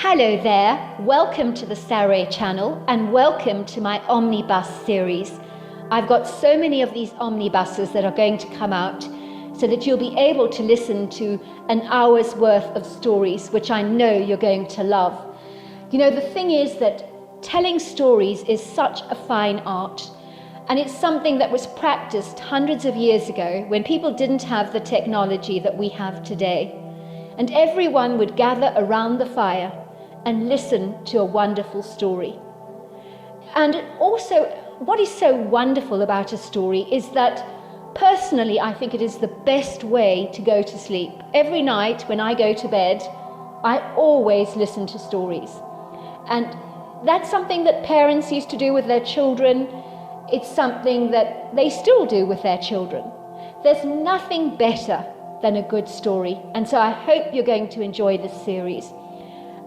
Hello there, welcome to the Saroy channel and welcome to my Omnibus series. I've got so many of these omnibuses that are going to come out so that you'll be able to listen to an hour's worth of stories, which I know you're going to love. You know, the thing is that telling stories is such a fine art, and it's something that was practiced hundreds of years ago when people didn't have the technology that we have today. And everyone would gather around the fire and listen to a wonderful story. And also, what is so wonderful about a story is that personally, I think it is the best way to go to sleep. Every night when I go to bed, I always listen to stories. And that's something that parents used to do with their children. It's something that they still do with their children. There's nothing better than a good story. And so I hope you're going to enjoy this series.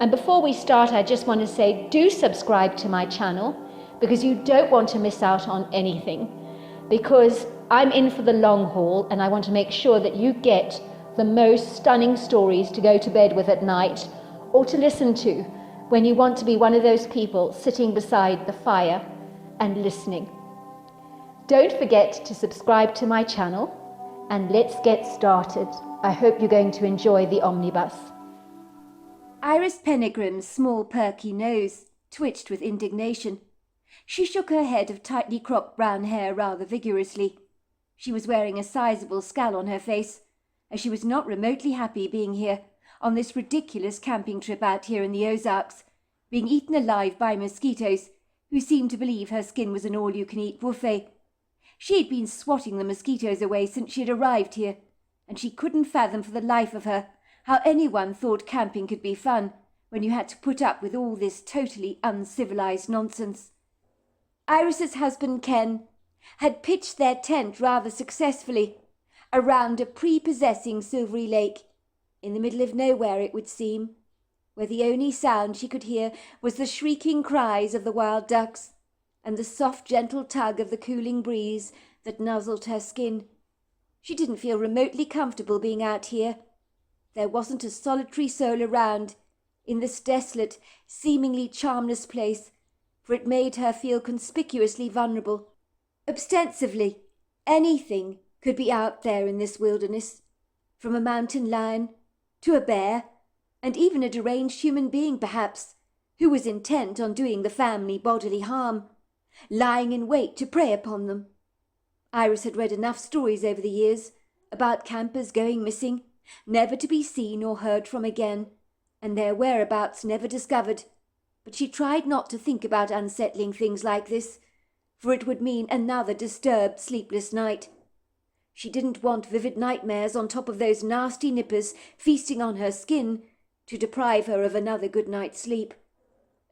And before we start, I just want to say, do subscribe to my channel because you don't want to miss out on anything. Because I'm in for the long haul and I want to make sure that you get the most stunning stories to go to bed with at night or to listen to when you want to be one of those people sitting beside the fire and listening. Don't forget to subscribe to my channel and let's get started. I hope you're going to enjoy the omnibus. Iris Penegram's small perky nose twitched with indignation. She shook her head of tightly cropped brown hair rather vigorously. She was wearing a sizable scowl on her face, as she was not remotely happy being here on this ridiculous camping trip out here in the Ozarks, being eaten alive by mosquitoes, who seemed to believe her skin was an all-you-can-eat buffet. She had been swatting the mosquitoes away since she had arrived here, and she couldn't fathom for the life of her how anyone thought camping could be fun when you had to put up with all this totally uncivilized nonsense. Iris's husband Ken had pitched their tent rather successfully around a prepossessing silvery lake, in the middle of nowhere it would seem, where the only sound she could hear was the shrieking cries of the wild ducks and the soft gentle tug of the cooling breeze that nuzzled her skin. She didn't feel remotely comfortable being out here. There wasn't a solitary soul around in this desolate, seemingly charmless place, for it made her feel conspicuously vulnerable. Ostensibly, anything could be out there in this wilderness, from a mountain lion to a bear, and even a deranged human being perhaps, who was intent on doing the family bodily harm, lying in wait to prey upon them. Iris had read enough stories over the years about campers going missing, never to be seen or heard from again, and their whereabouts never discovered. But she tried not to think about unsettling things like this, for it would mean another disturbed, sleepless night. She didn't want vivid nightmares on top of those nasty nippers feasting on her skin to deprive her of another good night's sleep.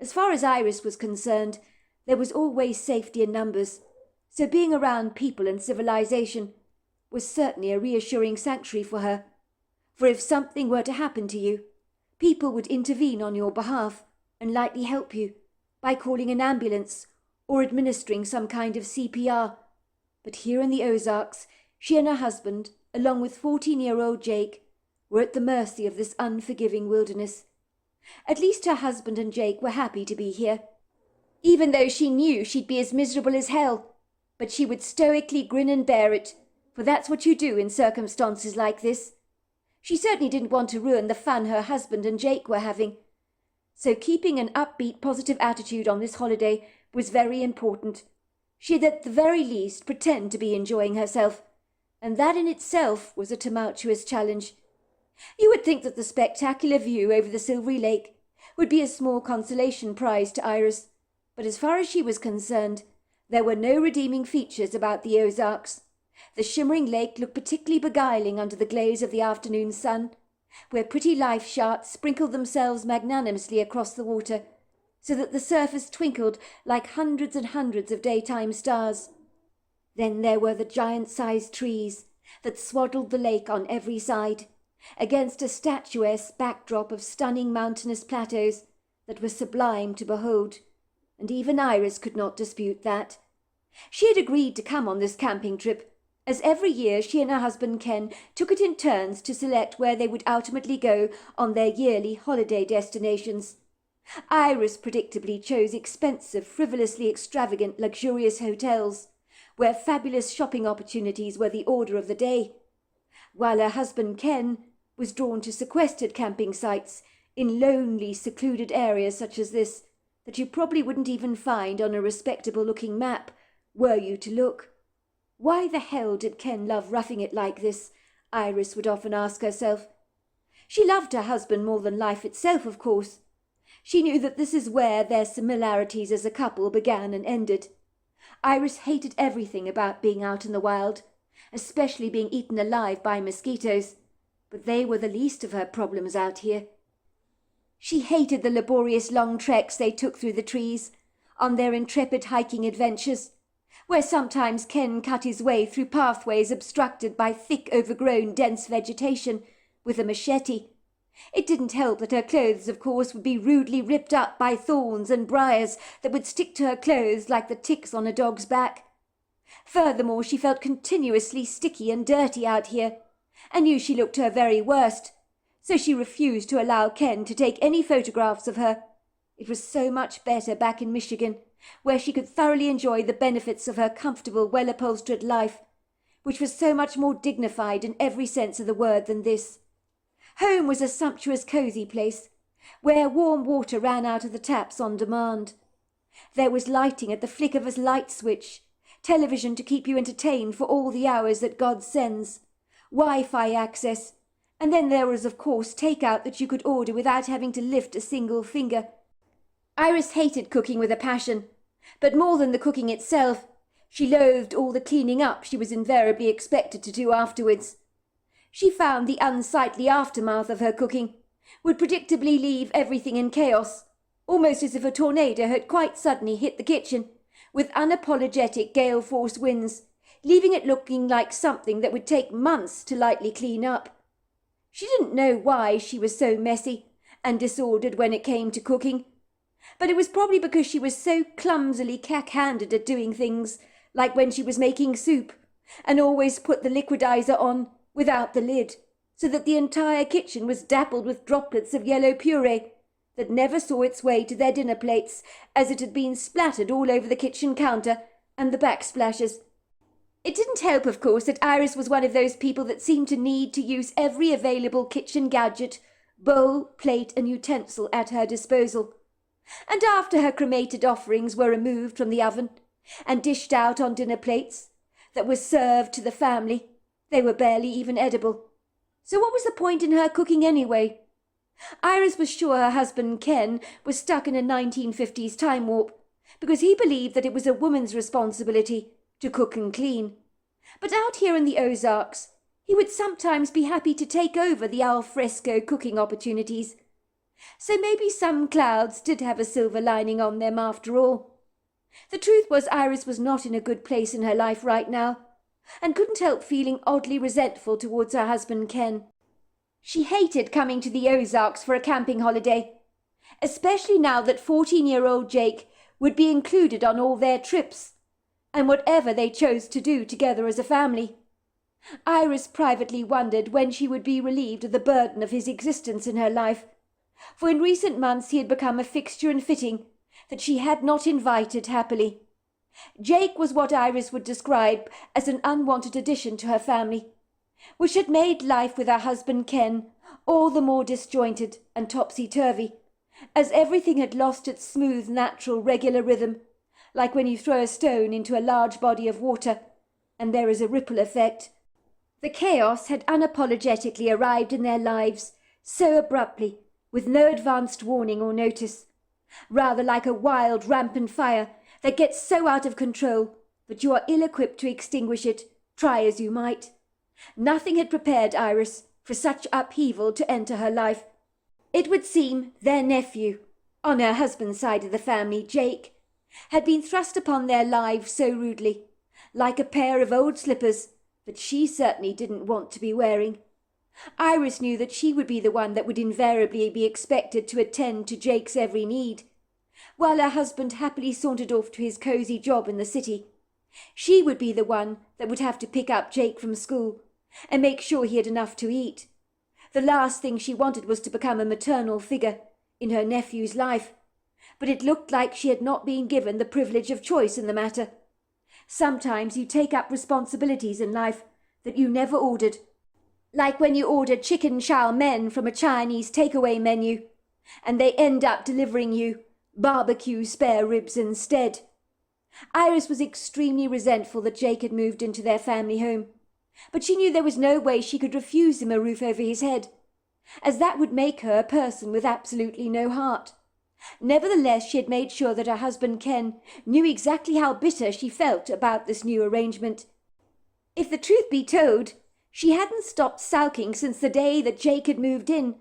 As far as Iris was concerned, there was always safety in numbers, so being around people and civilization was certainly a reassuring sanctuary for her. For if something were to happen to you, people would intervene on your behalf and likely help you by calling an ambulance or administering some kind of CPR. But here in the Ozarks, she and her husband, along with 14-year-old Jake, were at the mercy of this unforgiving wilderness. At least her husband and Jake were happy to be here, even though she knew she'd be as miserable as hell. But she would stoically grin and bear it, for that's what you do in circumstances like this. She certainly didn't want to ruin the fun her husband and Jake were having. So keeping an upbeat, positive attitude on this holiday was very important. She'd at the very least pretend to be enjoying herself, and that in itself was a tumultuous challenge. You would think that the spectacular view over the silvery lake would be a small consolation prize to Iris, but as far as she was concerned, there were no redeeming features about the Ozarks. The shimmering lake looked particularly beguiling under the glaze of the afternoon sun, where pretty life sharks sprinkled themselves magnanimously across the water, so that the surface twinkled like hundreds and hundreds of daytime stars. Then there were the giant-sized trees that swaddled the lake on every side, against a statuesque backdrop of stunning mountainous plateaus that were sublime to behold, and even Iris could not dispute that. She had agreed to come on this camping trip, as every year she and her husband Ken took it in turns to select where they would ultimately go on their yearly holiday destinations. Iris predictably chose expensive, frivolously extravagant, luxurious hotels, where fabulous shopping opportunities were the order of the day, while her husband Ken was drawn to sequestered camping sites in lonely, secluded areas such as this, that you probably wouldn't even find on a respectable-looking map, were you to look. Why the hell did Ken love roughing it like this? Iris would often ask herself. She loved her husband more than life itself, of course. She knew that this is where their similarities as a couple began and ended. Iris hated everything about being out in the wild, especially being eaten alive by mosquitoes, but they were the least of her problems out here. She hated the laborious long treks they took through the trees, on their intrepid hiking adventures, where sometimes Ken cut his way through pathways obstructed by thick, overgrown, dense vegetation with a machete. It didn't help that her clothes, of course, would be rudely ripped up by thorns and briars that would stick to her clothes like the ticks on a dog's back. Furthermore, she felt continuously sticky and dirty out here, and knew she looked her very worst, so she refused to allow Ken to take any photographs of her. It was so much better back in Michigan, where she could thoroughly enjoy the benefits of her comfortable, well-upholstered life, which was so much more dignified in every sense of the word than this. Home was a sumptuous, cosy place, where warm water ran out of the taps on demand. There was lighting at the flick of a light switch, television to keep you entertained for all the hours that God sends, Wi-Fi access, and then there was, of course, takeout that you could order without having to lift a single finger. Iris hated cooking with a passion, but more than the cooking itself, she loathed all the cleaning up she was invariably expected to do afterwards. She found the unsightly aftermath of her cooking would predictably leave everything in chaos, almost as if a tornado had quite suddenly hit the kitchen, with unapologetic gale-force winds, leaving it looking like something that would take months to lightly clean up. She didn't know why she was so messy and disordered when it came to cooking, but it was probably because she was so clumsily cack-handed at doing things, like when she was making soup, and always put the liquidizer on without the lid, so that the entire kitchen was dappled with droplets of yellow puree that never saw its way to their dinner plates, as it had been splattered all over the kitchen counter and the backsplashes. It didn't help, of course, that Iris was one of those people that seemed to need to use every available kitchen gadget, bowl, plate and utensil at her disposal. And after her cremated offerings were removed from the oven and dished out on dinner plates that were served to the family, they were barely even edible. So what was the point in her cooking anyway? Iris was sure her husband Ken was stuck in a 1950s time warp, because he believed that it was a woman's responsibility to cook and clean. But out here in the Ozarks, he would sometimes be happy to take over the al fresco cooking opportunities. So maybe some clouds did have a silver lining on them after all. The truth was, Iris was not in a good place in her life right now, and couldn't help feeling oddly resentful towards her husband Ken. She hated coming to the Ozarks for a camping holiday, especially now that 14-year-old Jake would be included on all their trips, and whatever they chose to do together as a family. Iris privately wondered when she would be relieved of the burden of his existence in her life, for in recent months he had become a fixture and fitting that she had not invited happily. Jake was what Iris would describe as an unwanted addition to her family, which had made life with her husband Ken all the more disjointed and topsy-turvy, as everything had lost its smooth, natural, regular rhythm, like when you throw a stone into a large body of water, and there is a ripple effect. The chaos had unapologetically arrived in their lives so abruptly, with no advanced warning or notice, rather like a wild, rampant fire that gets so out of control that you are ill-equipped to extinguish it, try as you might. Nothing had prepared Iris for such upheaval to enter her life. It would seem their nephew, on her husband's side of the family, Jake, had been thrust upon their lives so rudely, like a pair of old slippers that she certainly didn't want to be wearing. Iris knew that she would be the one that would invariably be expected to attend to Jake's every need, while her husband happily sauntered off to his cosy job in the city. She would be the one that would have to pick up Jake from school and make sure he had enough to eat. The last thing she wanted was to become a maternal figure in her nephew's life, but it looked like she had not been given the privilege of choice in the matter. Sometimes you take up responsibilities in life that you never ordered, like when you order chicken chow mein from a Chinese takeaway menu, and they end up delivering you barbecue spare ribs instead. Iris was extremely resentful that Jake had moved into their family home, but she knew there was no way she could refuse him a roof over his head, as that would make her a person with absolutely no heart. Nevertheless, she had made sure that her husband Ken knew exactly how bitter she felt about this new arrangement. If the truth be told, she hadn't stopped sulking since the day that Jake had moved in,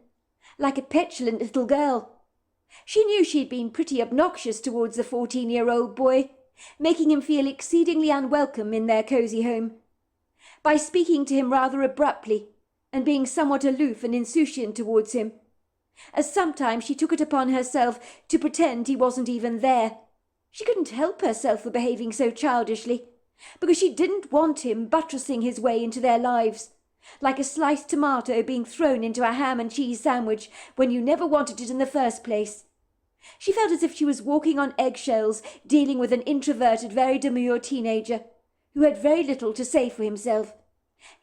like a petulant little girl. She knew she'd been pretty obnoxious towards the 14-year-old boy, making him feel exceedingly unwelcome in their cosy home, by speaking to him rather abruptly and being somewhat aloof and insouciant towards him, as sometimes she took it upon herself to pretend he wasn't even there. She couldn't help herself for behaving so childishly, because she didn't want him buttressing his way into their lives, like a sliced tomato being thrown into a ham and cheese sandwich when you never wanted it in the first place. She felt as if she was walking on eggshells, dealing with an introverted, very demure teenager who had very little to say for himself.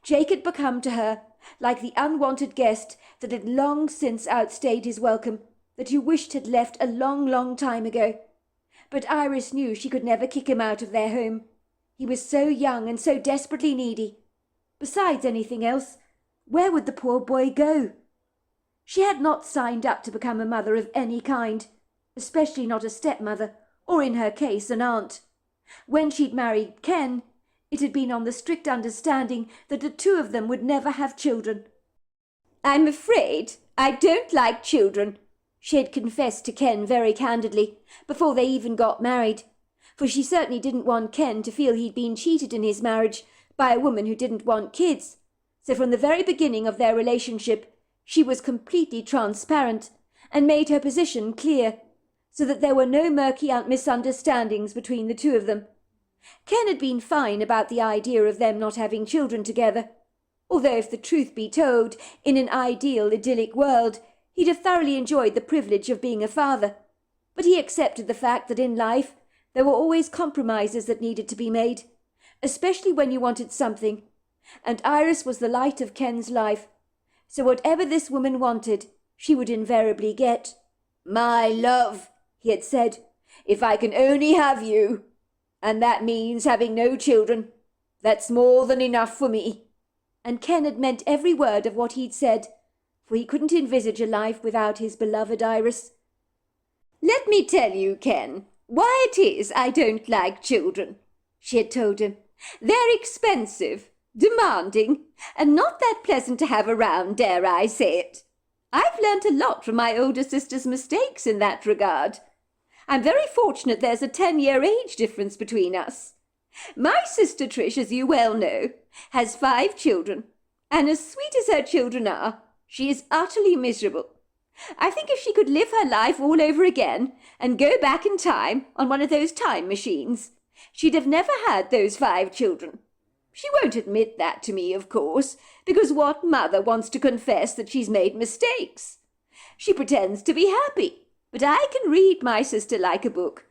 Jake had become to her like the unwanted guest that had long since outstayed his welcome, that you wished had left a long, long time ago. But Iris knew she could never kick him out of their home. He was so young and so desperately needy. Besides anything else, where would the poor boy go? She had not signed up to become a mother of any kind, especially not a stepmother, or in her case an aunt. When she'd married Ken, it had been on the strict understanding that the two of them would never have children. "I'm afraid I don't like children," she had confessed to Ken very candidly, before they even got married, for she certainly didn't want Ken to feel he'd been cheated in his marriage by a woman who didn't want kids. So from the very beginning of their relationship, she was completely transparent and made her position clear, so that there were no murky misunderstandings between the two of them. Ken had been fine about the idea of them not having children together, although if the truth be told, in an ideal, idyllic world, he'd have thoroughly enjoyed the privilege of being a father. But he accepted the fact that in life there were always compromises that needed to be made, especially when you wanted something, and Iris was the light of Ken's life, so whatever this woman wanted, she would invariably get. "My love," he had said, "if I can only have you, and that means having no children, that's more than enough for me." And Ken had meant every word of what he'd said, for he couldn't envisage a life without his beloved Iris. "Let me tell you, Ken, why it is I don't like children," she had told him. "They're expensive, demanding, and not that pleasant to have around, dare I say it. I've learnt a lot from my older sister's mistakes in that regard. I'm very fortunate there's a 10-year age difference between us. My sister Trish, as you well know, has 5 children, and as sweet as her children are, she is utterly miserable. I think if she could live her life all over again and go back in time on one of those time machines, she'd have never had those 5 children. She won't admit that to me, of course, because what mother wants to confess that she's made mistakes? She pretends to be happy, but I can read my sister like a book.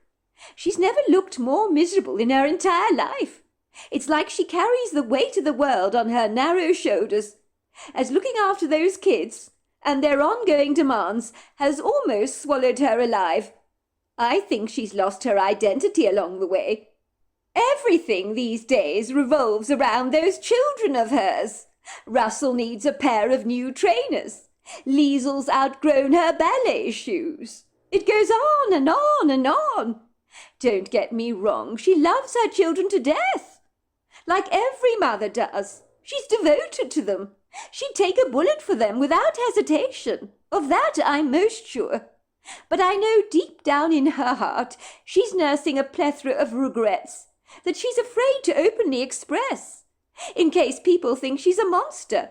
She's never looked more miserable in her entire life. It's like she carries the weight of the world on her narrow shoulders, as looking after those kids and their ongoing demands has almost swallowed her alive. I think she's lost her identity along the way. Everything these days revolves around those children of hers. Russell needs a pair of new trainers. Liesel's outgrown her ballet shoes. It goes on and on and on. Don't get me wrong, she loves her children to death. Like every mother does. She's devoted to them. She'd take a bullet for them without hesitation. Of that I'm most sure. But I know deep down in her heart she's nursing a plethora of regrets that she's afraid to openly express, in case people think she's a monster.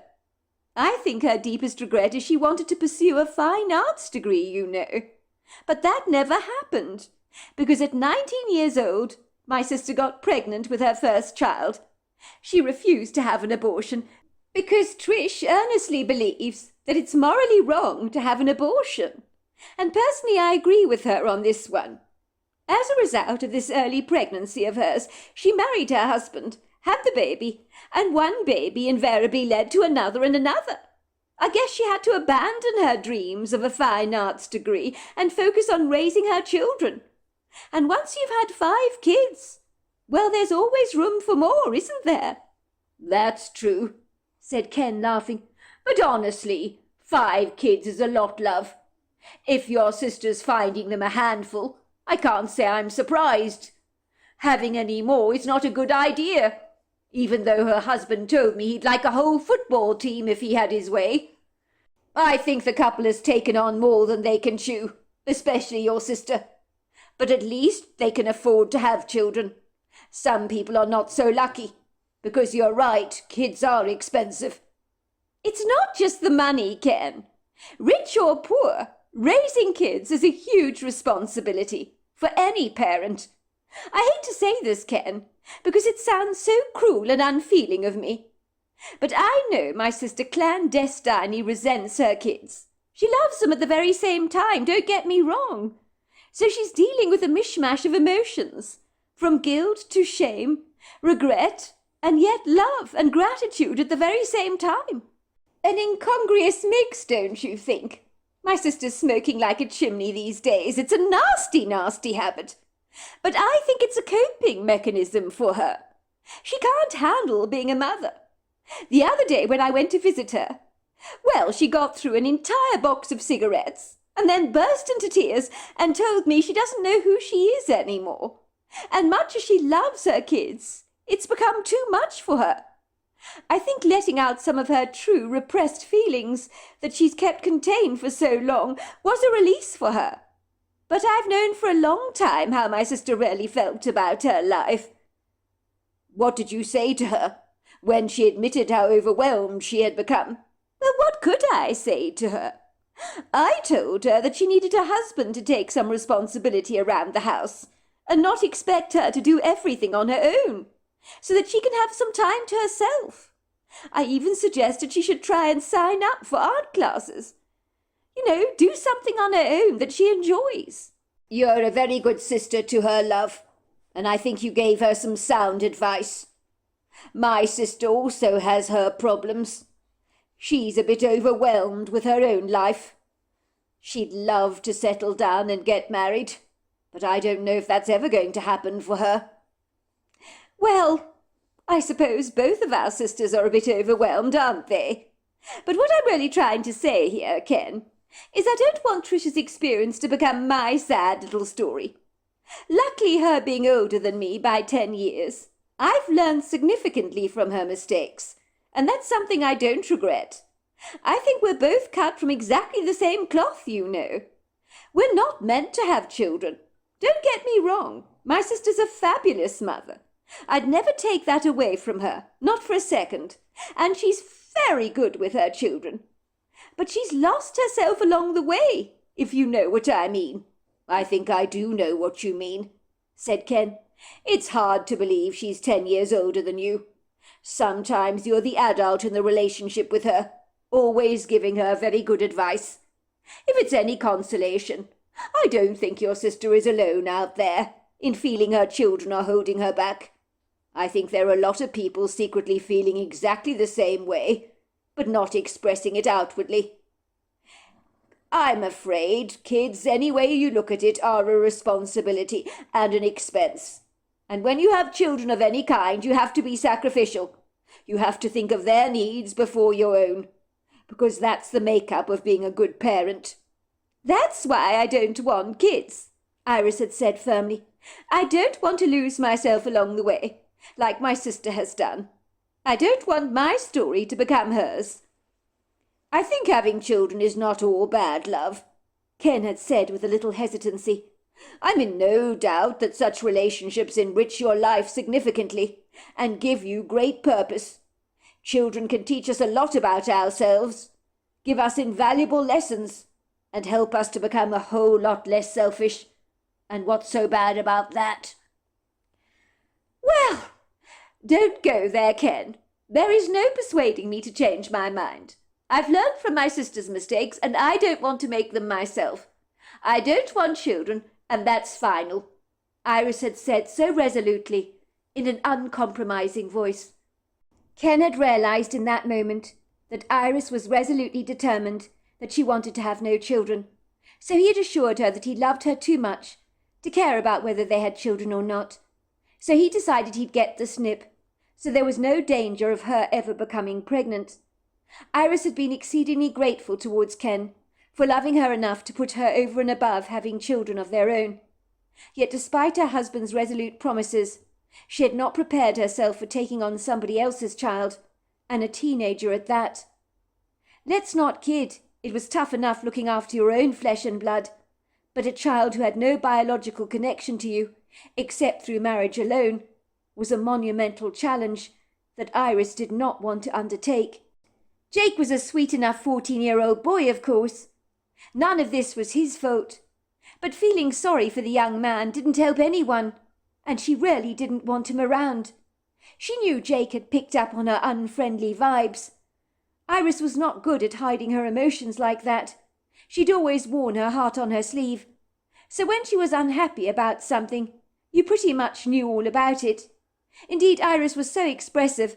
I think her deepest regret is she wanted to pursue a fine arts degree, you know. But that never happened, because at 19 years old, my sister got pregnant with her first child. She refused to have an abortion because Trish earnestly believes that it's morally wrong to have an abortion. And personally I agree with her on this one. As a result of this early pregnancy of hers, she married her husband, had the baby, and one baby invariably led to another and another. I guess she had to abandon her dreams of a fine arts degree and focus on raising her children. And once you've had 5 kids, well, there's always room for more, isn't there? That's true, said Ken, laughing. But honestly, 5 kids is a lot, love. If your sister's finding them a handful, I can't say I'm surprised. Having any more is not a good idea, even though her husband told me he'd like a whole football team if he had his way. I think the couple has taken on more than they can chew, especially your sister. But at least they can afford to have children. Some people are not so lucky, because you're right, kids are expensive. It's not just the money, Ken. Rich or poor, raising kids is a huge responsibility for any parent. I hate to say this, Ken, because it sounds so cruel and unfeeling of me. But I know my sister clandestinely resents her kids. She loves them at the very same time, don't get me wrong. So she's dealing with a mishmash of emotions, from guilt to shame, regret, and yet love and gratitude at the very same time. An incongruous mix, don't you think? My sister's smoking like a chimney these days. It's a nasty, nasty habit. But I think it's a coping mechanism for her. She can't handle being a mother. The other day when I went to visit her, well, she got through an entire box of cigarettes and then burst into tears and told me she doesn't know who she is anymore. And much as she loves her kids, it's become too much for her. I think letting out some of her true repressed feelings that she's kept contained for so long was a release for her. But I've known for a long time how my sister really felt about her life. What did you say to her when she admitted how overwhelmed she had become? Well, what could I say to her? I told her that she needed her husband to take some responsibility around the house and not expect her to do everything on her own, so that she can have some time to herself. I even suggested she should try and sign up for art classes. You know, do something on her own that she enjoys. You're a very good sister to her, love, and I think you gave her some sound advice. My sister also has her problems. She's a bit overwhelmed with her own life. She'd love to settle down and get married, but I don't know if that's ever going to happen for her. Well, I suppose both of our sisters are a bit overwhelmed, aren't they? But what I'm really trying to say here, Ken, is I don't want Trish's experience to become my sad little story. Luckily, her being older than me by 10 years, I've learned significantly from her mistakes, and that's something I don't regret. I think we're both cut from exactly the same cloth, you know. We're not meant to have children. Don't get me wrong. My sister's a fabulous mother. I'd never take that away from her, not for a second. And she's very good with her children. But she's lost herself along the way, if you know what I mean. I think I do know what you mean, said Ken. It's hard to believe she's 10 years older than you. Sometimes you're the adult in the relationship with her, always giving her very good advice. If it's any consolation, I don't think your sister is alone out there in feeling her children are holding her back. I think there are a lot of people secretly feeling exactly the same way, but not expressing it outwardly. I'm afraid kids, any way you look at it, are a responsibility and an expense. And when you have children of any kind, you have to be sacrificial. You have to think of their needs before your own, because that's the makeup of being a good parent. That's why I don't want kids, Iris had said firmly. I don't want to lose myself along the way, like my sister has done. I don't want my story to become hers. I think having children is not all bad, love, Ken had said with a little hesitancy. I'm in no doubt that such relationships enrich your life significantly and give you great purpose. Children can teach us a lot about ourselves, give us invaluable lessons, and help us to become a whole lot less selfish. And what's so bad about that? Well, don't go there, Ken. There is no persuading me to change my mind. I've learned from my sister's mistakes, and I don't want to make them myself. I don't want children, and that's final," Iris had said so resolutely, in an uncompromising voice. Ken had realized in that moment that Iris was resolutely determined that she wanted to have no children, so he had assured her that he loved her too much to care about whether they had children or not. So he decided he'd get the snip, so there was no danger of her ever becoming pregnant. Iris had been exceedingly grateful towards Ken for loving her enough to put her over and above having children of their own. Yet despite her husband's resolute promises, she had not prepared herself for taking on somebody else's child, and a teenager at that. Let's not kid, it was tough enough looking after your own flesh and blood, but a child who had no biological connection to you, except through marriage alone, was a monumental challenge that Iris did not want to undertake. Jake was a sweet enough 14-year-old boy, of course. None of this was his fault. But feeling sorry for the young man didn't help anyone, and she really didn't want him around. She knew Jake had picked up on her unfriendly vibes. Iris was not good at hiding her emotions like that. She'd always worn her heart on her sleeve. So when she was unhappy about something, you pretty much knew all about it. Indeed, Iris was so expressive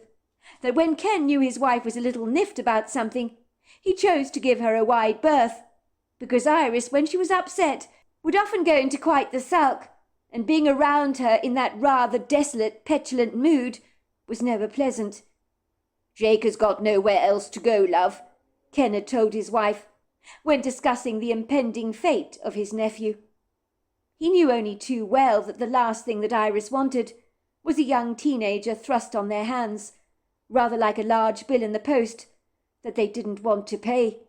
that when Ken knew his wife was a little niffed about something, he chose to give her a wide berth, because Iris, when she was upset, would often go into quite the sulk, and being around her in that rather desolate, petulant mood was never pleasant. "Jake has got nowhere else to go, love," Ken had told his wife, when discussing the impending fate of his nephew. He knew only too well that the last thing that Iris wanted was a young teenager thrust on their hands, rather like a large bill in the post that they didn't want to pay.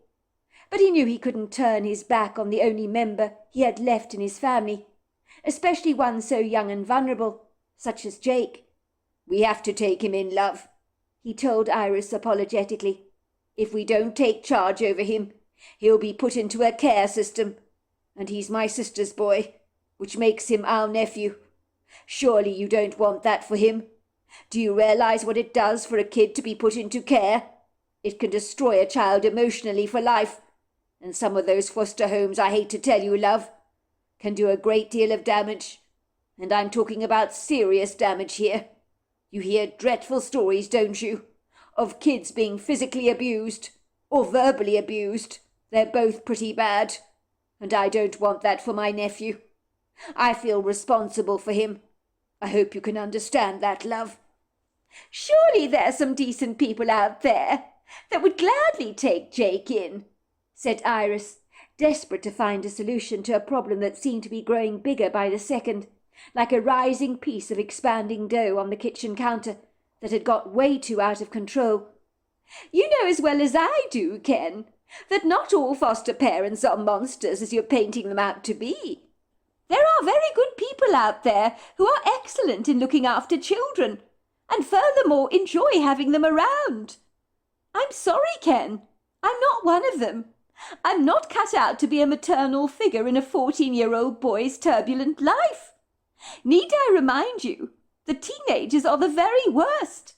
But he knew he couldn't turn his back on the only member he had left in his family, especially one so young and vulnerable, such as Jake. "We have to take him in, love," he told Iris apologetically. "If we don't take charge over him, he'll be put into a care system, and he's my sister's boy, which makes him our nephew. Surely you don't want that for him. Do you realize what it does for a kid to be put into care? It can destroy a child emotionally for life, and some of those foster homes, I hate to tell you, love, can do a great deal of damage, and I'm talking about serious damage here. You hear dreadful stories, don't you, of kids being physically abused or verbally abused. They're both pretty bad, and I don't want that for my nephew. I feel responsible for him. I hope you can understand that, love." "Surely there are some decent people out there that would gladly take Jake in," said Iris, desperate to find a solution to a problem that seemed to be growing bigger by the second, like a rising piece of expanding dough on the kitchen counter that had got way too out of control. "You know as well as I do, Ken, that not all foster parents are monsters as you're painting them out to be. There are very good people out there who are excellent in looking after children, and furthermore enjoy having them around. I'm sorry, Ken, I'm not one of them. I'm not cut out to be a maternal figure in a 14-year-old boy's turbulent life. Need I remind you that teenagers are the very worst?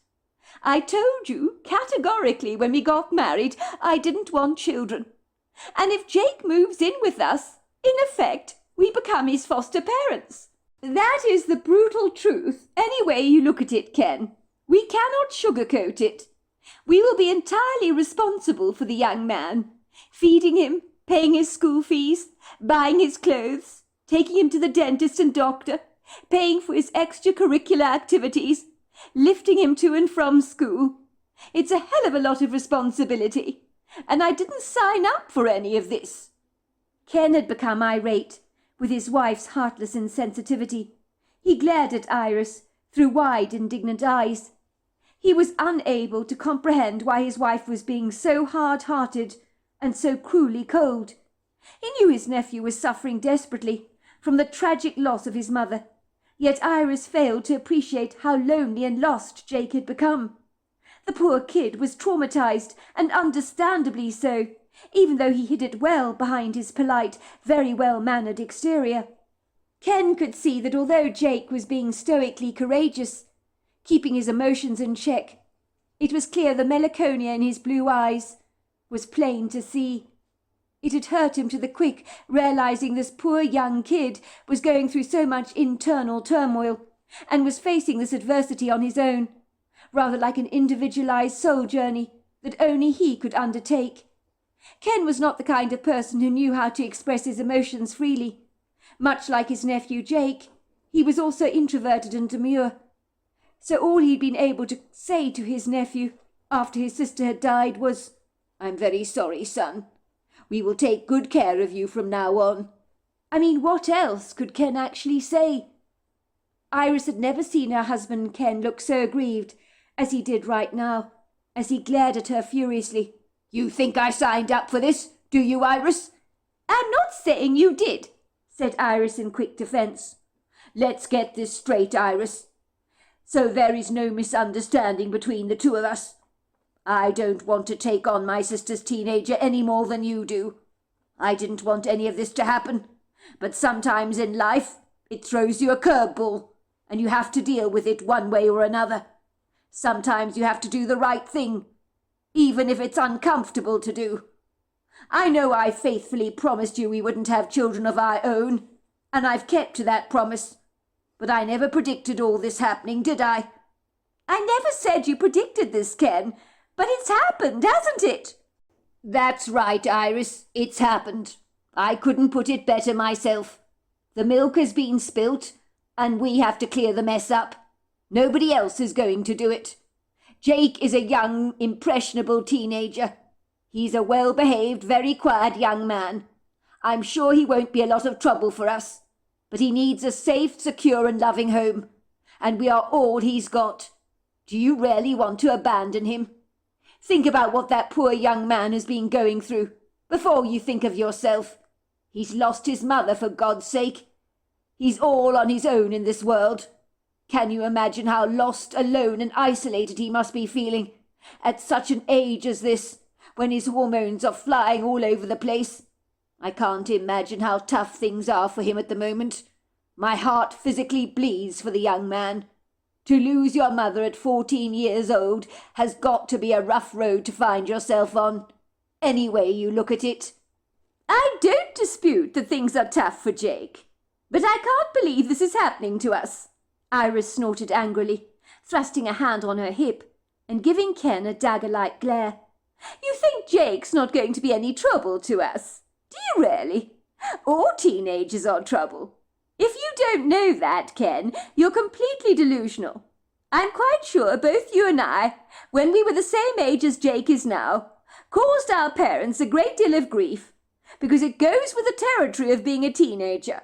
I told you categorically when we got married I didn't want children. And if Jake moves in with us, in effect, we become his foster parents. That is the brutal truth, any way you look at it, Ken. We cannot sugarcoat it. We will be entirely responsible for the young man, feeding him, paying his school fees, buying his clothes, taking him to the dentist and doctor, paying for his extracurricular activities, lifting him to and from school. It's a hell of a lot of responsibility, and I didn't sign up for any of this." Ken had become irate with his wife's heartless insensitivity. He glared at Iris through wide, indignant eyes. He was unable to comprehend why his wife was being so hard-hearted and so cruelly cold. He knew his nephew was suffering desperately from the tragic loss of his mother, yet Iris failed to appreciate how lonely and lost Jake had become. The poor kid was traumatized, and understandably so, even though he hid it well behind his polite, very well-mannered exterior. Ken could see that although Jake was being stoically courageous, keeping his emotions in check, it was clear the melancholia in his blue eyes was plain to see. It had hurt him to the quick, realizing this poor young kid was going through so much internal turmoil and was facing this adversity on his own, rather like an individualized soul journey that only he could undertake. Ken was not the kind of person who knew how to express his emotions freely. Much like his nephew Jake, he was also introverted and demure. So all he'd been able to say to his nephew after his sister had died was, "I'm very sorry, son. We will take good care of you from now on." I mean, what else could Ken actually say? Iris had never seen her husband Ken look so aggrieved as he did right now, as he glared at her furiously. "You think I signed up for this, do you, Iris?" "I'm not saying you did," said Iris in quick defence. "Let's get this straight, Iris, so there is no misunderstanding between the two of us. I don't want to take on my sister's teenager any more than you do. I didn't want any of this to happen, but sometimes in life it throws you a curveball, and you have to deal with it one way or another. Sometimes you have to do the right thing, even if it's uncomfortable to do. I know I faithfully promised you we wouldn't have children of our own, and I've kept to that promise. But I never predicted all this happening, did I?" "I never said you predicted this, Ken, but it's happened, hasn't it?" "That's right, Iris, it's happened. I couldn't put it better myself. The milk has been spilt, and we have to clear the mess up. Nobody else is going to do it. Jake is a young, impressionable teenager. He's a well-behaved, very quiet young man. I'm sure he won't be a lot of trouble for us, but he needs a safe, secure and loving home, and we are all he's got. Do you really want to abandon him? Think about what that poor young man has been going through before you think of yourself. He's lost his mother, for God's sake. He's all on his own in this world. Can you imagine how lost, alone and isolated he must be feeling at such an age as this, when his hormones are flying all over the place? I can't imagine how tough things are for him at the moment. My heart physically bleeds for the young man. To lose your mother at 14 years old has got to be a rough road to find yourself on, any way you look at it." "I don't dispute that things are tough for Jake, but I can't believe this is happening to us," Iris snorted angrily, thrusting a hand on her hip and giving Ken a dagger-like glare. "You think Jake's not going to be any trouble to us? Do you really? All teenagers are trouble. If you don't know that, Ken, you're completely delusional. I'm quite sure both you and I, when we were the same age as Jake is now, caused our parents a great deal of grief, because it goes with the territory of being a teenager.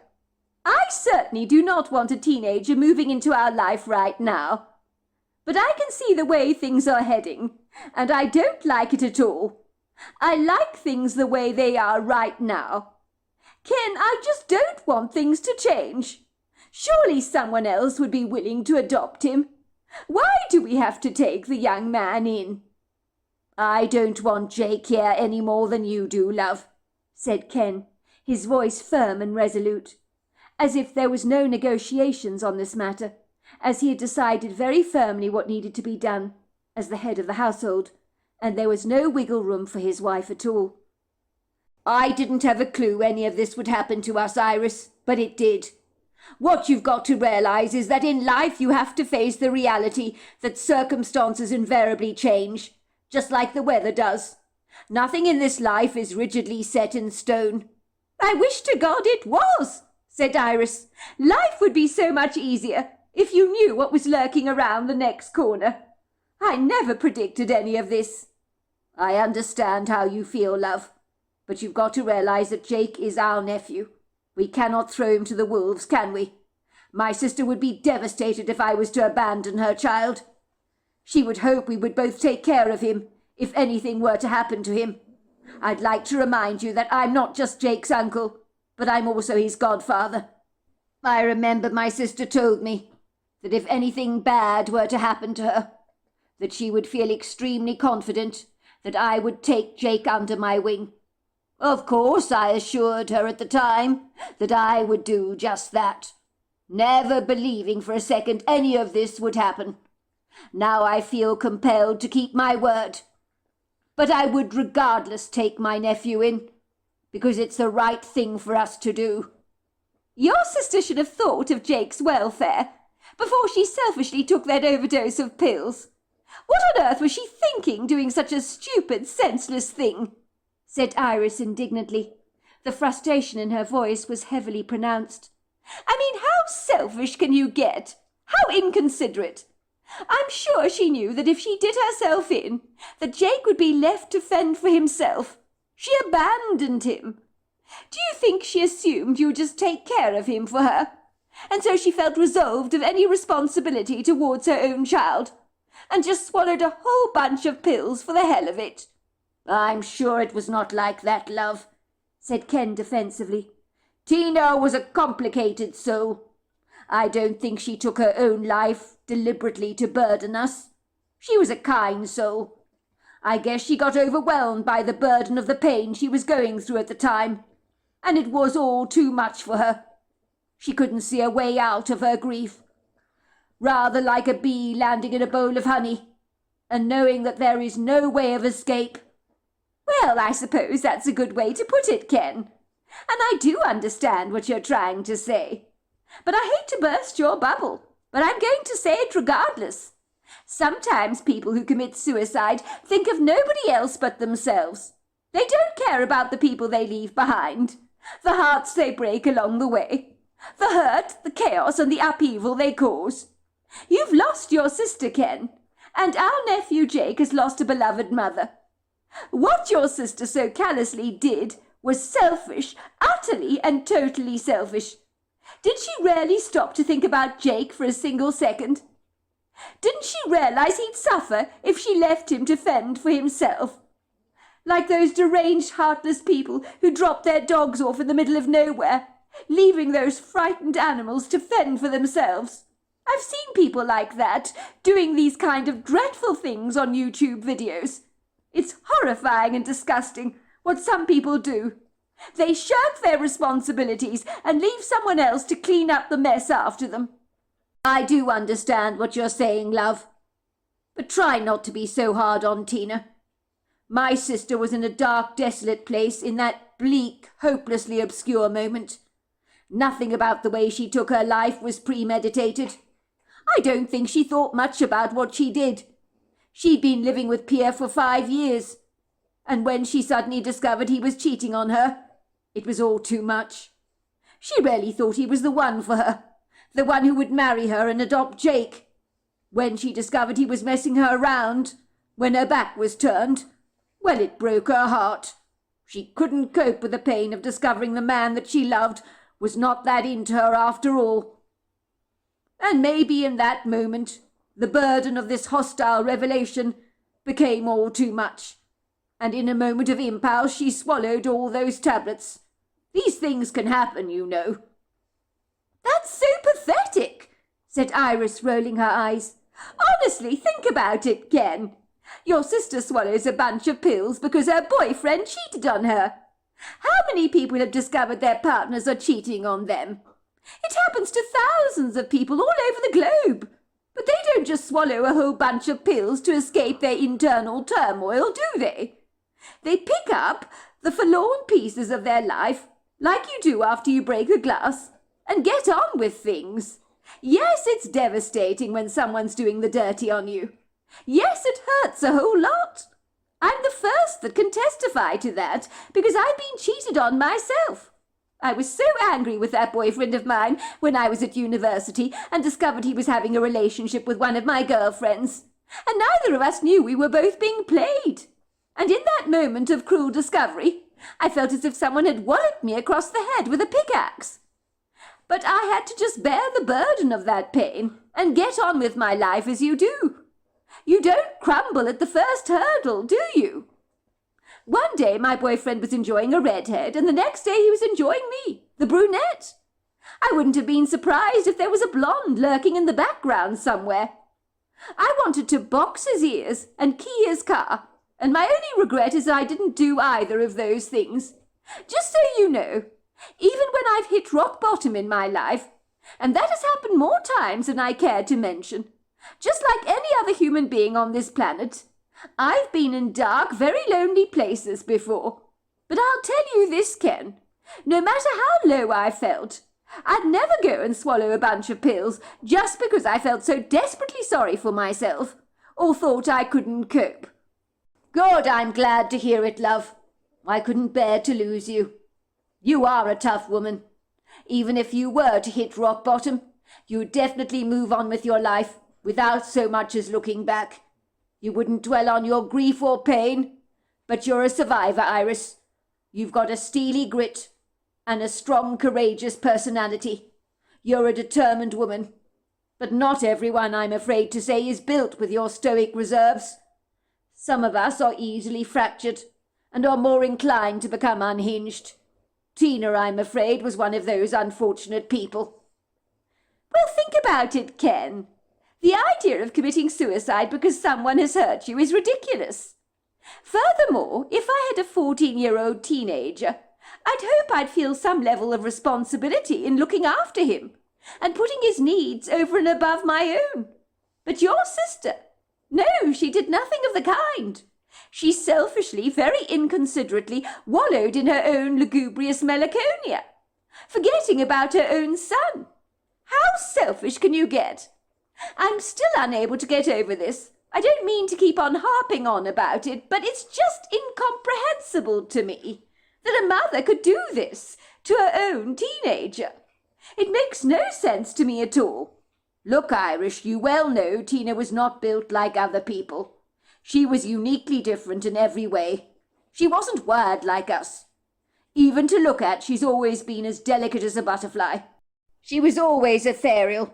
I certainly do not want a teenager moving into our life right now. But I can see the way things are heading, and I don't like it at all. I like things the way they are right now. Ken, I just don't want things to change. Surely someone else would be willing to adopt him. Why do we have to take the young man in?" "I don't want Jake here any more than you do, love," said Ken, his voice firm and resolute, as if there was no negotiations on this matter, as he had decided very firmly what needed to be done as the head of the household, and there was no wiggle room for his wife at all. "I didn't have a clue any of this would happen to us, Iris, but it did. What you've got to realize is that in life you have to face the reality that circumstances invariably change, just like the weather does. Nothing in this life is rigidly set in stone." "I wish to God it was," said Iris. "Life would be so much easier if you knew what was lurking around the next corner. I never predicted any of this." "I understand how you feel, love. But you've got to realize that Jake is our nephew. We cannot throw him to the wolves, can we? My sister would be devastated if I was to abandon her child. She would hope we would both take care of him if anything were to happen to him. I'd like to remind you that I'm not just Jake's uncle, but I'm also his godfather. I remember my sister told me that if anything bad were to happen to her, that she would feel extremely confident that I would take Jake under my wing. Of course, I assured her at the time that I would do just that, never believing for a second any of this would happen. Now I feel compelled to keep my word. But I would regardless take my nephew in. because it's the right thing for us to do. Your sister should have thought of Jake's welfare before she selfishly took that overdose of pills. What on earth was she thinking, doing such a stupid, senseless thing?" said Iris indignantly. The frustration in her voice was heavily pronounced. "I mean, how selfish can you get? How inconsiderate! I'm sure she knew that if she did herself in, that Jake would be left to fend for himself. She abandoned him. Do you think she assumed you would just take care of him for her? And so she felt resolved of any responsibility towards her own child, and just swallowed a whole bunch of pills for the hell of it?" "I'm sure it was not like that, love," said Ken defensively. "Tina was a complicated soul. I don't think she took her own life deliberately to burden us. She was a kind soul. I guess she got overwhelmed by the burden of the pain she was going through at the time, and it was all too much for her. She couldn't see a way out of her grief. Rather like a bee landing in a bowl of honey, and knowing that there is no way of escape." "Well, I suppose that's a good way to put it, Ken. And I do understand what you're trying to say. But I hate to burst your bubble, but I'm going to say it regardless. Sometimes people who commit suicide think of nobody else but themselves. They don't care about the people they leave behind, the hearts they break along the way, the hurt, the chaos, and the upheaval they cause. You've lost your sister, Ken, and our nephew Jake has lost a beloved mother. What your sister so callously did was selfish, utterly and totally selfish. Did she really stop to think about Jake for a single second? Didn't she realize he'd suffer if she left him to fend for himself? Like those deranged, heartless people who drop their dogs off in the middle of nowhere, leaving those frightened animals to fend for themselves. I've seen people like that, doing these kind of dreadful things on YouTube videos. It's horrifying and disgusting what some people do. They shirk their responsibilities and leave someone else to clean up the mess after them. I do understand what you're saying, love. But try not to be so hard on Tina. My sister was in a dark, desolate place in that bleak, hopelessly obscure moment. Nothing about the way she took her life was premeditated. I don't think she thought much about what she did. She'd been living with Pierre for 5 years, and when she suddenly discovered he was cheating on her, it was all too much. She really thought he was the one for her, the one who would marry her and adopt Jake. When she discovered he was messing her around, when her back was turned, well, it broke her heart. She couldn't cope with the pain of discovering the man that she loved was not that into her after all. And maybe in that moment, the burden of this hostile revelation became all too much, and in a moment of impulse she swallowed all those tablets. These things can happen, you know. That's so pathetic, said Iris, rolling her eyes. Honestly, think about it, Ken. Your sister swallows a bunch of pills because her boyfriend cheated on her. How many people have discovered their partners are cheating on them? It happens to thousands of people all over the globe. But they don't just swallow a whole bunch of pills to escape their internal turmoil, do they? They pick up the forlorn pieces of their life, like you do after you break a glass, and get on with things. Yes, it's devastating when someone's doing the dirty on you. Yes, it hurts a whole lot. I'm the first that can testify to that, because I've been cheated on myself. I was so angry with that boyfriend of mine when I was at university and discovered he was having a relationship with one of my girlfriends. And neither of us knew we were both being played. And in that moment of cruel discovery, I felt as if someone had walloped me across the head with a pickaxe. But I had to just bear the burden of that pain and get on with my life as you do. You don't crumble at the first hurdle, do you? One day my boyfriend was enjoying a redhead, and the next day he was enjoying me, the brunette. I wouldn't have been surprised if there was a blonde lurking in the background somewhere. I wanted to box his ears and key his car, and my only regret is I didn't do either of those things. Just so you know, even when I've hit rock bottom in my life, and that has happened more times than I care to mention, just like any other human being on this planet, I've been in dark, very lonely places before. But I'll tell you this, Ken. No matter how low I felt, I'd never go and swallow a bunch of pills just because I felt so desperately sorry for myself or thought I couldn't cope. Good, I'm glad to hear it, love. I couldn't bear to lose you. You are a tough woman. Even if you were to hit rock bottom, you'd definitely move on with your life without so much as looking back. You wouldn't dwell on your grief or pain, but you're a survivor, Iris. You've got a steely grit and a strong, courageous personality. You're a determined woman. But not everyone, I'm afraid to say, is built with your stoic reserves. Some of us are easily fractured and are more inclined to become unhinged. Tina, I'm afraid, was one of those unfortunate people. Well, think about it, Ken. The idea of committing suicide because someone has hurt you is ridiculous. Furthermore, if I had a 14-year-old teenager, I'd hope I'd feel some level of responsibility in looking after him and putting his needs over and above my own. But your sister, no, she did nothing of the kind. She selfishly, very inconsiderately, wallowed in her own lugubrious melancholia, forgetting about her own son. How selfish can you get? I'm still unable to get over this. I don't mean to keep on harping on about it, but it's just incomprehensible to me that a mother could do this to her own teenager. It makes no sense to me at all. Look, Irish, you well know Tina was not built like other people. She was uniquely different in every way. She wasn't wired like us. Even to look at, she's always been as delicate as a butterfly. She was always ethereal,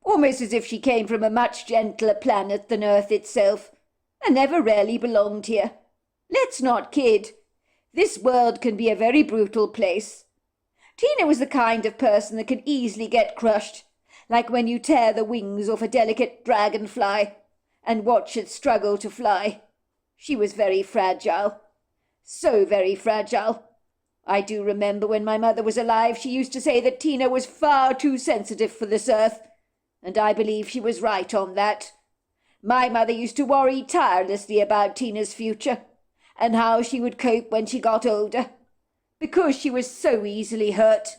almost as if she came from a much gentler planet than Earth itself, and never really belonged here. Let's not kid. This world can be a very brutal place. Tina was the kind of person that can easily get crushed, like when you tear the wings off a delicate dragonfly and watch it struggle to fly. She was very fragile. So very fragile. I do remember when my mother was alive, she used to say that Tina was far too sensitive for this earth, and I believe she was right on that. My mother used to worry tirelessly about Tina's future and how she would cope when she got older, because she was so easily hurt.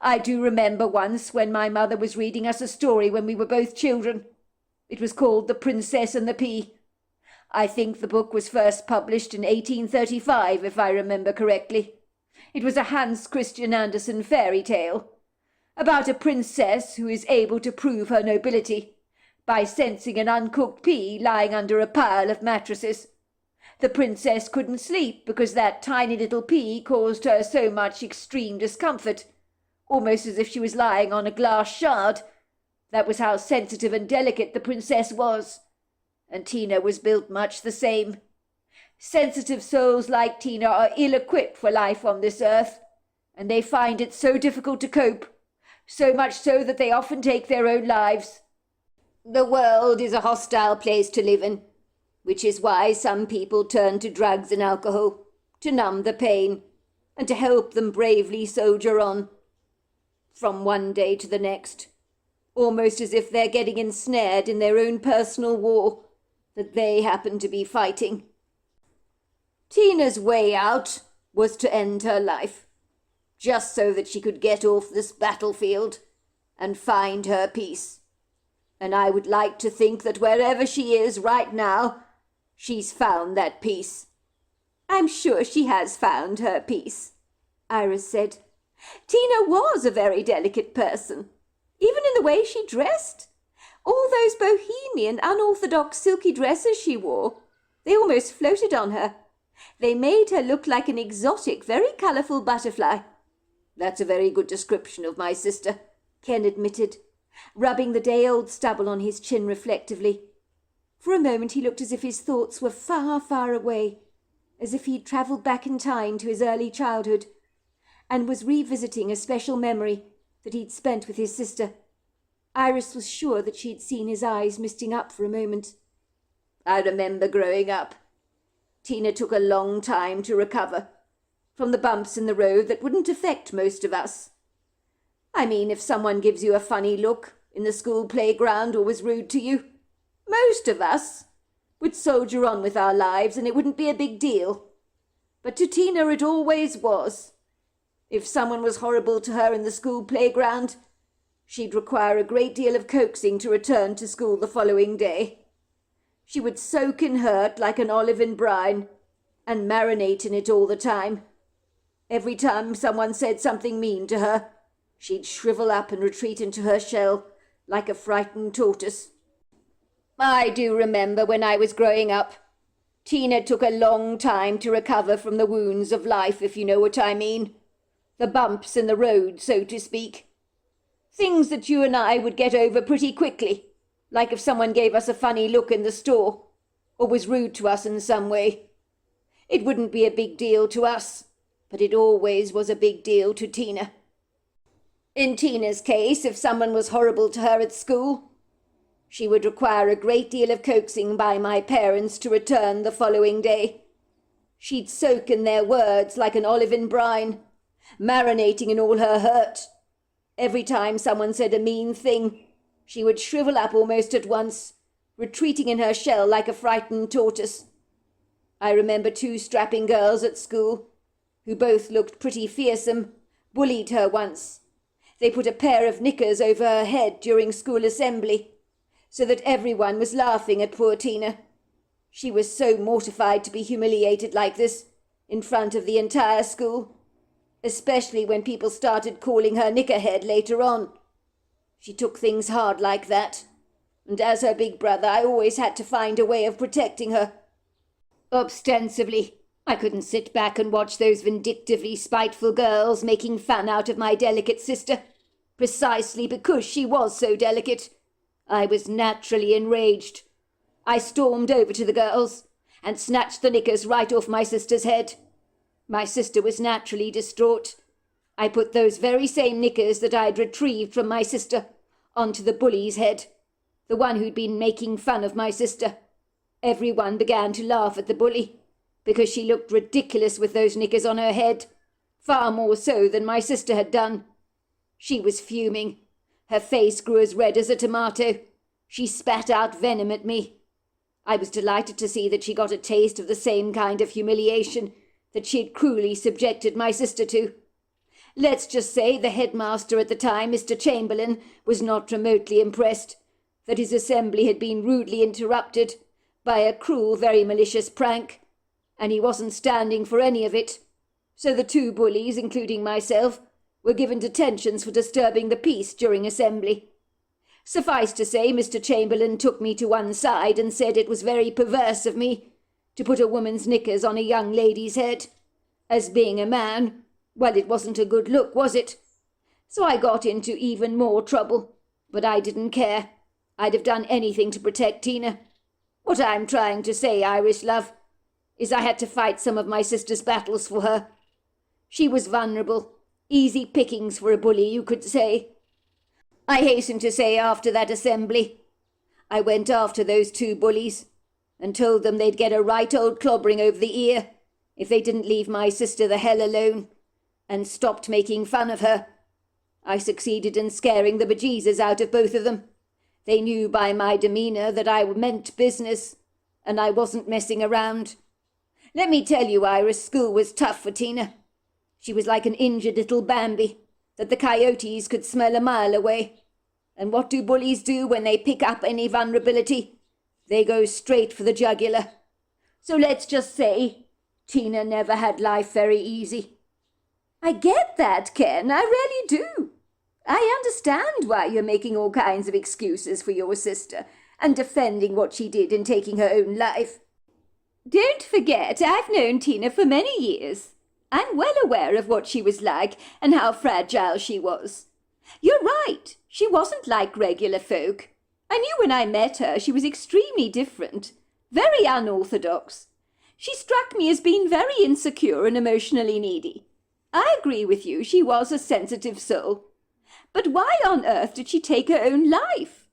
I do remember once when my mother was reading us a story when we were both children. It was called The Princess and the Pea. I think the book was first published in 1835, if I remember correctly. It was a Hans Christian Andersen fairy tale about a princess who is able to prove her nobility by sensing an uncooked pea lying under a pile of mattresses. The princess couldn't sleep because that tiny little pea caused her so much extreme discomfort, almost as if she was lying on a glass shard. That was how sensitive and delicate the princess was, and Tina was built much the same. Sensitive souls like Tina are ill-equipped for life on this earth, and they find it so difficult to cope, so much so that they often take their own lives. The world is a hostile place to live in, which is why some people turn to drugs and alcohol to numb the pain and to help them bravely soldier on from one day to the next, almost as if they're getting ensnared in their own personal war that they happen to be fighting. Tina's way out was to end her life, just so that she could get off this battlefield and find her peace. And I would like to think that wherever she is right now, she's found that peace. I'm sure she has found her peace, Iris said. Tina was a very delicate person, even in the way she dressed. All those bohemian, unorthodox silky dresses she wore, they almost floated on her. They made her look like an exotic, very colourful butterfly. That's a very good description of my sister, Ken admitted, rubbing the day-old stubble on his chin reflectively. For a moment he looked as if his thoughts were far, far away, as if he'd travelled back in time to his early childhood, and was revisiting a special memory that he'd spent with his sister. Iris was sure that she'd seen his eyes misting up for a moment. I remember growing up. Tina took a long time to recover from the bumps in the road that wouldn't affect most of us. I mean, if someone gives you a funny look in the school playground or was rude to you, most of us would soldier on with our lives and it wouldn't be a big deal. but to Tina it always was. If someone was horrible to her in the school playground, she'd require a great deal of coaxing to return to school the following day. She would soak in hurt like an olive in brine, and marinate in it all the time. Every time someone said something mean to her, she'd shrivel up and retreat into her shell like a frightened tortoise. I do remember when I was growing up, Tina took a long time to recover from the wounds of life, if you know what I mean. The bumps in the road, so to speak. Things that you and I would get over pretty quickly, like if someone gave us a funny look in the store, or was rude to us in some way. It wouldn't be a big deal to us, but it always was a big deal to Tina. In Tina's case, if someone was horrible to her at school, she would require a great deal of coaxing by my parents to return the following day. She'd soak in their words like an olive in brine, marinating in all her hurt. Every time someone said a mean thing, she would shrivel up almost at once, retreating in her shell like a frightened tortoise. I remember 2 strapping girls at school, who both looked pretty fearsome, bullied her once. They put a pair of knickers over her head during school assembly, so that everyone was laughing at poor Tina. She was so mortified to be humiliated like this in front of the entire school, especially when people started calling her Knickerhead later on. She took things hard like that, and as her big brother, I always had to find a way of protecting her. Ostensibly, I couldn't sit back and watch those vindictively spiteful girls making fun out of my delicate sister, precisely because she was so delicate. I was naturally enraged. I stormed over to the girls and snatched the knickers right off my sister's head. My sister was naturally distraught. I put those very same knickers that I'd retrieved from my sister onto the bully's head, the one who'd been making fun of my sister. Everyone began to laugh at the bully, because she looked ridiculous with those knickers on her head, far more so than my sister had done. She was fuming. Her face grew as red as a tomato. She spat out venom at me. I was delighted to see that she got a taste of the same kind of humiliation that she had cruelly subjected my sister to. Let's just say the headmaster at the time, Mr. Chamberlain, was not remotely impressed that his assembly had been rudely interrupted by a cruel, very malicious prank, and he wasn't standing for any of it. So the 2 bullies, including myself, were given detentions for disturbing the peace during assembly. Suffice to say, Mr. Chamberlain took me to one side and said it was very perverse of me to put a woman's knickers on a young lady's head. As being a man, well, it wasn't a good look, was it? So I got into even more trouble, but I didn't care. I'd have done anything to protect Tina. What I'm trying to say, Irish love, is I had to fight some of my sister's battles for her. She was vulnerable. Easy pickings for a bully, you could say. I hasten to say after that assembly, I went after those 2 bullies and told them they'd get a right old clobbering over the ear if they didn't leave my sister the hell alone and stopped making fun of her. I succeeded in scaring the bejesus out of both of them. They knew by my demeanour that I meant business, and I wasn't messing around. Let me tell you, Iris, school was tough for Tina. She was like an injured little Bambi that the coyotes could smell a mile away. And what do bullies do when they pick up any vulnerability? They go straight for the jugular. So let's just say Tina never had life very easy. I get that, Ken, I really do. I understand why you're making all kinds of excuses for your sister and defending what she did in taking her own life. Don't forget, I've known Tina for many years. I'm well aware of what she was like and how fragile she was. You're right, she wasn't like regular folk. I knew when I met her she was extremely different, very unorthodox. She struck me as being very insecure and emotionally needy. I agree with you, she was a sensitive soul. But why on earth did she take her own life?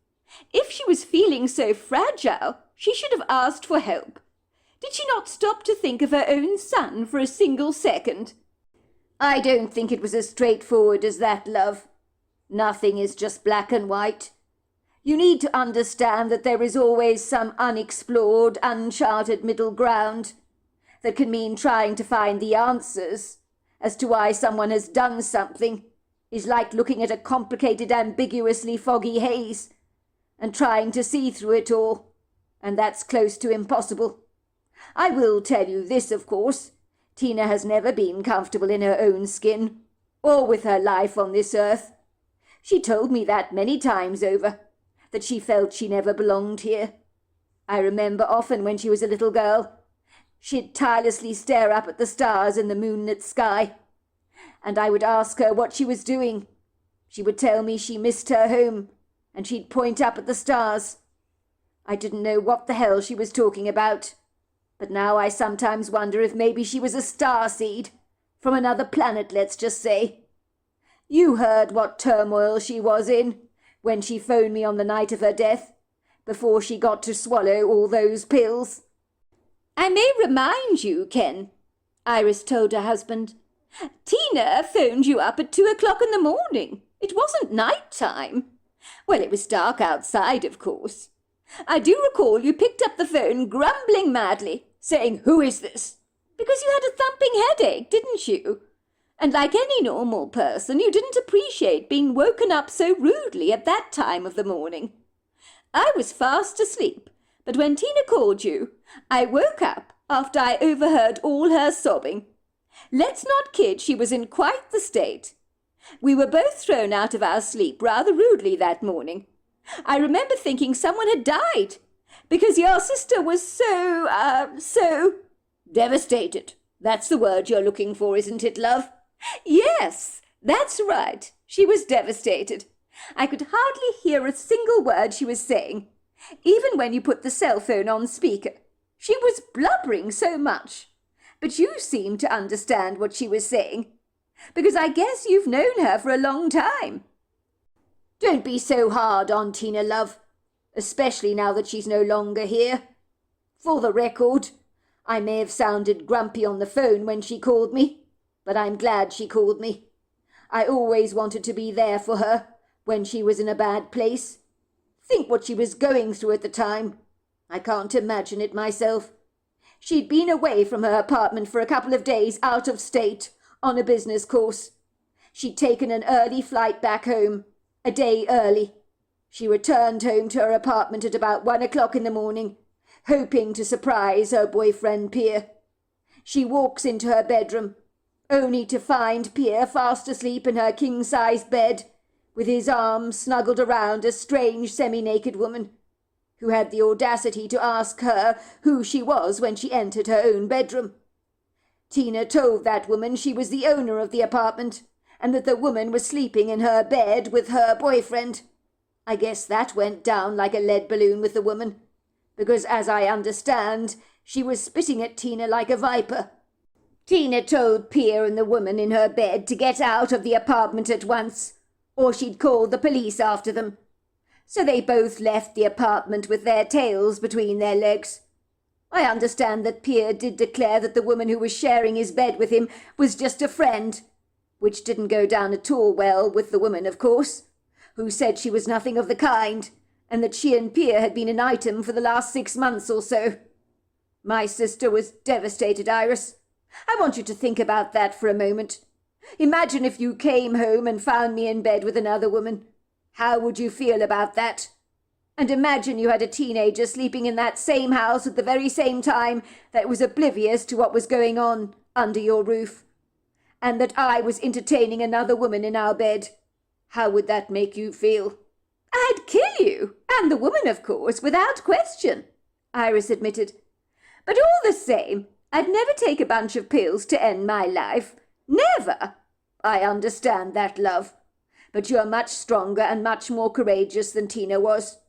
If she was feeling so fragile, she should have asked for help. Did she not stop to think of her own son for a single second? I don't think it was as straightforward as that, love. Nothing is just black and white. You need to understand that there is always some unexplored, uncharted middle ground. that can mean trying to find the answers as to why someone has done something is like looking at a complicated, ambiguously foggy haze and trying to see through it all, and that's close to impossible. I will tell you this, of course. Tina has never been comfortable in her own skin, or with her life on this earth. She told me that many times over, that she felt she never belonged here. I remember often when she was a little girl, she'd tirelessly stare up at the stars in the moonlit sky, and I would ask her what she was doing. She would tell me she missed her home, and she'd point up at the stars. I didn't know what the hell she was talking about, but now I sometimes wonder if maybe she was a starseed, from another planet, let's just say. You heard what turmoil she was in when she phoned me on the night of her death, before she got to swallow all those pills. I may remind you, Ken, Iris told her husband, Tina phoned you up at 2 o'clock in the morning. It wasn't night time. Well, it was dark outside, of course. I do recall you picked up the phone grumbling madly, saying, "Who is this?" Because you had a thumping headache, didn't you? And like any normal person, you didn't appreciate being woken up so rudely at that time of the morning. I was fast asleep, but when Tina called you, I woke up after I overheard all her sobbing. Let's not kid, she was in quite the state. We were both thrown out of our sleep rather rudely that morning. I remember thinking someone had died, because your sister was so devastated. That's the word you're looking for, isn't it, love? Yes, that's right. She was devastated. I could hardly hear a single word she was saying, even when you put the cell phone on speaker. She was blubbering so much. But you seemed to understand what she was saying, because I guess you've known her for a long time. Don't be so hard on Tina, love, especially now that she's no longer here. For the record, I may have sounded grumpy on the phone when she called me, but I'm glad she called me. I always wanted to be there for her when she was in a bad place. Think what she was going through at the time. I can't imagine it myself. She'd been away from her apartment for a couple of days out of state on a business course. She'd taken an early flight back home, a day early. She returned home to her apartment at about 1 o'clock in the morning, hoping to surprise her boyfriend Pierre. She walks into her bedroom, only to find Pierre fast asleep in her king-size bed, with his arms snuggled around a strange semi-naked woman, who had the audacity to ask her who she was when she entered her own bedroom. Tina told that woman she was the owner of the apartment, and that the woman was sleeping in her bed with her boyfriend. I guess that went down like a lead balloon with the woman, because as I understand, she was spitting at Tina like a viper. Tina told Pierre and the woman in her bed to get out of the apartment at once, or she'd call the police after them. So they both left the apartment with their tails between their legs. I understand that Pierre did declare that the woman who was sharing his bed with him was just a friend, which didn't go down at all well with the woman, of course, who said she was nothing of the kind, and that she and Pierre had been an item for the last 6 months or so. My sister was devastated, Iris. I want you to think about that for a moment. Imagine if you came home and found me in bed with another woman. How would you feel about that? And imagine you had a teenager sleeping in that same house at the very same time that was oblivious to what was going on under your roof, and that I was entertaining another woman in our bed. How would that make you feel? I'd kill you, and the woman, of course, without question, Iris admitted. But all the same, I'd never take a bunch of pills to end my life. Never. I understand that, love. But you're much stronger and much more courageous than Tina was.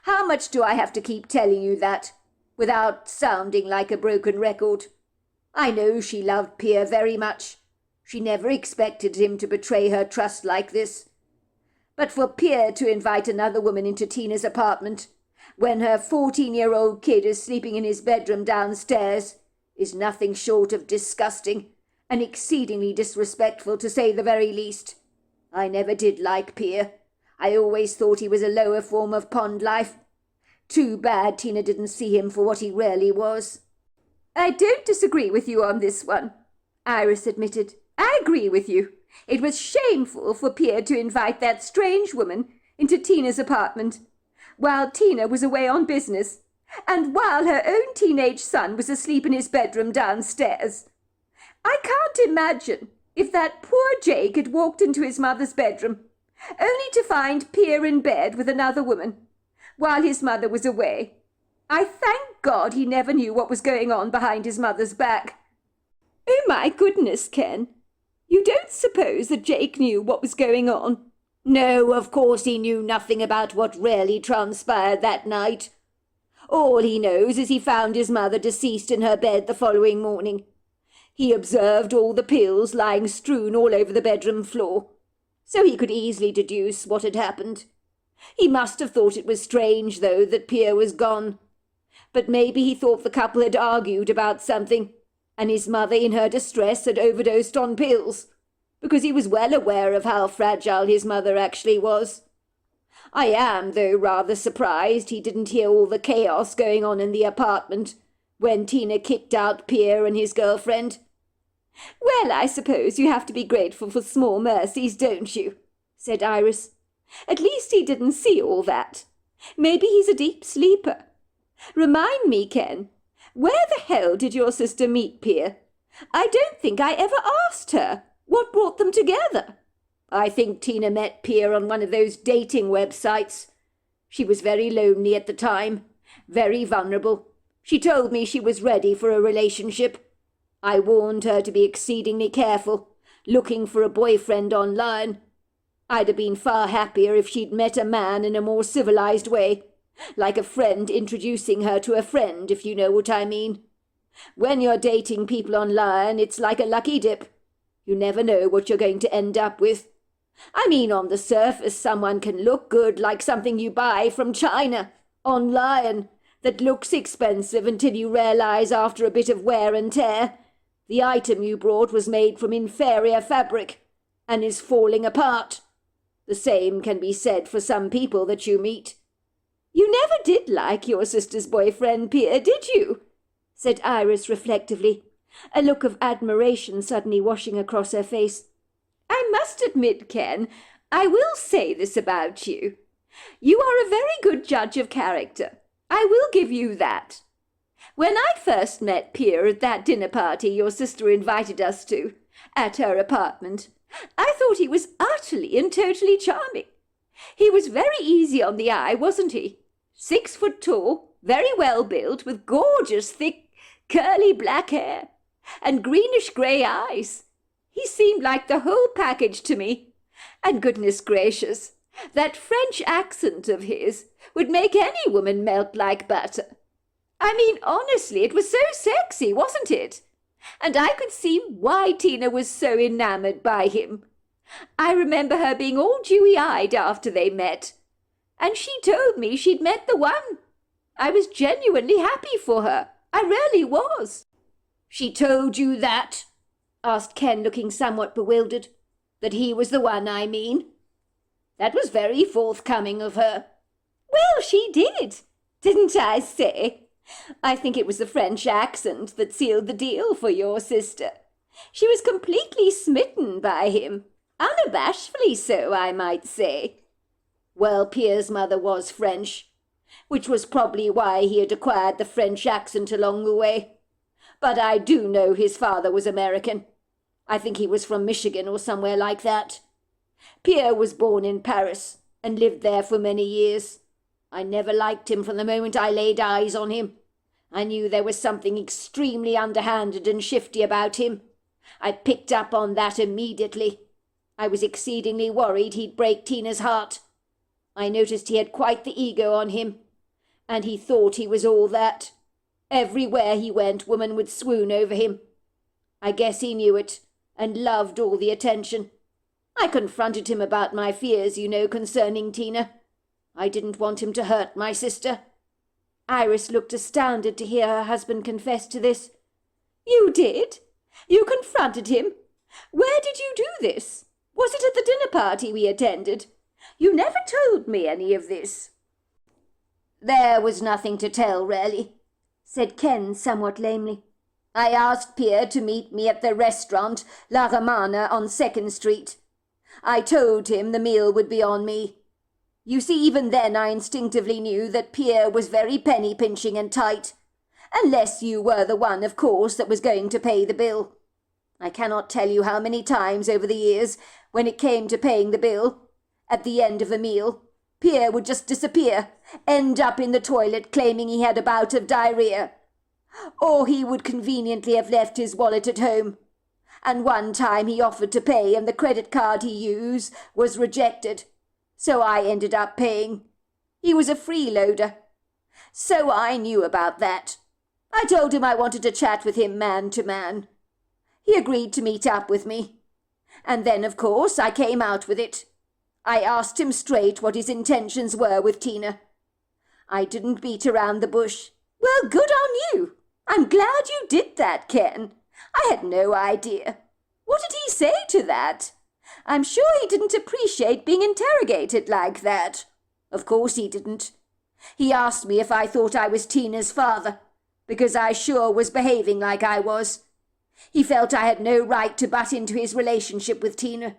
How much do I have to keep telling you that, without sounding like a broken record? I know she loved Pierre very much. She never expected him to betray her trust like this. But for Pierre to invite another woman into Tina's apartment, when her 14-year-old kid is sleeping in his bedroom downstairs, is nothing short of disgusting and exceedingly disrespectful, to say the very least. I never did like Pierre. I always thought he was a lower form of pond life. Too bad Tina didn't see him for what he really was. I don't disagree with you on this one, Iris admitted. I agree with you. It was shameful for Pierre to invite that strange woman into Tina's apartment, while Tina was away on business, and while her own teenage son was asleep in his bedroom downstairs. I can't imagine if that poor Jake had walked into his mother's bedroom, only to find Pierre in bed with another woman, while his mother was away. I thank God he never knew what was going on behind his mother's back. Oh my goodness, Ken. You don't suppose that Jake knew what was going on? No, of course he knew nothing about what really transpired that night. All he knows is he found his mother deceased in her bed the following morning. He observed all the pills lying strewn all over the bedroom floor, so he could easily deduce what had happened. He must have thought it was strange, though, that Pierre was gone. But maybe he thought the couple had argued about something, and his mother in her distress had overdosed on pills, because he was well aware of how fragile his mother actually was. I am, though, rather surprised he didn't hear all the chaos going on in the apartment when Tina kicked out Pierre and his girlfriend. Well, I suppose you have to be grateful for small mercies, don't you? Said Iris. At least he didn't see all that. Maybe he's a deep sleeper. Remind me, Ken, where the hell did your sister meet Pierre? I don't think I ever asked her. What brought them together? I think Tina met Pierre on one of those dating websites. She was very lonely at the time, very vulnerable. She told me she was ready for a relationship. I warned her to be exceedingly careful, looking for a boyfriend online. I'd have been far happier if she'd met a man in a more civilized way, like a friend introducing her to a friend, if you know what I mean. When you're dating people online, it's like a lucky dip. You never know what you're going to end up with. I mean, on the surface, someone can look good, like something you buy from China, online, that looks expensive until you realize after a bit of wear and tear the item you brought was made from inferior fabric and is falling apart. The same can be said for some people that you meet. You never did like your sister's boyfriend, Pierre, did you? Said Iris reflectively, a look of admiration suddenly washing across her face. I must admit, Ken, I will say this about you. You are a very good judge of character. I will give you that. When I first met Pierre at that dinner party your sister invited us to, at her apartment, I thought he was utterly and totally charming. He was very easy on the eye, wasn't he? 6 foot tall, very well built, with gorgeous, thick, curly black hair, and greenish-grey eyes. He seemed like the whole package to me. And goodness gracious, that French accent of his would make any woman melt like butter. I mean, honestly, it was so sexy, wasn't it? And I could see why Tina was so enamoured by him. I remember her being all dewy-eyed after they met. And she told me she'd met the one. I was genuinely happy for her. I really was. She told you that? Asked Ken, looking somewhat bewildered. That he was the one, I mean. That was very forthcoming of her. Well, she did, didn't I say? I think it was the French accent that sealed the deal for your sister. She was completely smitten by him, unabashedly so, I might say. Well, Pierre's mother was French, which was probably why he had acquired the French accent along the way. But I do know his father was American. I think he was from Michigan or somewhere like that. Pierre was born in Paris and lived there for many years. I never liked him from the moment I laid eyes on him. I knew there was something extremely underhanded and shifty about him. I picked up on that immediately. I was exceedingly worried he'd break Tina's heart. I noticed he had quite the ego on him, and he thought he was all that. Everywhere he went, women would swoon over him. I guess he knew it, and loved all the attention. I confronted him about my fears, concerning Tina. I didn't want him to hurt my sister. Iris looked astounded to hear her husband confess to this. You did? You confronted him? Where did you do this? Was it at the dinner party we attended? You never told me any of this. There was nothing to tell, really, said Ken somewhat lamely. I asked Pierre to meet me at the restaurant La Romana on 2nd Street. I told him the meal would be on me. You see, even then I instinctively knew that Pierre was very penny-pinching and tight. Unless you were the one, of course, that was going to pay the bill. I cannot tell you how many times over the years, when it came to paying the bill, at the end of a meal, Pierre would just disappear, end up in the toilet claiming he had a bout of diarrhea. Or he would conveniently have left his wallet at home. And one time he offered to pay and the credit card he used was rejected. So I ended up paying. He was a freeloader. So I knew about that. I told him I wanted to chat with him man to man. He agreed to meet up with me. And then, of course, I came out with it. I asked him straight what his intentions were with Tina. I didn't beat around the bush. Well, good on you. I'm glad you did that, Ken. I had no idea. What did he say to that? I'm sure he didn't appreciate being interrogated like that. Of course he didn't. He asked me if I thought I was Tina's father, because I sure was behaving like I was. He felt I had no right to butt into his relationship with Tina.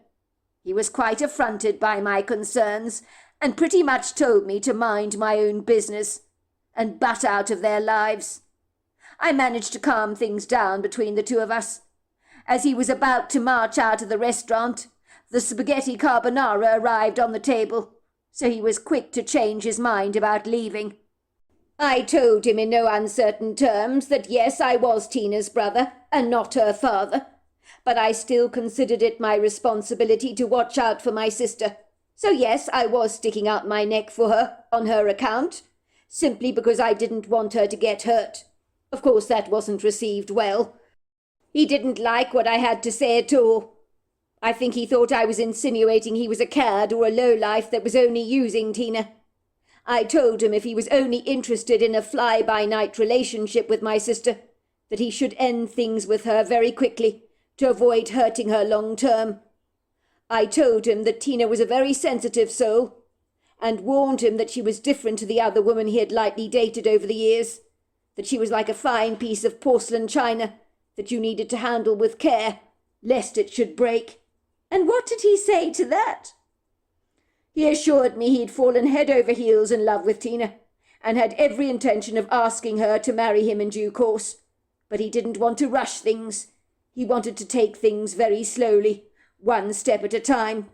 He was quite affronted by my concerns, and pretty much told me to mind my own business, and butt out of their lives. I managed to calm things down between the two of us. As he was about to march out of the restaurant, the spaghetti carbonara arrived on the table, so he was quick to change his mind about leaving. I told him in no uncertain terms that yes, I was Tina's brother, and not her father, but I still considered it my responsibility to watch out for my sister. So yes, I was sticking out my neck for her, on her account, simply because I didn't want her to get hurt. Of course, that wasn't received well. He didn't like what I had to say at all. I think he thought I was insinuating he was a cad or a lowlife that was only using Tina. I told him if he was only interested in a fly-by-night relationship with my sister, that he should end things with her very quickly, to avoid hurting her long term. I told him that Tina was a very sensitive soul, and warned him that she was different to the other woman he had lightly dated over the years, that she was like a fine piece of porcelain china that you needed to handle with care, lest it should break. And what did he say to that? He assured me he'd fallen head over heels in love with Tina, and had every intention of asking her to marry him in due course. But he didn't want to rush things. He wanted to take things very slowly, one step at a time.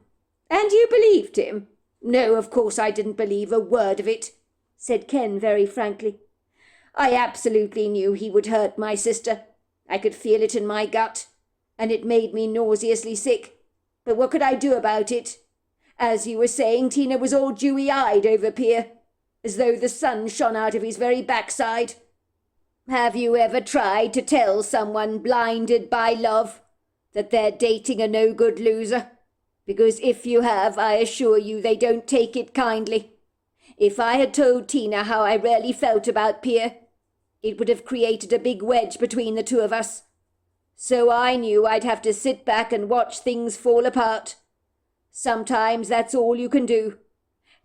And you believed him? No, of course I didn't believe a word of it, said Ken very frankly. I absolutely knew he would hurt my sister. I could feel it in my gut, and it made me nauseously sick. But what could I do about it? As you were saying, Tina was all dewy-eyed over Pierre, as though the sun shone out of his very backside. Have you ever tried to tell someone blinded by love that they're dating a no-good loser? Because if you have, I assure you they don't take it kindly. If I had told Tina how I really felt about Pierre, it would have created a big wedge between the two of us. So I knew I'd have to sit back and watch things fall apart. Sometimes that's all you can do.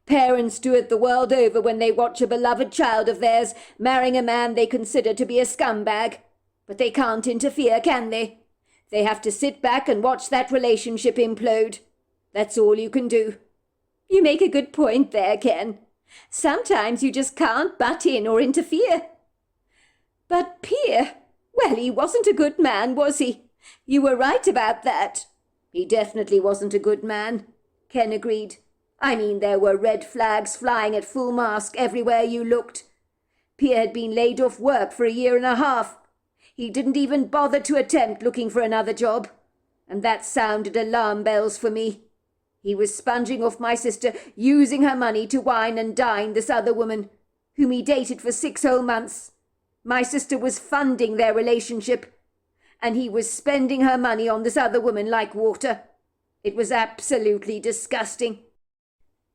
Parents do it the world over when they watch a beloved child of theirs marrying a man they consider to be a scumbag. But they can't interfere, can they? They have to sit back and watch that relationship implode. That's all you can do. You make a good point there, Ken. Sometimes you just can't butt in or interfere. But Pierre, well, he wasn't a good man, was he? You were right about that. He definitely wasn't a good man, Ken agreed. I mean, there were red flags flying at full mast everywhere you looked. Pierre had been laid off work for 1.5 years. He didn't even bother to attempt looking for another job, and that sounded alarm bells for me. He was sponging off my sister, using her money to wine and dine this other woman, whom he dated for 6 whole months. My sister was funding their relationship, and he was spending her money on this other woman like water. It was absolutely disgusting.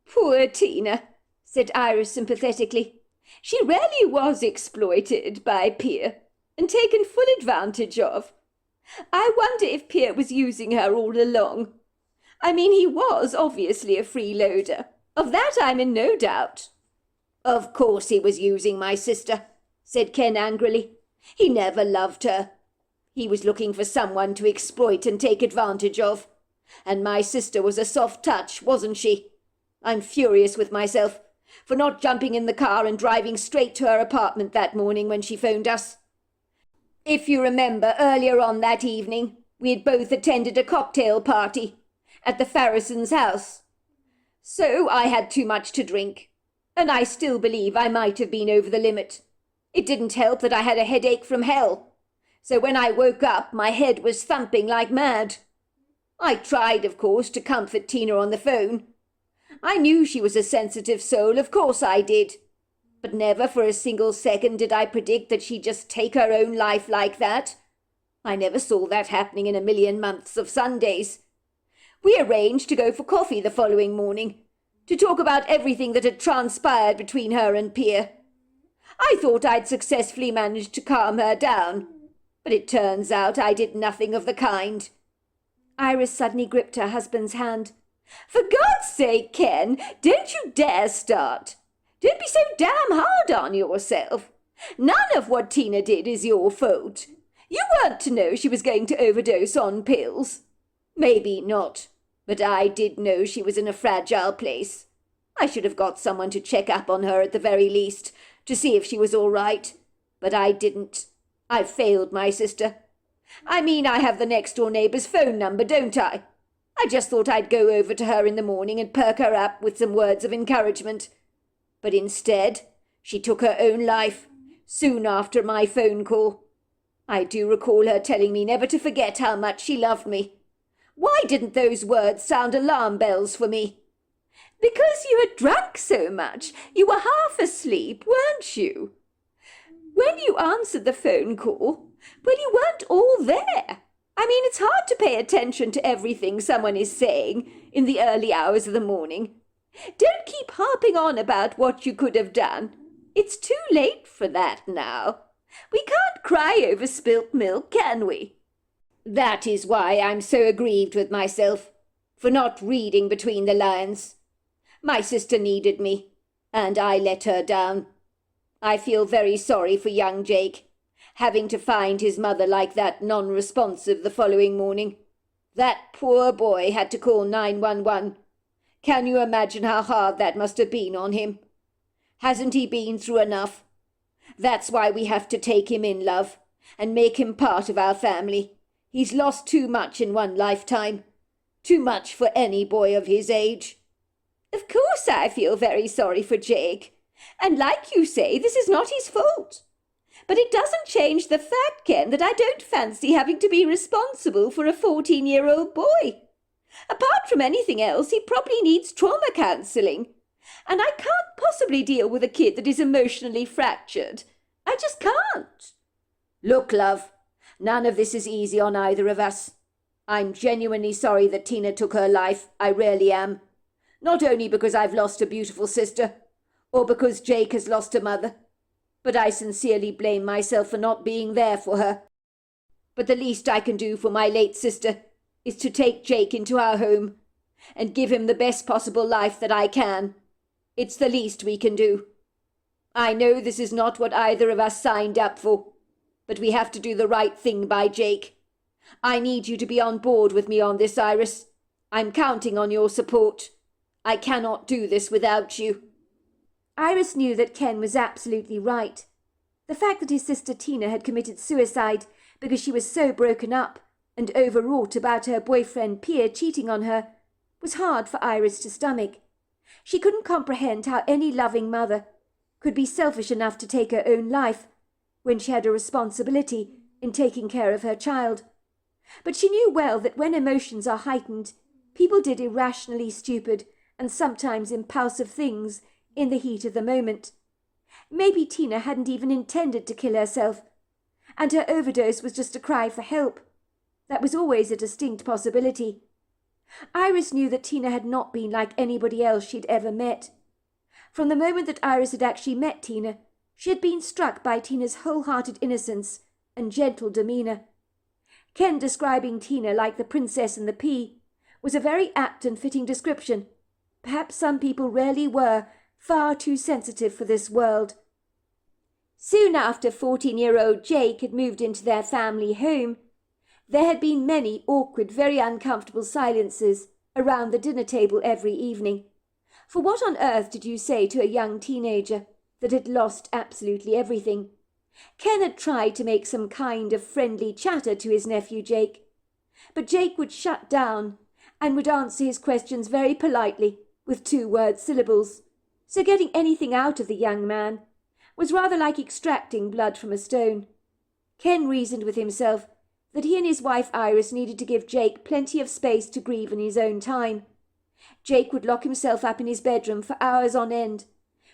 Poor Tina, said Iris sympathetically. She really was exploited by Pierre and taken full advantage of. I wonder if Pierre was using her all along. I mean, he was obviously a freeloader. Of that I'm in no doubt. Of course he was using my sister, said Ken angrily. He never loved her. He was looking for someone to exploit and take advantage of. And my sister was a soft touch, wasn't she? I'm furious with myself for not jumping in the car and driving straight to her apartment that morning when she phoned us. If you remember, earlier on that evening, we had both attended a cocktail party at the Farrisons' house. So I had too much to drink, and I still believe I might have been over the limit. It didn't help that I had a headache from hell, so when I woke up my head was thumping like mad. I tried, of course, to comfort Tina on the phone. I knew she was a sensitive soul, of course I did. But never for a single second did I predict that she'd just take her own life like that. I never saw that happening in a million months of Sundays. We arranged to go for coffee the following morning, to talk about everything that had transpired between her and Pierre. I thought I'd successfully managed to calm her down, but it turns out I did nothing of the kind. Iris suddenly gripped her husband's hand. For God's sake, Ken, don't you dare start. Don't be so damn hard on yourself. None of what Tina did is your fault. You weren't to know she was going to overdose on pills. Maybe not, but I did know she was in a fragile place. I should have got someone to check up on her at the very least, to see if she was all right. But I didn't. I failed my sister. I mean, I have the next-door neighbour's phone number, don't I? I just thought I'd go over to her in the morning and perk her up with some words of encouragement. But instead, she took her own life, soon after my phone call. I do recall her telling me never to forget how much she loved me. Why didn't those words sound alarm bells for me? Because you had drunk so much. You were half asleep, weren't you? When you answered the phone call, well, you weren't all there. I mean, it's hard to pay attention to everything someone is saying in the early hours of the morning. Don't keep harping on about what you could have done. It's too late for that now. We can't cry over spilt milk, can we? That is why I'm so aggrieved with myself, for not reading between the lines. My sister needed me, and I let her down. I feel very sorry for young Jake, having to find his mother like that non-responsive the following morning. That poor boy had to call 911. Can you imagine how hard that must have been on him? Hasn't he been through enough? That's why we have to take him in, love, and make him part of our family. He's lost too much in one lifetime. Too much for any boy of his age. Of course I feel very sorry for Jake. And like you say, this is not his fault. But it doesn't change the fact, Ken, that I don't fancy having to be responsible for a 14-year-old boy. Apart from anything else, he probably needs trauma counselling. And I can't possibly deal with a kid that is emotionally fractured. I just can't. Look, love, none of this is easy on either of us. I'm genuinely sorry that Tina took her life. I really am. Not only because I've lost a beautiful sister, or because Jake has lost a mother, but I sincerely blame myself for not being there for her. But the least I can do for my late sister is to take Jake into our home and give him the best possible life that I can. It's the least we can do. I know this is not what either of us signed up for, but we have to do the right thing by Jake. I need you to be on board with me on this, Iris. I'm counting on your support. I cannot do this without you. Iris knew that Ken was absolutely right. The fact that his sister Tina had committed suicide because she was so broken up and overwrought about her boyfriend Pierre cheating on her was hard for Iris to stomach. She couldn't comprehend how any loving mother could be selfish enough to take her own life when she had a responsibility in taking care of her child. But she knew well that when emotions are heightened, people did irrationally stupid and sometimes impulsive things in the heat of the moment. Maybe Tina hadn't even intended to kill herself, and her overdose was just a cry for help. That was always a distinct possibility. Iris knew that Tina had not been like anybody else she'd ever met. From the moment that Iris had actually met Tina, she had been struck by Tina's wholehearted innocence and gentle demeanour. Ken describing Tina like the princess and the pea was a very apt and fitting description. Perhaps some people really were far too sensitive for this world. Soon after 14-year-old Jake had moved into their family home, There had been many awkward, very uncomfortable silences around the dinner table every evening. For what on earth did you say to a young teenager that had lost absolutely everything? Ken had tried to make some kind of friendly chatter to his nephew Jake, but Jake would shut down and would answer his questions very politely with 2-word syllables. So getting anything out of the young man was rather like extracting blood from a stone. Ken reasoned with himself that he and his wife Iris needed to give Jake plenty of space to grieve in his own time. Jake would lock himself up in his bedroom for hours on end,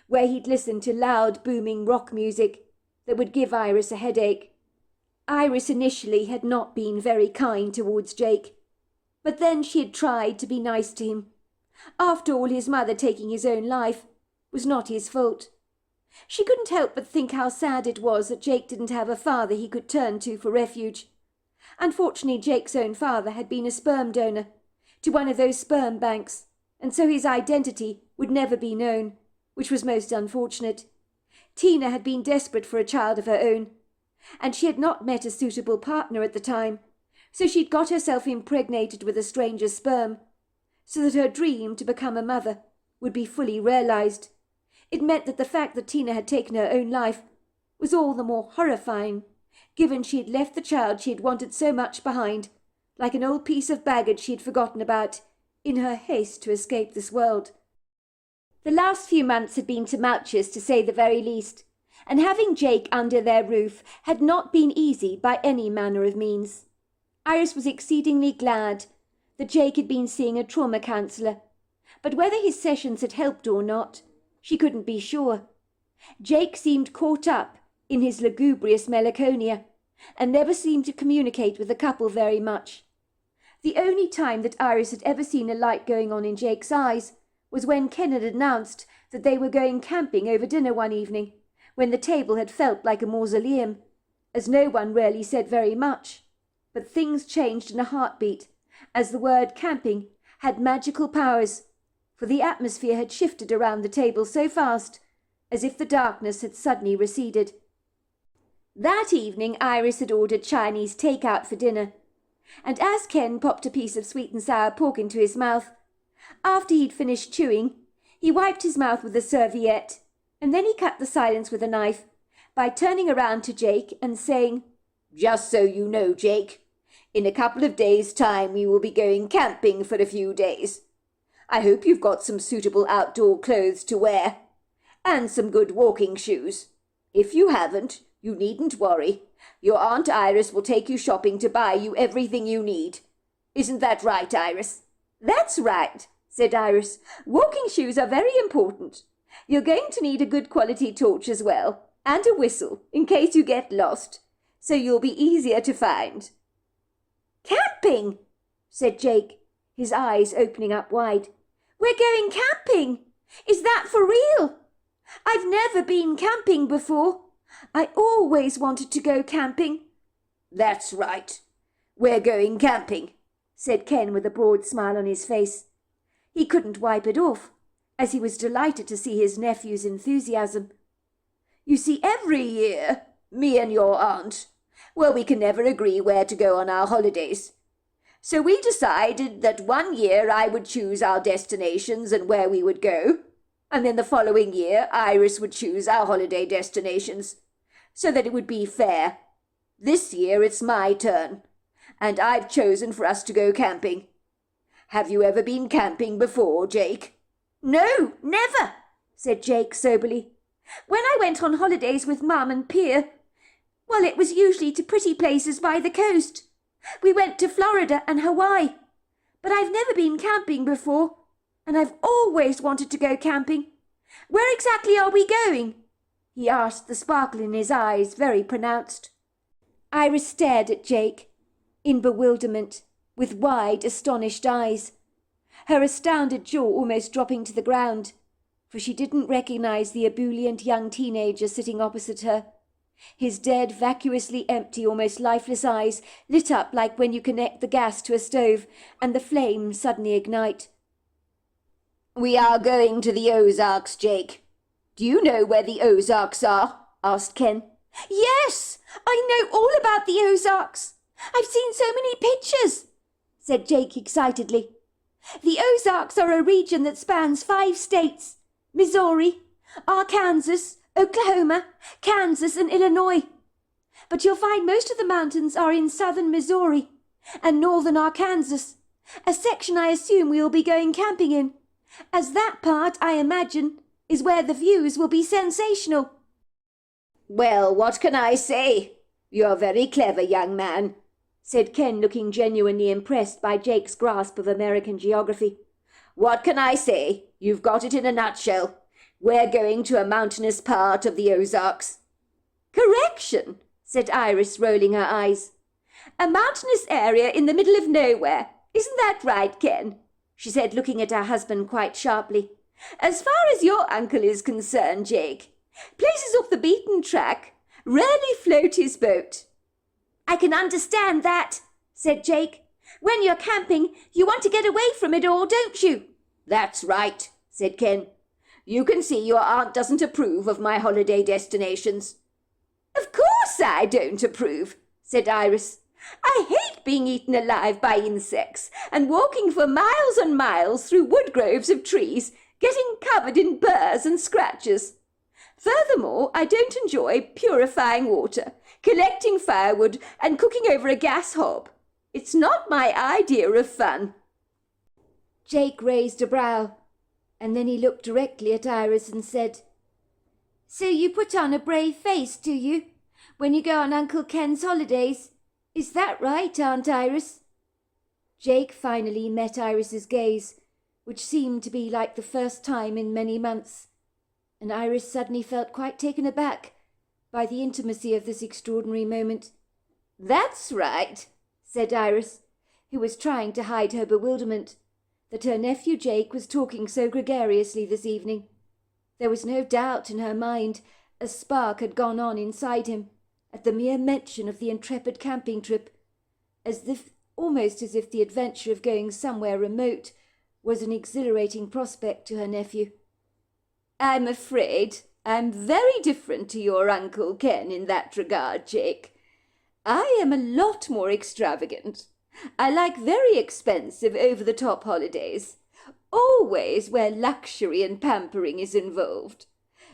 where he'd listen to loud, booming rock music that would give Iris a headache. Iris initially had not been very kind towards Jake, but then she had tried to be nice to him. After all, his mother taking his own life was not his fault. She couldn't help but think how sad it was that Jake didn't have a father he could turn to for refuge. Unfortunately, Jake's own father had been a sperm donor to one of those sperm banks, and so his identity would never be known, which was most unfortunate. Tina had been desperate for a child of her own, and she had not met a suitable partner at the time, so she'd got herself impregnated with a stranger's sperm, so that her dream to become a mother would be fully realized. It meant that the fact that Tina had taken her own life was all the more horrifying, given she had left the child she had wanted so much behind, like an old piece of baggage she had forgotten about, in her haste to escape this world. The last few months had been tumultuous, to say the very least, and having Jake under their roof had not been easy by any manner of means. Iris was exceedingly glad that Jake had been seeing a trauma counsellor, but whether his sessions had helped or not, she couldn't be sure. Jake seemed caught up in his lugubrious melancholia, and never seemed to communicate with the couple very much. The only time that Iris had ever seen a light going on in Jake's eyes was when Ken had announced that they were going camping over dinner one evening, when the table had felt like a mausoleum, as no one really said very much. But things changed in a heartbeat, as the word camping had magical powers, for the atmosphere had shifted around the table so fast, as if the darkness had suddenly receded. That evening Iris had ordered Chinese takeout for dinner, and as Ken popped a piece of sweet and sour pork into his mouth, after he'd finished chewing, he wiped his mouth with a serviette, and then he cut the silence with a knife by turning around to Jake and saying, "Just so you know, Jake, in a couple of days' time we will be going camping for a few days. I hope you've got some suitable outdoor clothes to wear, and some good walking shoes. If you haven't, you needn't worry. Your Aunt Iris will take you shopping to buy you everything you need. Isn't that right, Iris?" "That's right," said Iris. "Walking shoes are very important. You're going to need a good quality torch as well, and a whistle, in case you get lost, so you'll be easier to find." "Camping," said Jake, his eyes opening up wide. "We're going camping! Is that for real? I've never been camping before. I always wanted to go camping." "That's right. We're going camping," said Ken with a broad smile on his face. He couldn't wipe it off, as he was delighted to see his nephew's enthusiasm. "You see, every year, me and your aunt, well, we can never agree where to go on our holidays. So we decided that one year I would choose our destinations and where we would go, and then the following year Iris would choose our holiday destinations, so that it would be fair. This year it's my turn, and I've chosen for us to go camping. Have you ever been camping before, Jake?" "No, never," said Jake soberly. "When I went on holidays with Mum and Pier, well, it was usually to pretty places by the coast. We went to Florida and Hawaii, but I've never been camping before, and I've always wanted to go camping. Where exactly are we going?" he asked, the sparkle in his eyes very pronounced. Iris stared at Jake in bewilderment, with wide, astonished eyes, her astounded jaw almost dropping to the ground, for she didn't recognize the ebullient young teenager sitting opposite her. His dead, vacuously empty, almost lifeless eyes lit up like when you connect the gas to a stove and the flames suddenly ignite. "We are going to the Ozarks, Jake. Do you know where the Ozarks are?" asked Ken. "Yes, I know all about the Ozarks. I've seen so many pictures, said Jake excitedly. The Ozarks are a region that spans 5 states: Missouri, Arkansas, Oklahoma, Kansas and Illinois. But you'll find most of the mountains are in southern Missouri and northern Arkansas, a section I assume we will be going camping in, as that part, I imagine, is where the views will be sensational. Well, what can I say? You're very clever, young man, said Ken, looking genuinely impressed by Jake's grasp of American geography. What can I say? You've got it in a nutshell. We're going to a mountainous part of the Ozarks. Correction, said Iris, rolling her eyes. A mountainous area in the middle of nowhere. Isn't that right, Ken? She said, looking at her husband quite sharply. As far as your uncle is concerned, Jake, places off the beaten track, rarely float his boat. I can understand that, said Jake. When you're camping, you want to get away from it all, don't you? That's right, said Ken. You can see your aunt doesn't approve of my holiday destinations. Of course I don't approve, said Iris. I hate being eaten alive by insects and walking for miles and miles through wood groves of trees, getting covered in burrs and scratches. Furthermore, I don't enjoy purifying water, collecting firewood and cooking over a gas hob. It's not my idea of fun. Jake raised a brow, and then he looked directly at Iris and said, So you put on a brave face, do you, when you go on Uncle Ken's holidays? Is that right, Aunt Iris? Jake finally met Iris's gaze, which seemed to be like the first time in many months, and Iris suddenly felt quite taken aback by the intimacy of this extraordinary moment. That's right, said Iris, who was trying to hide her bewilderment that her nephew Jake was talking so gregariously this evening. There was no doubt in her mind a spark had gone on inside him at the mere mention of the intrepid camping trip, almost as if the adventure of going somewhere remote was an exhilarating prospect to her nephew. I'm afraid I'm very different to your Uncle Ken in that regard, Jake. I am a lot more extravagant. I like very expensive, over-the-top holidays, always where luxury and pampering is involved.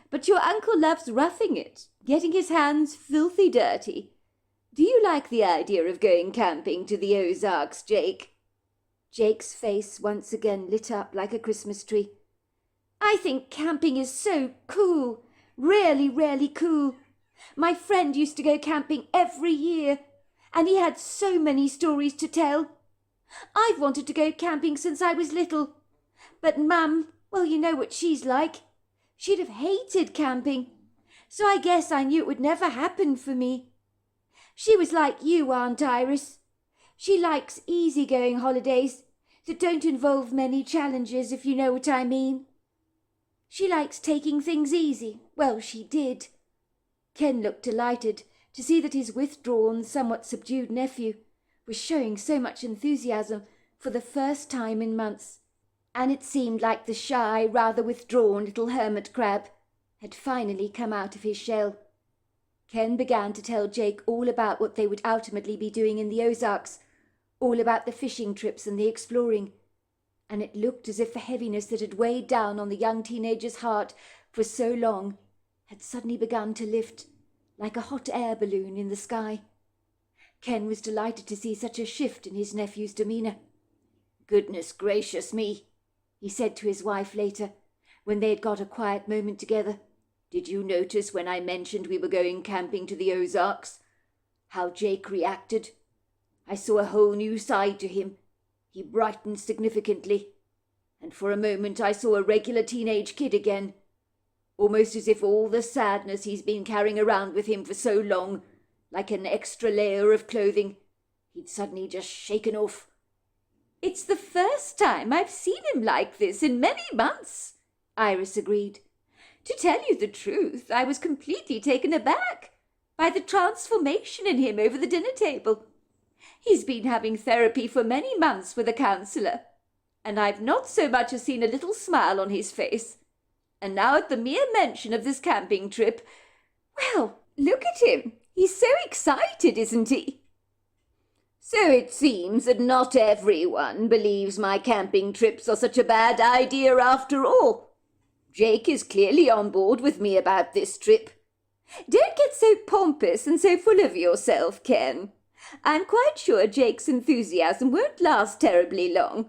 But your uncle loves roughing it, getting his hands filthy dirty. Do you like the idea of going camping to the Ozarks, Jake? Jake's face once again lit up like a Christmas tree. I think camping is so cool, really, really cool. My friend used to go camping every year, and he had so many stories to tell. I've wanted to go camping since I was little, but Mum, well, you know what she's like. She'd have hated camping, so I guess I knew it would never happen for me. She was like you, Aunt Iris. She likes easy-going holidays that don't involve many challenges, if you know what I mean. She likes taking things easy. Well, she did. Ken looked delighted to see that his withdrawn, somewhat subdued nephew was showing so much enthusiasm for the first time in months, and it seemed like the shy, rather withdrawn little hermit crab had finally come out of his shell. Ken began to tell Jake all about what they would ultimately be doing in the Ozarks, all about the fishing trips and the exploring, and it looked as if the heaviness that had weighed down on the young teenager's heart for so long had suddenly begun to lift like a hot air balloon in the sky. Ken was delighted to see such a shift in his nephew's demeanour. Goodness gracious me, he said to his wife later, when they had got a quiet moment together. Did you notice when I mentioned we were going camping to the Ozarks? How Jake reacted? I saw a whole new side to him. He brightened significantly, and for a moment I saw a regular teenage kid again, almost as if all the sadness he's been carrying around with him for so long, like an extra layer of clothing, he'd suddenly just shaken off. It's the first time I've seen him like this in many months, Iris agreed. To tell you the truth, I was completely taken aback by the transformation in him over the dinner table. He's been having therapy for many months with a counsellor, and I've not so much as seen a little smile on his face. And now at the mere mention of this camping trip, well, look at him. He's so excited, isn't he? So it seems that not everyone believes my camping trips are such a bad idea after all. Jake is clearly on board with me about this trip. Don't get so pompous and so full of yourself, Ken. I'm quite sure Jake's enthusiasm won't last terribly long.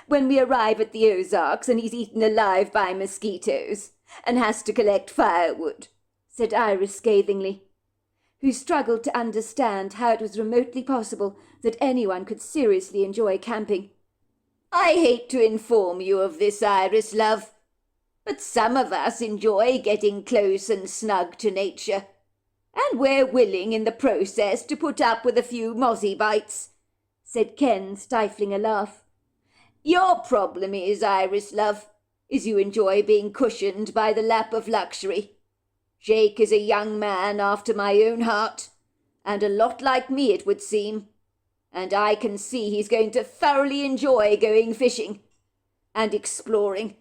When we arrive at the Ozarks and he's eaten alive by mosquitoes and has to collect firewood, said Iris scathingly, who struggled to understand how it was remotely possible that anyone could seriously enjoy camping. I hate to inform you of this, Iris, love, but some of us enjoy getting close and snug to nature, and we're willing in the process to put up with a few mozzie bites, said Ken, stifling a laugh. Your problem is, Iris, love, is you enjoy being cushioned by the lap of luxury. Jake is a young man after my own heart, and a lot like me it would seem, and I can see he's going to thoroughly enjoy going fishing and exploring.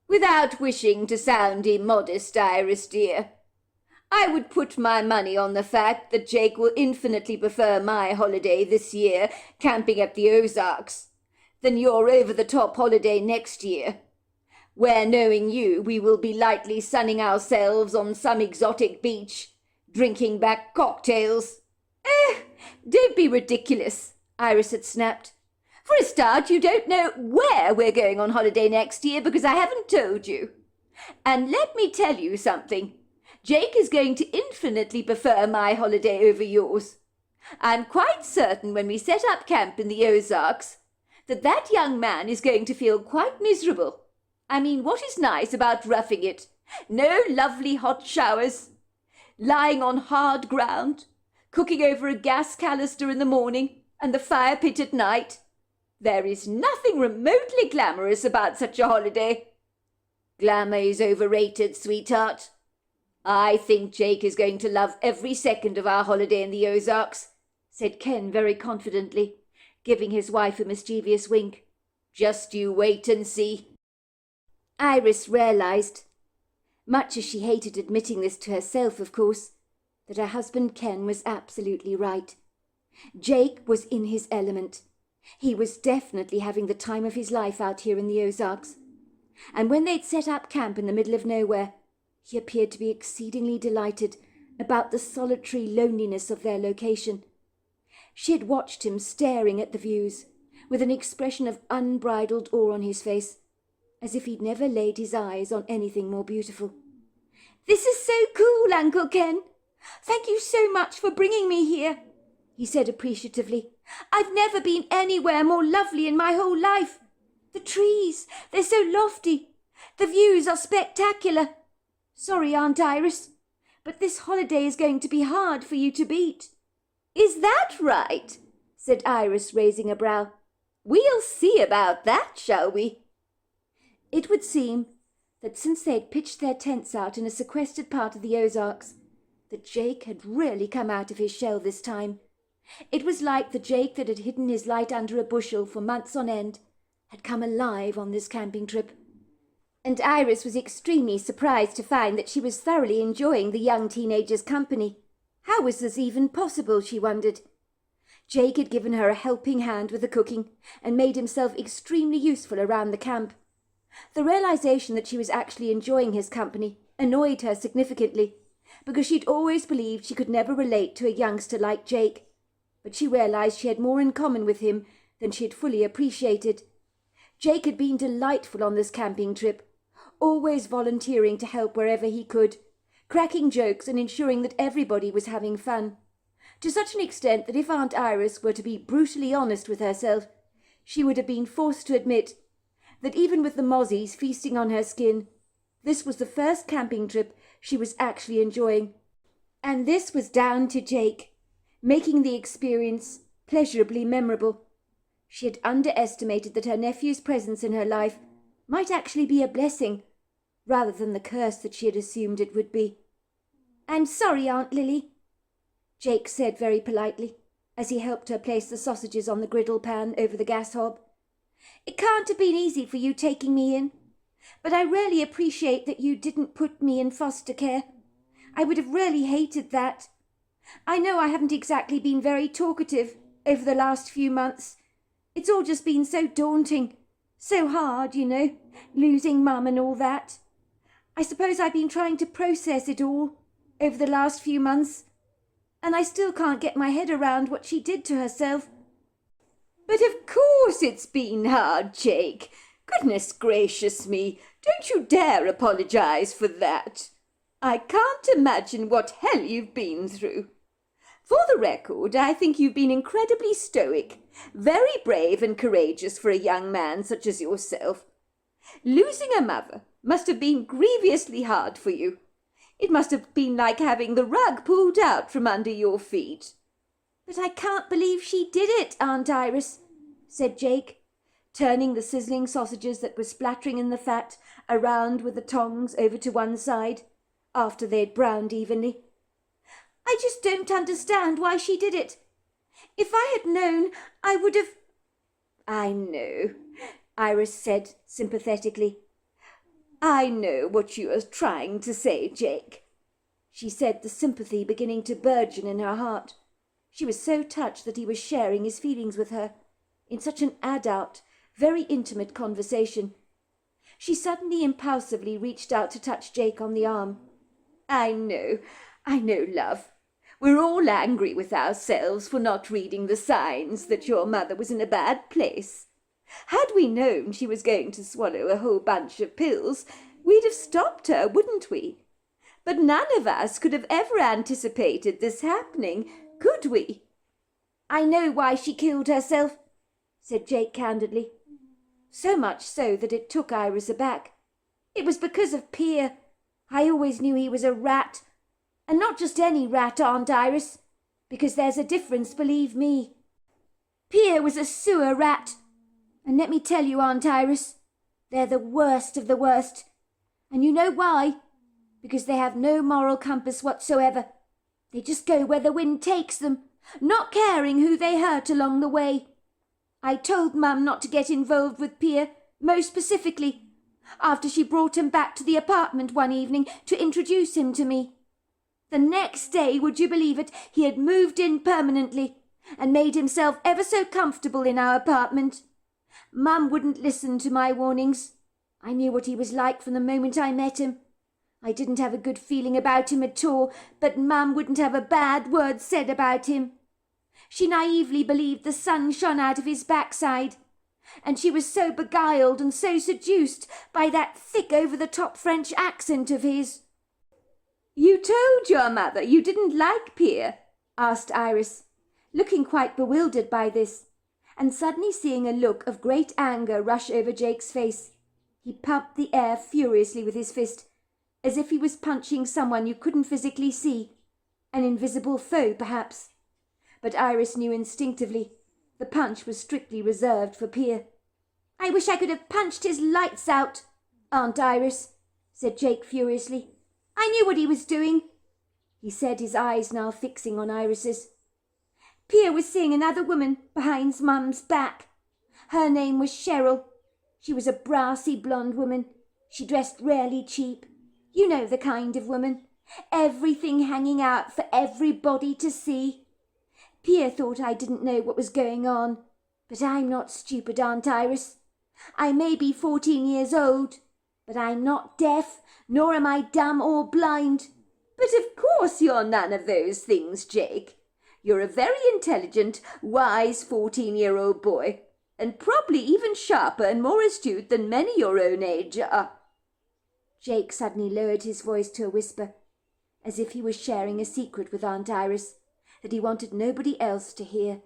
Without wishing to sound immodest, Iris dear, I would put my money on the fact that Jake will infinitely prefer my holiday this year, camping at the Ozarks, than your over-the-top holiday next year, where, knowing you, we will be lightly sunning ourselves on some exotic beach, drinking back cocktails. Don't be ridiculous, Iris had snapped. For a start, you don't know where we're going on holiday next year because I haven't told you. And let me tell you something. Jake is going to infinitely prefer my holiday over yours. I'm quite certain when we set up camp in the Ozarks that young man is going to feel quite miserable. I mean, what is nice about roughing it? No lovely hot showers, lying on hard ground, cooking over a gas canister in the morning and the fire pit at night. There is nothing remotely glamorous about such a holiday. Glamour is overrated, sweetheart. I think Jake is going to love every second of our holiday in the Ozarks, said Ken very confidently, giving his wife a mischievous wink. Just you wait and see. Iris realized, much as she hated admitting this to herself, of course, that her husband Ken was absolutely right. Jake was in his element. He was definitely having the time of his life out here in the Ozarks. And when they'd set up camp in the middle of nowhere, he appeared to be exceedingly delighted about the solitary loneliness of their location. She had watched him staring at the views, with an expression of unbridled awe on his face, as if he'd never laid his eyes on anything more beautiful. "This is so cool, Uncle Ken. Thank you so much for bringing me here," he said appreciatively. "I've never been anywhere more lovely in my whole life. The trees, they're so lofty. The views are spectacular. Sorry, Aunt Iris, but this holiday is going to be hard for you to beat." "Is that right?" said Iris, raising a brow. "We'll see about that, shall we?" It would seem that since they had pitched their tents out in a sequestered part of the Ozarks, that Jake had really come out of his shell this time. It was like the Jake that had hidden his light under a bushel for months on end had come alive on this camping trip. And Iris was extremely surprised to find that she was thoroughly enjoying the young teenager's company. How was this even possible, she wondered. Jake had given her a helping hand with the cooking and made himself extremely useful around the camp. The realization that she was actually enjoying his company annoyed her significantly, because she'd always believed she could never relate to a youngster like Jake. But she realized she had more in common with him than she had fully appreciated. Jake had been delightful on this camping trip, always volunteering to help wherever he could, cracking jokes and ensuring that everybody was having fun, to such an extent that if Aunt Iris were to be brutally honest with herself, she would have been forced to admit that even with the mozzies feasting on her skin, this was the first camping trip she was actually enjoying. And this was down to Jake, making the experience pleasurably memorable. She had underestimated that her nephew's presence in her life might actually be a blessing, rather than the curse that she had assumed it would be. "I'm sorry, Aunt Lily," Jake said very politely, as he helped her place the sausages on the griddle pan over the gas hob. "It can't have been easy for you taking me in, but I really appreciate that you didn't put me in foster care. I would have really hated that. I know I haven't exactly been very talkative, over the last few months. It's all just been so daunting, so hard, you know, losing Mum and all that. I suppose I've been trying to process it all over the last few months, and I still can't get my head around what she did to herself. But of course it's been hard, Jake. Goodness gracious me, don't you dare apologise for that. I can't imagine what hell you've been through. For the record, I think you've been incredibly stoic, very brave and courageous for a young man such as yourself. Losing a mother must have been grievously hard for you. It must have been like having the rug pulled out from under your feet. But I can't believe she did it, Aunt Iris, said Jake, turning the sizzling sausages that were splattering in the fat around with the tongs over to one side, after they'd browned evenly. I just don't understand why she did it. If I had known, I would have... I know, Iris said sympathetically. I know what you are trying to say, Jake, she said, the sympathy beginning to burgeon in her heart. She was so touched that he was sharing his feelings with her in such an adult, very intimate conversation. She suddenly impulsively reached out to touch Jake on the arm. I know, love. We're all angry with ourselves for not reading the signs that your mother was in a bad place. Had we known she was going to swallow a whole bunch of pills, we'd have stopped her, wouldn't we? But none of us could have ever anticipated this happening, could we? I know why she killed herself, said Jake candidly. So much so that it took Iris aback. It was because of Pierre. I always knew he was a rat. And not just any rat, Aunt Iris, because there's a difference, believe me. Pierre was a sewer rat. And let me tell you, Aunt Iris, they're the worst of the worst. And you know why? Because they have no moral compass whatsoever. They just go where the wind takes them, not caring who they hurt along the way. I told Mum not to get involved with Pierre, most specifically, after she brought him back to the apartment one evening to introduce him to me. The next day, would you believe it, he had moved in permanently and made himself ever so comfortable in our apartment. Mum wouldn't listen to my warnings. I knew what he was like from the moment I met him. I didn't have a good feeling about him at all, but Mum wouldn't have a bad word said about him. She naively believed the sun shone out of his backside, and she was so beguiled and so seduced by that thick over-the-top French accent of his. You told your mother you didn't like Pierre? Asked Iris, looking quite bewildered by this, and suddenly seeing a look of great anger rush over Jake's face. He pumped the air furiously with his fist, as if he was punching someone you couldn't physically see, an invisible foe, perhaps. But Iris knew instinctively the punch was strictly reserved for Pierre. I wish I could have punched his lights out, Aunt Iris, said Jake furiously. I knew what he was doing, he said, his eyes now fixing on Iris's. Pierre was seeing another woman behind Mum's back. Her name was Cheryl. She was a brassy blonde woman. She dressed rarely cheap. You know the kind of woman. Everything hanging out for everybody to see. Pierre thought I didn't know what was going on, but I'm not stupid, Aunt Iris. I may be 14 years old, but I'm not deaf, nor am I dumb or blind. But of course you're none of those things, Jake. You're a very intelligent, wise 14-year-old boy, and probably even sharper and more astute than many your own age are. Jake suddenly lowered his voice to a whisper, as if he was sharing a secret with Aunt Iris that he wanted nobody else to hear.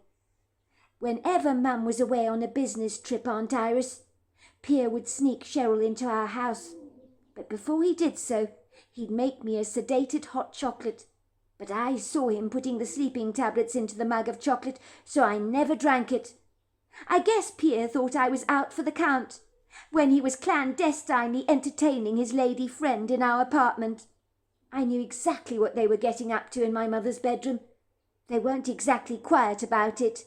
Whenever Mum was away on a business trip, Aunt Iris, Pierre would sneak Cheryl into our house. But before he did so, he'd make me a sedated hot chocolate. But I saw him putting the sleeping tablets into the mug of chocolate, so I never drank it. I guess Pierre thought I was out for the count, when he was clandestinely entertaining his lady friend in our apartment. I knew exactly what they were getting up to in my mother's bedroom. They weren't exactly quiet about it.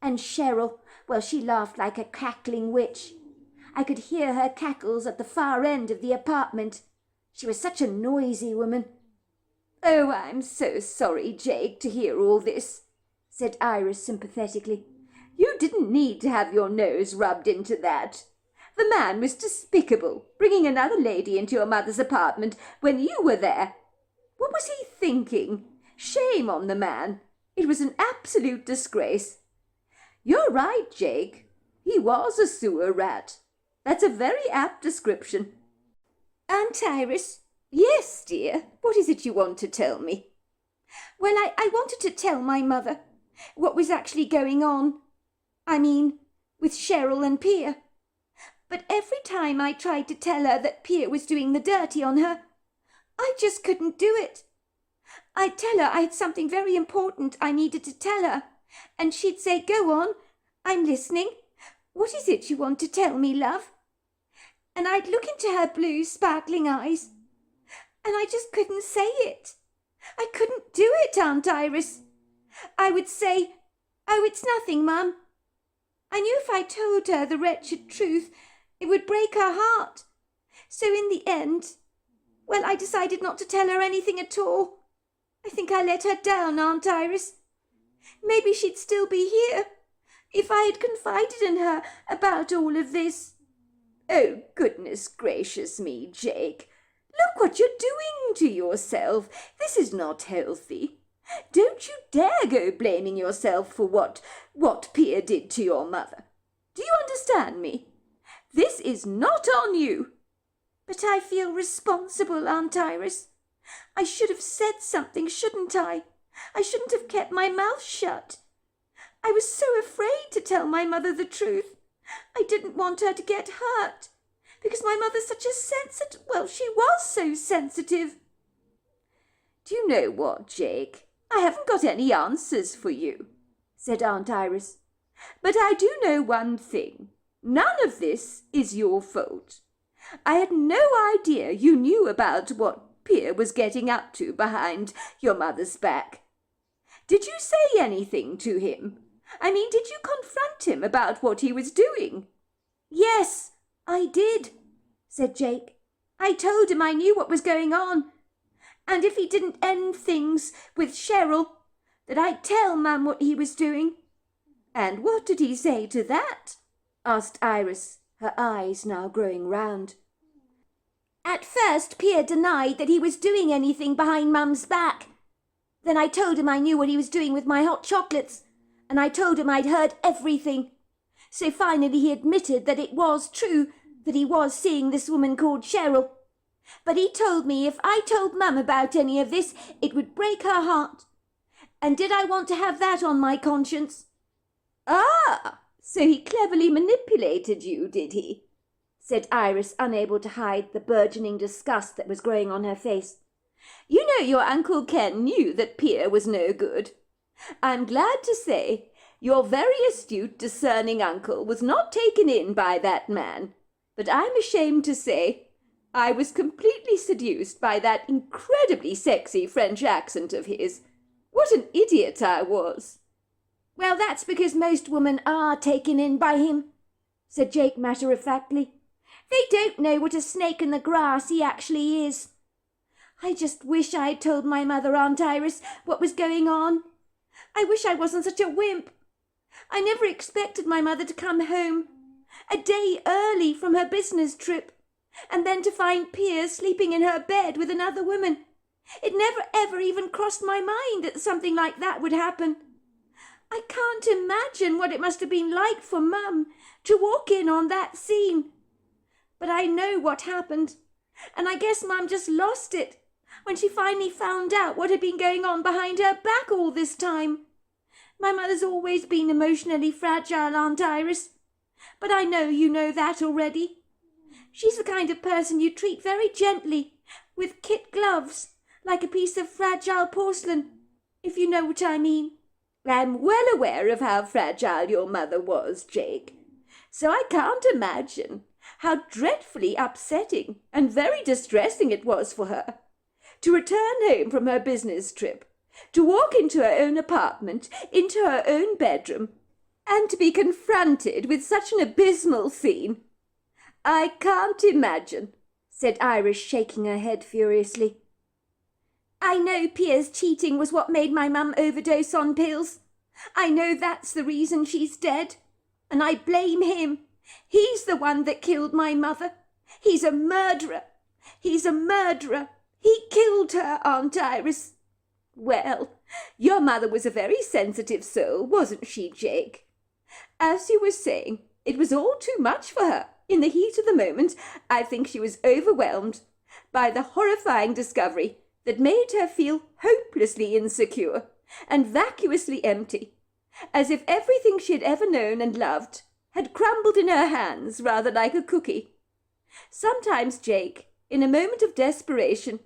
And Cheryl, well, she laughed like a cackling witch. I could hear her cackles at the far end of the apartment. She was such a noisy woman. Oh, I'm so sorry, Jake, to hear all this. said Iris sympathetically. You didn't need to have your nose rubbed into that. The man was despicable, bringing another lady into your mother's apartment when you were there. What was he thinking? Shame on the man. It was an absolute disgrace. You're right, Jake. He was a sewer rat. That's a very apt description. Aunt Iris? Yes, dear. What is it you want to tell me? Well, I wanted to tell my mother what was actually going on. I mean, with Cheryl and Pierre. But every time I tried to tell her that Pierre was doing the dirty on her, I just couldn't do it. I'd tell her I had something very important I needed to tell her, and she'd say, "Go on, I'm listening. What is it you want to tell me, love?" And I'd look into her blue, sparkling eyes, and I just couldn't say it. I couldn't do it, Aunt Iris. I would say, "Oh, it's nothing, Mum." I knew if I told her the wretched truth, it would break her heart. So in the end, well, I decided not to tell her anything at all. I think I let her down, Aunt Iris. Maybe she'd still be here if I had confided in her about all of this. Oh, goodness gracious me, Jake. Look what you're doing to yourself. This is not healthy. Don't you dare go blaming yourself for what Pierre did to your mother. Do you understand me? This is not on you. But I feel responsible, Aunt Iris. I should have said something, shouldn't I? I shouldn't have kept my mouth shut. I was so afraid to tell my mother the truth. I didn't want her to get hurt, because my mother's such a sensitive... Well, she was so sensitive. Do you know what, Jake? I haven't got any answers for you, said Aunt Iris. But I do know one thing. None of this is your fault. I had no idea you knew about what Pierre was getting up to behind your mother's back. Did you say anything to him? I mean, did you confront him about what he was doing? Yes, I did, said Jake. I told him I knew what was going on, and if he didn't end things with Cheryl, that I'd tell Mum what he was doing. And what did he say to that? Asked Iris, her eyes now growing round. At first, Pierre denied that he was doing anything behind Mum's back. Then I told him I knew what he was doing with my hot chocolates, and I told him I'd heard everything. So finally he admitted that it was true, that he was seeing this woman called Cheryl. But he told me if I told Mum about any of this, it would break her heart. And did I want to have that on my conscience? Ah, so he cleverly manipulated you, did he? Said Iris, unable to hide the burgeoning disgust that was growing on her face. You know your Uncle Ken knew that Pierre was no good. I'm glad to say your very astute, discerning uncle was not taken in by that man, but I'm ashamed to say I was completely seduced by that incredibly sexy French accent of his. What an idiot I was. Well, that's because most women are taken in by him, said Jake matter-of-factly. They don't know what a snake in the grass he actually is. I just wish I had told my mother, Aunt Iris, what was going on. I wish I wasn't such a wimp. I never expected my mother to come home a day early from her business trip, and then to find Pierre sleeping in her bed with another woman. It never ever even crossed my mind that something like that would happen. I can't imagine what it must have been like for Mum to walk in on that scene. But I know what happened, and I guess Mum just lost it when she finally found out what had been going on behind her back all this time. My mother's always been emotionally fragile, Aunt Iris, but I know you know that already. She's the kind of person you treat very gently, with kid gloves, like a piece of fragile porcelain, if you know what I mean. I'm well aware of how fragile your mother was, Jake, so I can't imagine how dreadfully upsetting and very distressing it was for her to return home from her business trip, to walk into her own apartment, into her own bedroom, and to be confronted with such an abysmal scene. I can't imagine, said Iris, shaking her head furiously. I know Pierre's cheating was what made my Mum overdose on pills. I know that's the reason she's dead, and I blame him. He's the one that killed my mother. He's a murderer. He's a murderer. He killed her, Aunt Iris. Well, your mother was a very sensitive soul, wasn't she, Jake? As you were saying, it was all too much for her. In the heat of the moment, I think she was overwhelmed by the horrifying discovery that made her feel hopelessly insecure and vacuously empty, as if everything she had ever known and loved had crumbled in her hands rather like a cookie. Sometimes, Jake, in a moment of desperation,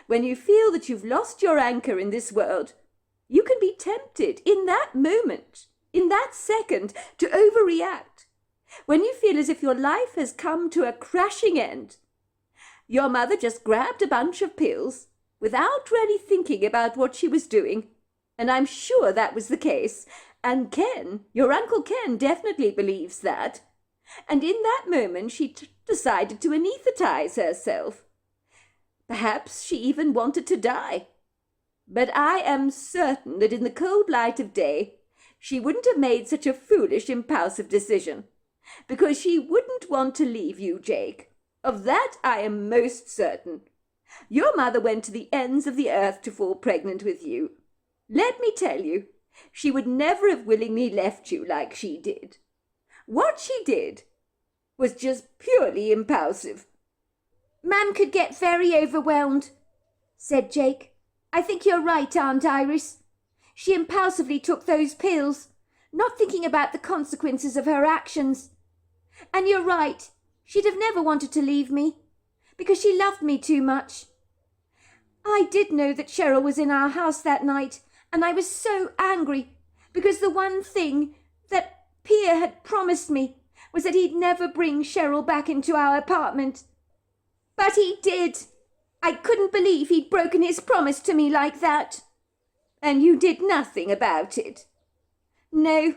when you feel that you've lost your anchor in this world, you can be tempted in that moment, in that second, to overreact. When you feel as if your life has come to a crashing end. Your mother just grabbed a bunch of pills without really thinking about what she was doing, and I'm sure that was the case, and Ken, your Uncle Ken, definitely believes that. And in that moment she decided to anesthetize herself. Perhaps she even wanted to die. But I am certain that in the cold light of day she wouldn't have made such a foolish, impulsive decision, because she wouldn't want to leave you, Jake. Of that I am most certain. Your mother went to the ends of the earth to fall pregnant with you. Let me tell you, she would never have willingly left you like she did. What she did was just purely impulsive. Mum could get very overwhelmed, said Jake. I think you're right, Aunt Iris. She impulsively took those pills, not thinking about the consequences of her actions. And you're right, she'd have never wanted to leave me, because she loved me too much. I did know that Cheryl was in our house that night, and I was so angry, because the one thing that Pierre had promised me was that he'd never bring Cheryl back into our apartment. But he did. I couldn't believe he'd broken his promise to me like that. And you did nothing about it? No,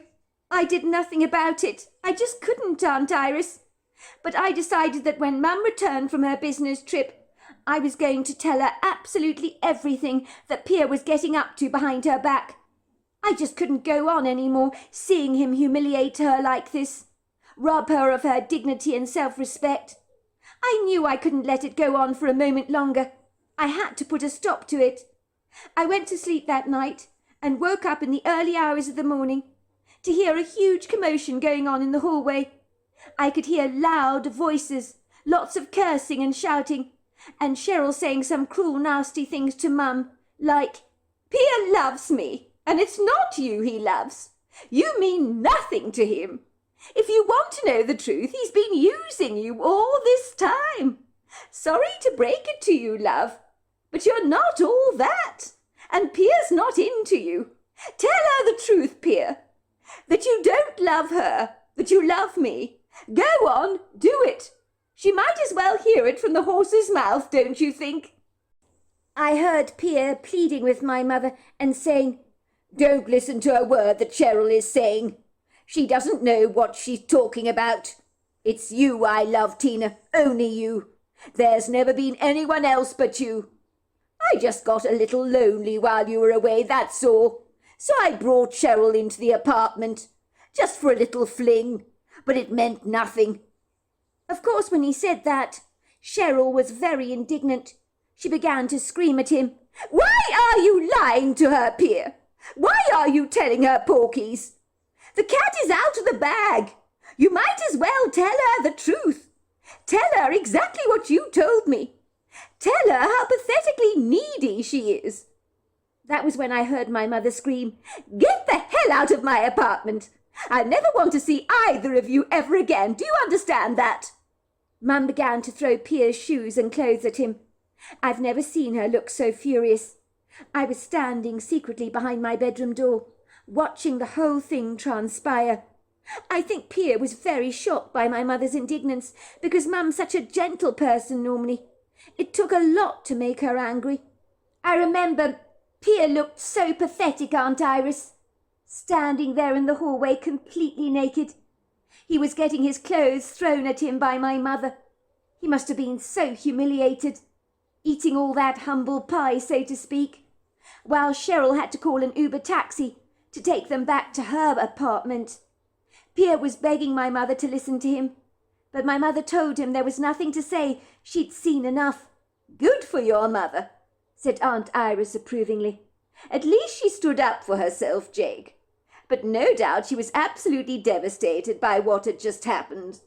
I did nothing about it. I just couldn't, Aunt Iris. But I decided that when Mum returned from her business trip, I was going to tell her absolutely everything that Pierre was getting up to behind her back. I just couldn't go on any more seeing him humiliate her like this, rob her of her dignity and self-respect. I knew I couldn't let it go on for a moment longer. I had to put a stop to it. I went to sleep that night and woke up in the early hours of the morning to hear a huge commotion going on in the hallway. I could hear loud voices, lots of cursing and shouting, and Cheryl saying some cruel, nasty things to Mum, like, Pierre loves me, and it's not you he loves. You mean nothing to him. If you want to know the truth, he's been using you all this time. Sorry to break it to you, love, but you're not all that, and Pierre's not into you. Tell her the truth, Pierre, that you don't love her, that you love me. Go on, do it. She might as well hear it from the horse's mouth, don't you think? I heard Pierre pleading with my mother and saying, Don't listen to a word that Cheryl is saying. She doesn't know what she's talking about. It's you I love, Tina, only you. There's never been anyone else but you. I just got a little lonely while you were away, that's all. So I brought Cheryl into the apartment, just for a little fling, but it meant nothing. Of course, when he said that, Cheryl was very indignant. She began to scream at him. Why are you lying to her, Pierre? Why are you telling her porkies? The cat is out of the bag. You might as well tell her the truth. Tell her exactly what you told me. Tell her how pathetically needy she is. That was when I heard my mother scream, Get the hell out of my apartment. I never want to see either of you ever again. Do you understand that? Mum began to throw Pierre's shoes and clothes at him. I've never seen her look so furious. I was standing secretly behind my bedroom door, watching the whole thing transpire. I think Pierre was very shocked by my mother's indignance, because Mum's such a gentle person normally. It took a lot to make her angry. I remember Pierre looked so pathetic, Aunt Iris, standing there in the hallway completely naked. He was getting his clothes thrown at him by my mother. He must have been so humiliated, eating all that humble pie, so to speak, while Cheryl had to call an Uber taxi to take them back to her apartment. Pierre was begging my mother to listen to him, but my mother told him there was nothing to say, she'd seen enough. Good for your mother, said Aunt Iris approvingly. At least she stood up for herself, Jake. But no doubt she was absolutely devastated by what had just happened.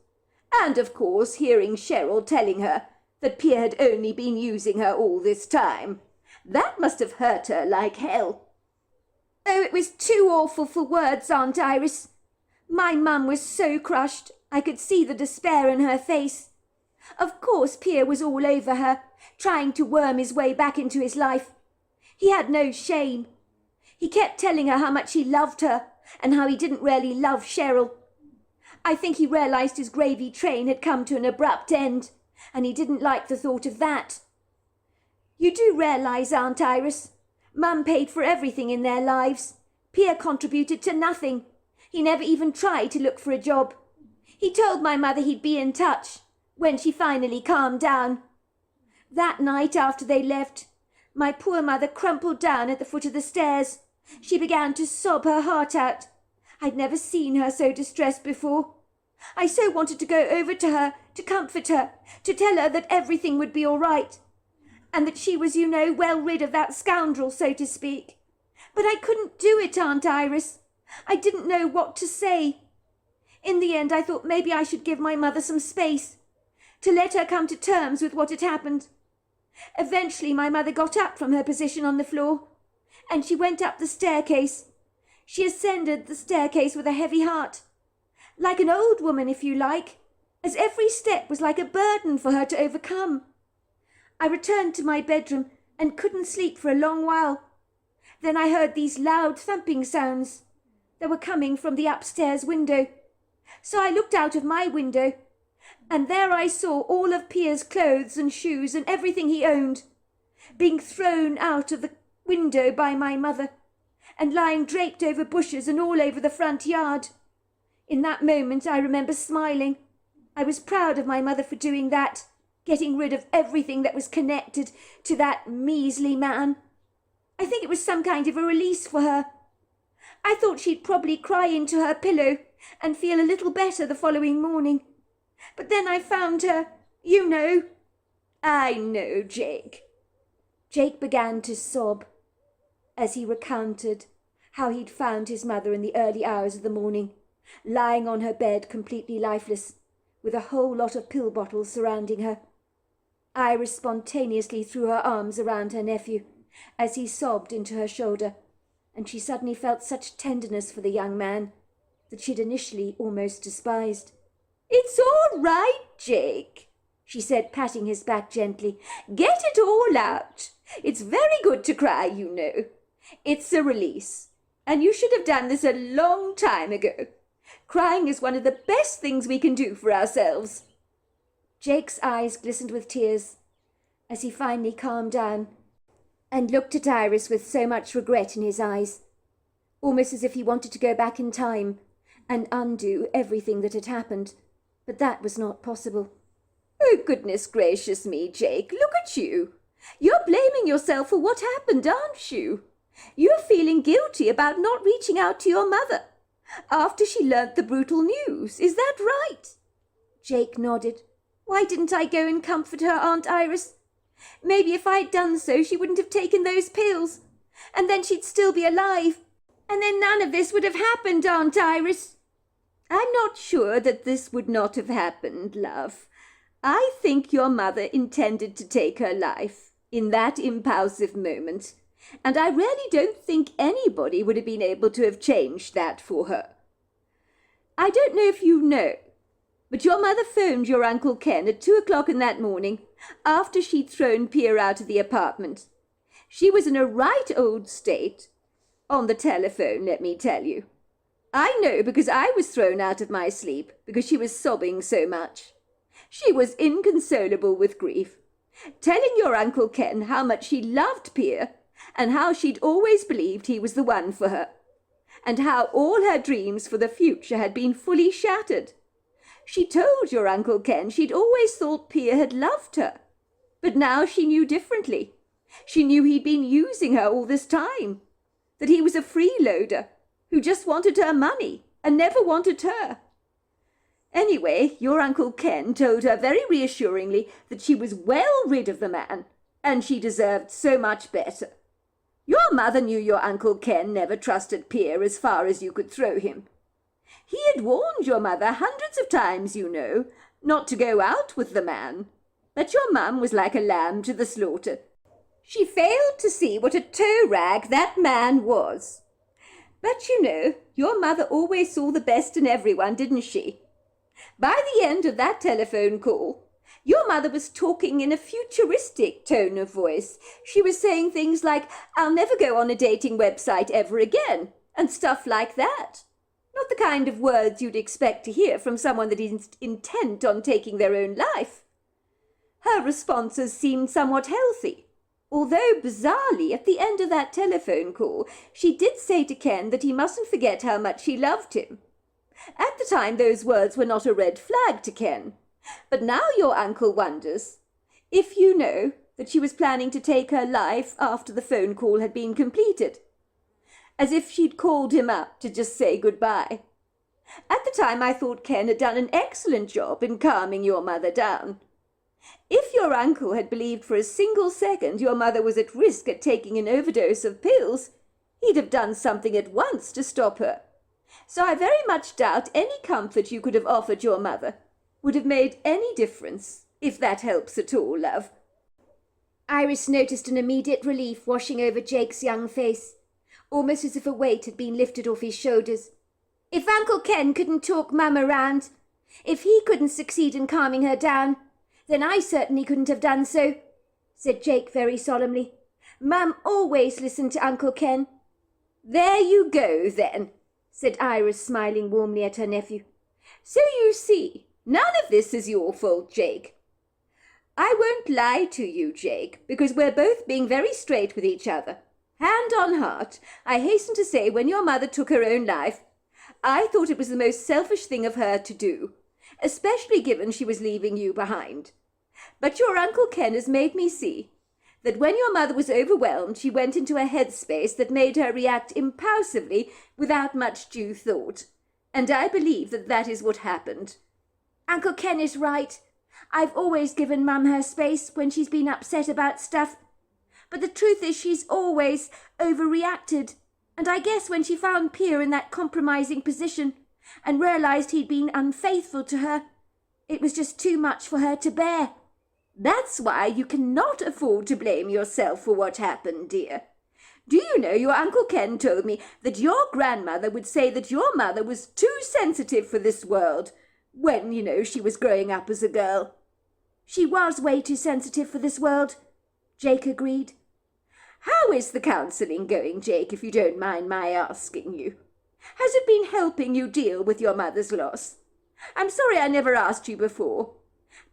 And, of course, hearing Cheryl telling her that Pierre had only been using her all this time. That must have hurt her like hell. Oh, it was too awful for words, Aunt Iris. My mum was so crushed, I could see the despair in her face. Of course, Pierre was all over her, trying to worm his way back into his life. He had no shame. He kept telling her how much he loved her and how he didn't really love Cheryl. I think he realised his gravy train had come to an abrupt end, and he didn't like the thought of that. You do realise, Aunt Iris, Mum paid for everything in their lives. Pierre contributed to nothing. He never even tried to look for a job. He told my mother he'd be in touch when she finally calmed down. That night after they left, my poor mother crumpled down at the foot of the stairs. She began to sob her heart out. I'd never seen her so distressed before. I so wanted to go over to her, to comfort her, to tell her that everything would be all right, and that she was, well rid of that scoundrel, so to speak. But I couldn't do it, Aunt Iris. I didn't know what to say. In the end, I thought maybe I should give my mother some space, to let her come to terms with what had happened. Eventually, my mother got up from her position on the floor, and she went up the staircase. She ascended the staircase with a heavy heart, like an old woman, if you like, as every step was like a burden for her to overcome. I returned to my bedroom and couldn't sleep for a long while. Then I heard these loud thumping sounds. They were coming from the upstairs window. So I looked out of my window, and there I saw all of Pierre's clothes and shoes and everything he owned being thrown out of the window by my mother, and lying draped over bushes and all over the front yard. In that moment I remember smiling. I was proud of my mother for doing that, getting rid of everything that was connected to that measly man. I think it was some kind of a release for her. I thought she'd probably cry into her pillow and feel a little better the following morning. But then I found her, I know, Jake. Jake began to sob as he recounted how he'd found his mother in the early hours of the morning, lying on her bed completely lifeless, with a whole lot of pill bottles surrounding her. Iris spontaneously threw her arms around her nephew as he sobbed into her shoulder, and she suddenly felt such tenderness for the young man that she'd initially almost despised. "It's all right, Jake," she said, patting his back gently. "Get it all out. It's very good to cry, It's a release, and you should have done this a long time ago. Crying is one of the best things we can do for ourselves." Jake's eyes glistened with tears as he finally calmed down and looked at Iris with so much regret in his eyes, almost as if he wanted to go back in time and undo everything that had happened, but that was not possible. "Oh, goodness gracious me, Jake, look at you. You're blaming yourself for what happened, aren't you? You're feeling guilty about not reaching out to your mother after she learnt the brutal news. Is that right?" Jake nodded. "Why didn't I go and comfort her, Aunt Iris? Maybe if I'd done so, she wouldn't have taken those pills, and then she'd still be alive, and then none of this would have happened, Aunt Iris." "I'm not sure that this would not have happened, love. I think your mother intended to take her life in that impulsive moment, and I really don't think anybody would have been able to have changed that for her. I don't know if you know, but your mother phoned your Uncle Ken at 2 o'clock in that morning after she'd thrown Pierre out of the apartment. She was in a right old state on the telephone, let me tell you. I know because I was thrown out of my sleep because she was sobbing so much. She was inconsolable with grief, telling your Uncle Ken how much she loved Pierre and how she'd always believed he was the one for her, and how all her dreams for the future had been fully shattered. She told your Uncle Ken she'd always thought Pierre had loved her, but now she knew differently. She knew he'd been using her all this time, that he was a freeloader, who just wanted her money and never wanted her. Anyway, your Uncle Ken told her very reassuringly that she was well rid of the man, and she deserved so much better. Your mother knew your Uncle Ken never trusted Pierre as far as you could throw him. He had warned your mother hundreds of times, you know, not to go out with the man. But your mum was like a lamb to the slaughter. She failed to see what a tow rag that man was. But you know, your mother always saw the best in everyone, didn't she? By the end of that telephone call, your mother was talking in a futuristic tone of voice. She was saying things like, "I'll never go on a dating website ever again," and stuff like that. Not the kind of words you'd expect to hear from someone that is intent on taking their own life. Her responses seemed somewhat healthy, although bizarrely at the end of that telephone call she did say to Ken that he mustn't forget how much she loved him. At the time those words were not a red flag to Ken, but now your uncle wonders if you know that she was planning to take her life after the phone call had been completed, as if she'd called him up to just say goodbye. At the time I thought Ken had done an excellent job in calming your mother down. If your uncle had believed for a single second your mother was at risk at taking an overdose of pills, he'd have done something at once to stop her. So I very much doubt any comfort you could have offered your mother would have made any difference, if that helps at all, love. Iris noticed an immediate relief washing over Jake's young face, almost as if a weight had been lifted off his shoulders. If Uncle Ken couldn't talk Mum around, if he couldn't succeed in calming her down, then I certainly couldn't have done so, said Jake very solemnly. Mum always listened to Uncle Ken. There you go, then, said Iris, smiling warmly at her nephew. So you see, none of this is your fault, Jake. I won't lie to you, Jake, because we're both being very straight with each other. Hand on heart, I hasten to say when your mother took her own life, I thought it was the most selfish thing of her to do, especially given she was leaving you behind. But your Uncle Ken has made me see that when your mother was overwhelmed, she went into a headspace that made her react impulsively without much due thought. And I believe that that is what happened. Uncle Ken is right. I've always given Mum her space when she's been upset about stuff. But the truth is she's always overreacted. And I guess when she found Pierre in that compromising position and realised he'd been unfaithful to her, it was just too much for her to bear. That's why you cannot afford to blame yourself for what happened, dear. Do you know your Uncle Ken told me that your grandmother would say that your mother was too sensitive for this world when, she was growing up as a girl. She was way too sensitive for this world, Jake agreed. How is the counselling going, Jake, if you don't mind my asking you? Has it been helping you deal with your mother's loss? I'm sorry I never asked you before,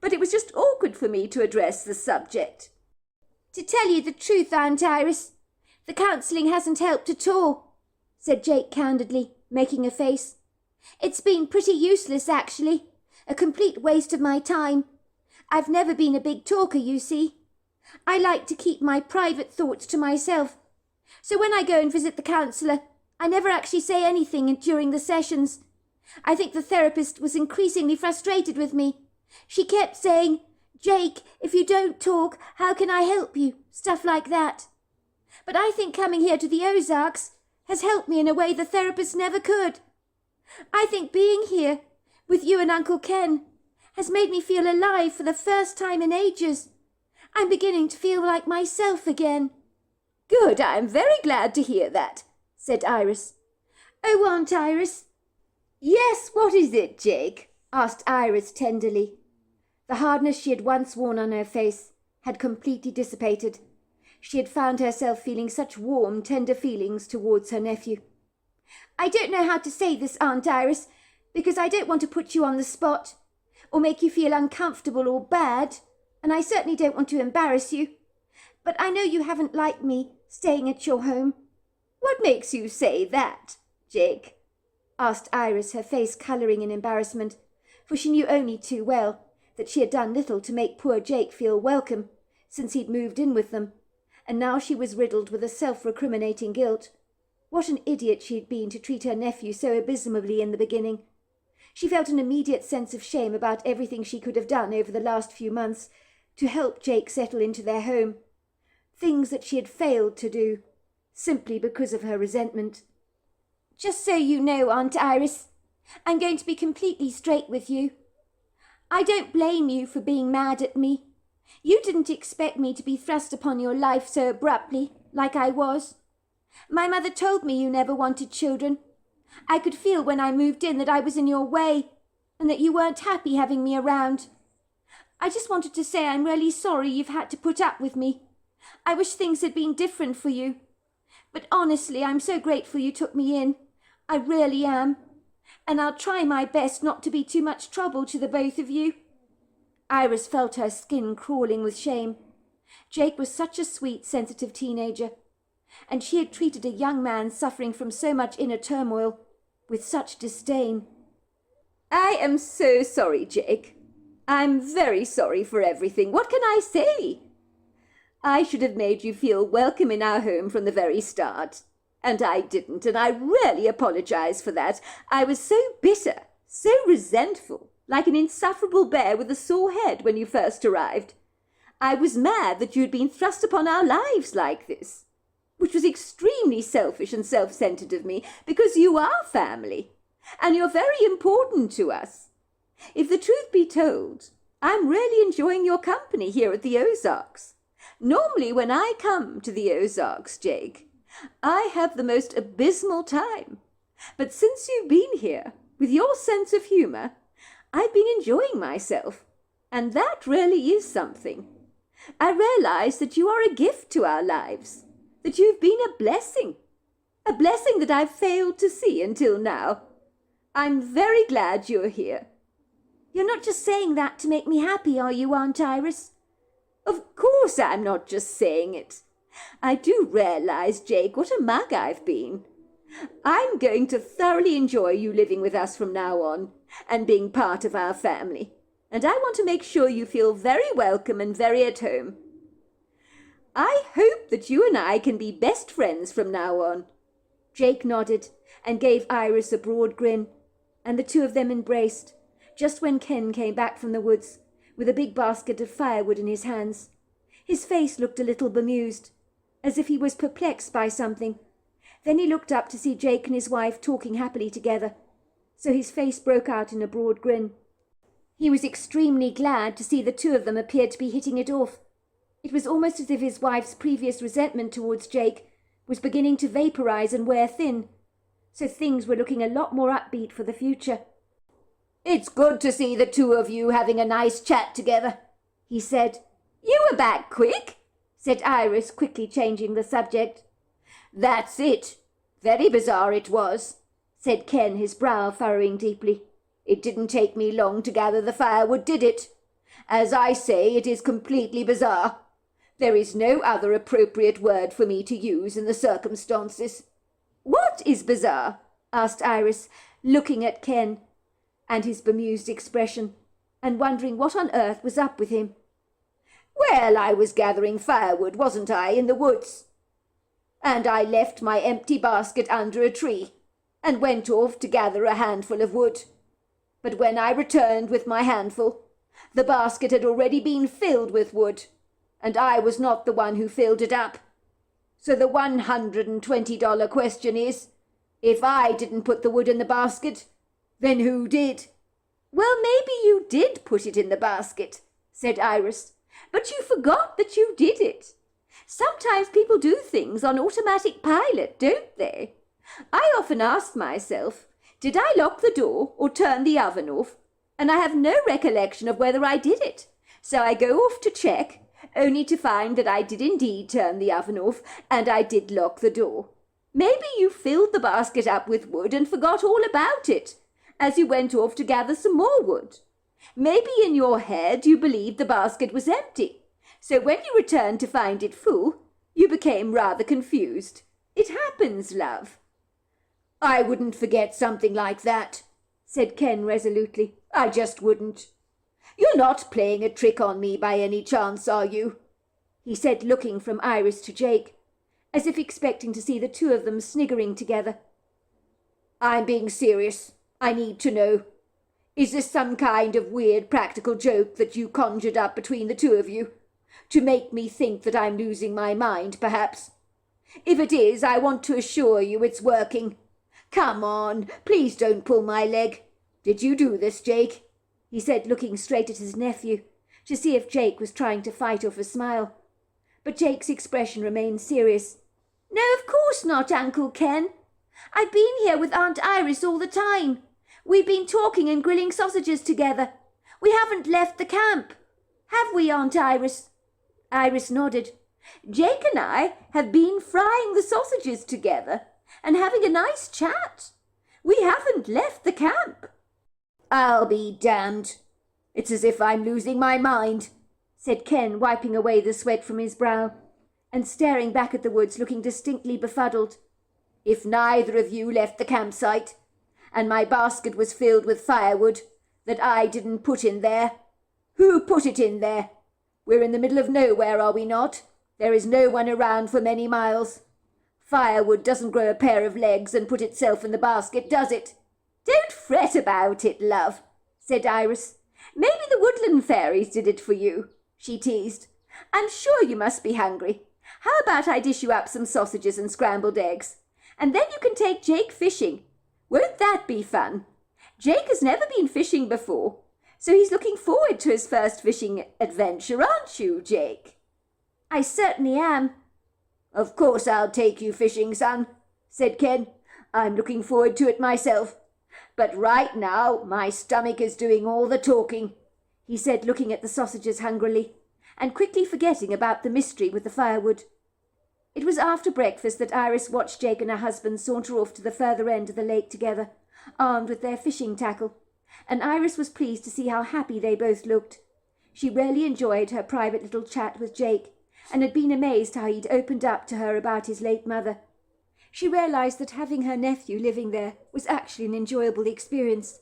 but it was just awkward for me to address the subject. To tell you the truth, Aunt Iris, the counselling hasn't helped at all, said Jake candidly, making a face. It's been pretty useless, actually. A complete waste of my time. I've never been a big talker, you see. I like to keep my private thoughts to myself. So when I go and visit the counsellor, I never actually say anything during the sessions. I think the therapist was increasingly frustrated with me. She kept saying, "Jake, if you don't talk, how can I help you?" Stuff like that. But I think coming here to the Ozarks has helped me in a way the therapist never could. I think being here with you and Uncle Ken has made me feel alive for the first time in ages. I'm beginning to feel like myself again. Good, I'm very glad to hear that, said Iris. Oh, Aunt Iris. Yes, what is it, Jake? Asked Iris tenderly. The hardness she had once worn on her face had completely dissipated. She had found herself feeling such warm, tender feelings towards her nephew. I don't know how to say this, Aunt Iris, because I don't want to put you on the spot, or make you feel uncomfortable or bad, and I certainly don't want to embarrass you. But I know you haven't liked me staying at your home. What makes you say that, Jake? Asked Iris, her face colouring in embarrassment, for she knew only too well that she had done little to make poor Jake feel welcome since he'd moved in with them, and now she was riddled with a self-recriminating guilt. What an idiot she had been to treat her nephew so abysmally in the beginning. She felt an immediate sense of shame about everything she could have done over the last few months to help Jake settle into their home. Things that she had failed to do, simply because of her resentment. Just so you know, Aunt Iris, I'm going to be completely straight with you. I don't blame you for being mad at me. You didn't expect me to be thrust upon your life so abruptly, like I was. My mother told me you never wanted children. I could feel when I moved in that I was in your way, and that you weren't happy having me around. I just wanted to say I'm really sorry you've had to put up with me. I wish things had been different for you. But honestly, I'm so grateful you took me in. I really am. And I'll try my best not to be too much trouble to the both of you. Iris felt her skin crawling with shame. Jake was such a sweet, sensitive teenager, and she had treated a young man suffering from so much inner turmoil with such disdain. I am so sorry, Jake. I'm very sorry for everything. What can I say? I should have made you feel welcome in our home from the very start. And I didn't, and I really apologize for that. I was so bitter, so resentful, like an insufferable bear with a sore head when you first arrived. I was mad that you had been thrust upon our lives like this, which was extremely selfish and self-centered of me, because you are family, and you're very important to us. If the truth be told, I'm really enjoying your company here at the Ozarks. Normally when I come to the Ozarks, Jake, I have the most abysmal time. But since you've been here, with your sense of humour, I've been enjoying myself, and that really is something. I realise that you are a gift to our lives, that you've been a blessing that I've failed to see until now. I'm very glad you're here. You're not just saying that to make me happy, are you, Aunt Iris? Of course I'm not just saying it. I do realise, Jake, what a mug I've been. I'm going to thoroughly enjoy you living with us from now on and being part of our family, and I want to make sure you feel very welcome and very at home. I hope that you and I can be best friends from now on. Jake nodded and gave Iris a broad grin, and the two of them embraced, just when Ken came back from the woods with a big basket of firewood in his hands. His face looked a little bemused, as if he was perplexed by something. Then he looked up to see Jake and his wife talking happily together, so his face broke out in a broad grin. He was extremely glad to see the two of them appeared to be hitting it off. It was almost as if his wife's previous resentment towards Jake was beginning to vaporize and wear thin, so things were looking a lot more upbeat for the future. It's good to see the two of you having a nice chat together, he said. You were back quick, said Iris, quickly changing the subject. That's it. Very bizarre it was, said Ken, his brow furrowing deeply. It didn't take me long to gather the firewood, did it? As I say, it is completely bizarre. There is no other appropriate word for me to use in the circumstances. What is bizarre? Asked Iris, looking at Ken and his bemused expression, and wondering what on earth was up with him. Well, I was gathering firewood, wasn't I, in the woods? And I left my empty basket under a tree, and went off to gather a handful of wood. But when I returned with my handful, the basket had already been filled with wood, and I was not the one who filled it up. So the $120 question is, if I didn't put the wood in the basket, then who did? Well, maybe you did put it in the basket, said Iris, but you forgot that you did it. Sometimes people do things on automatic pilot, don't they? I often ask myself, did I lock the door or turn the oven off? And I have no recollection of whether I did it. So I go off to check, only to find that I did indeed turn the oven off, and I did lock the door. Maybe you filled the basket up with wood and forgot all about it, as you went off to gather some more wood. Maybe in your head you believed the basket was empty, so when you returned to find it full, you became rather confused. It happens, love. I wouldn't forget something like that, said Ken resolutely. I just wouldn't. You're not playing a trick on me by any chance, are you? He said, looking from Iris to Jake, as if expecting to see the two of them sniggering together. I'm being serious. I need to know. Is this some kind of weird practical joke that you conjured up between the two of you? To make me think that I'm losing my mind, perhaps? If it is, I want to assure you it's working. Come on, please don't pull my leg. Did you do this, Jake? He said, looking straight at his nephew, to see if Jake was trying to fight off a smile. But Jake's expression remained serious. No, of course not, Uncle Ken. I've been here with Aunt Iris all the time. We've been talking and grilling sausages together. We haven't left the camp. Have we, Aunt Iris? Iris nodded. Jake and I have been frying the sausages together and having a nice chat. We haven't left the camp. I'll be damned. It's as if I'm losing my mind, said Ken, wiping away the sweat from his brow and staring back at the woods, looking distinctly befuddled. If neither of you left the campsite, and my basket was filled with firewood that I didn't put in there, who put it in there? We're in the middle of nowhere, are we not? There is no one around for many miles. Firewood doesn't grow a pair of legs and put itself in the basket, does it? Don't fret about it, love, said Iris. Maybe the woodland fairies did it for you, she teased. I'm sure you must be hungry. How about I dish you up some sausages and scrambled eggs, and then you can take Jake fishing. Won't that be fun? Jake has never been fishing before, so he's looking forward to his first fishing adventure, aren't you, Jake? I certainly am. Of course I'll take you fishing, son, said Ken. I'm looking forward to it myself. But right now my stomach is doing all the talking, he said, looking at the sausages hungrily, and quickly forgetting about the mystery with the firewood. It was after breakfast that Iris watched Jake and her husband saunter off to the further end of the lake together, armed with their fishing tackle, and Iris was pleased to see how happy they both looked. She rarely enjoyed her private little chat with Jake, and had been amazed how he'd opened up to her about his late mother. She realized that having her nephew living there was actually an enjoyable experience.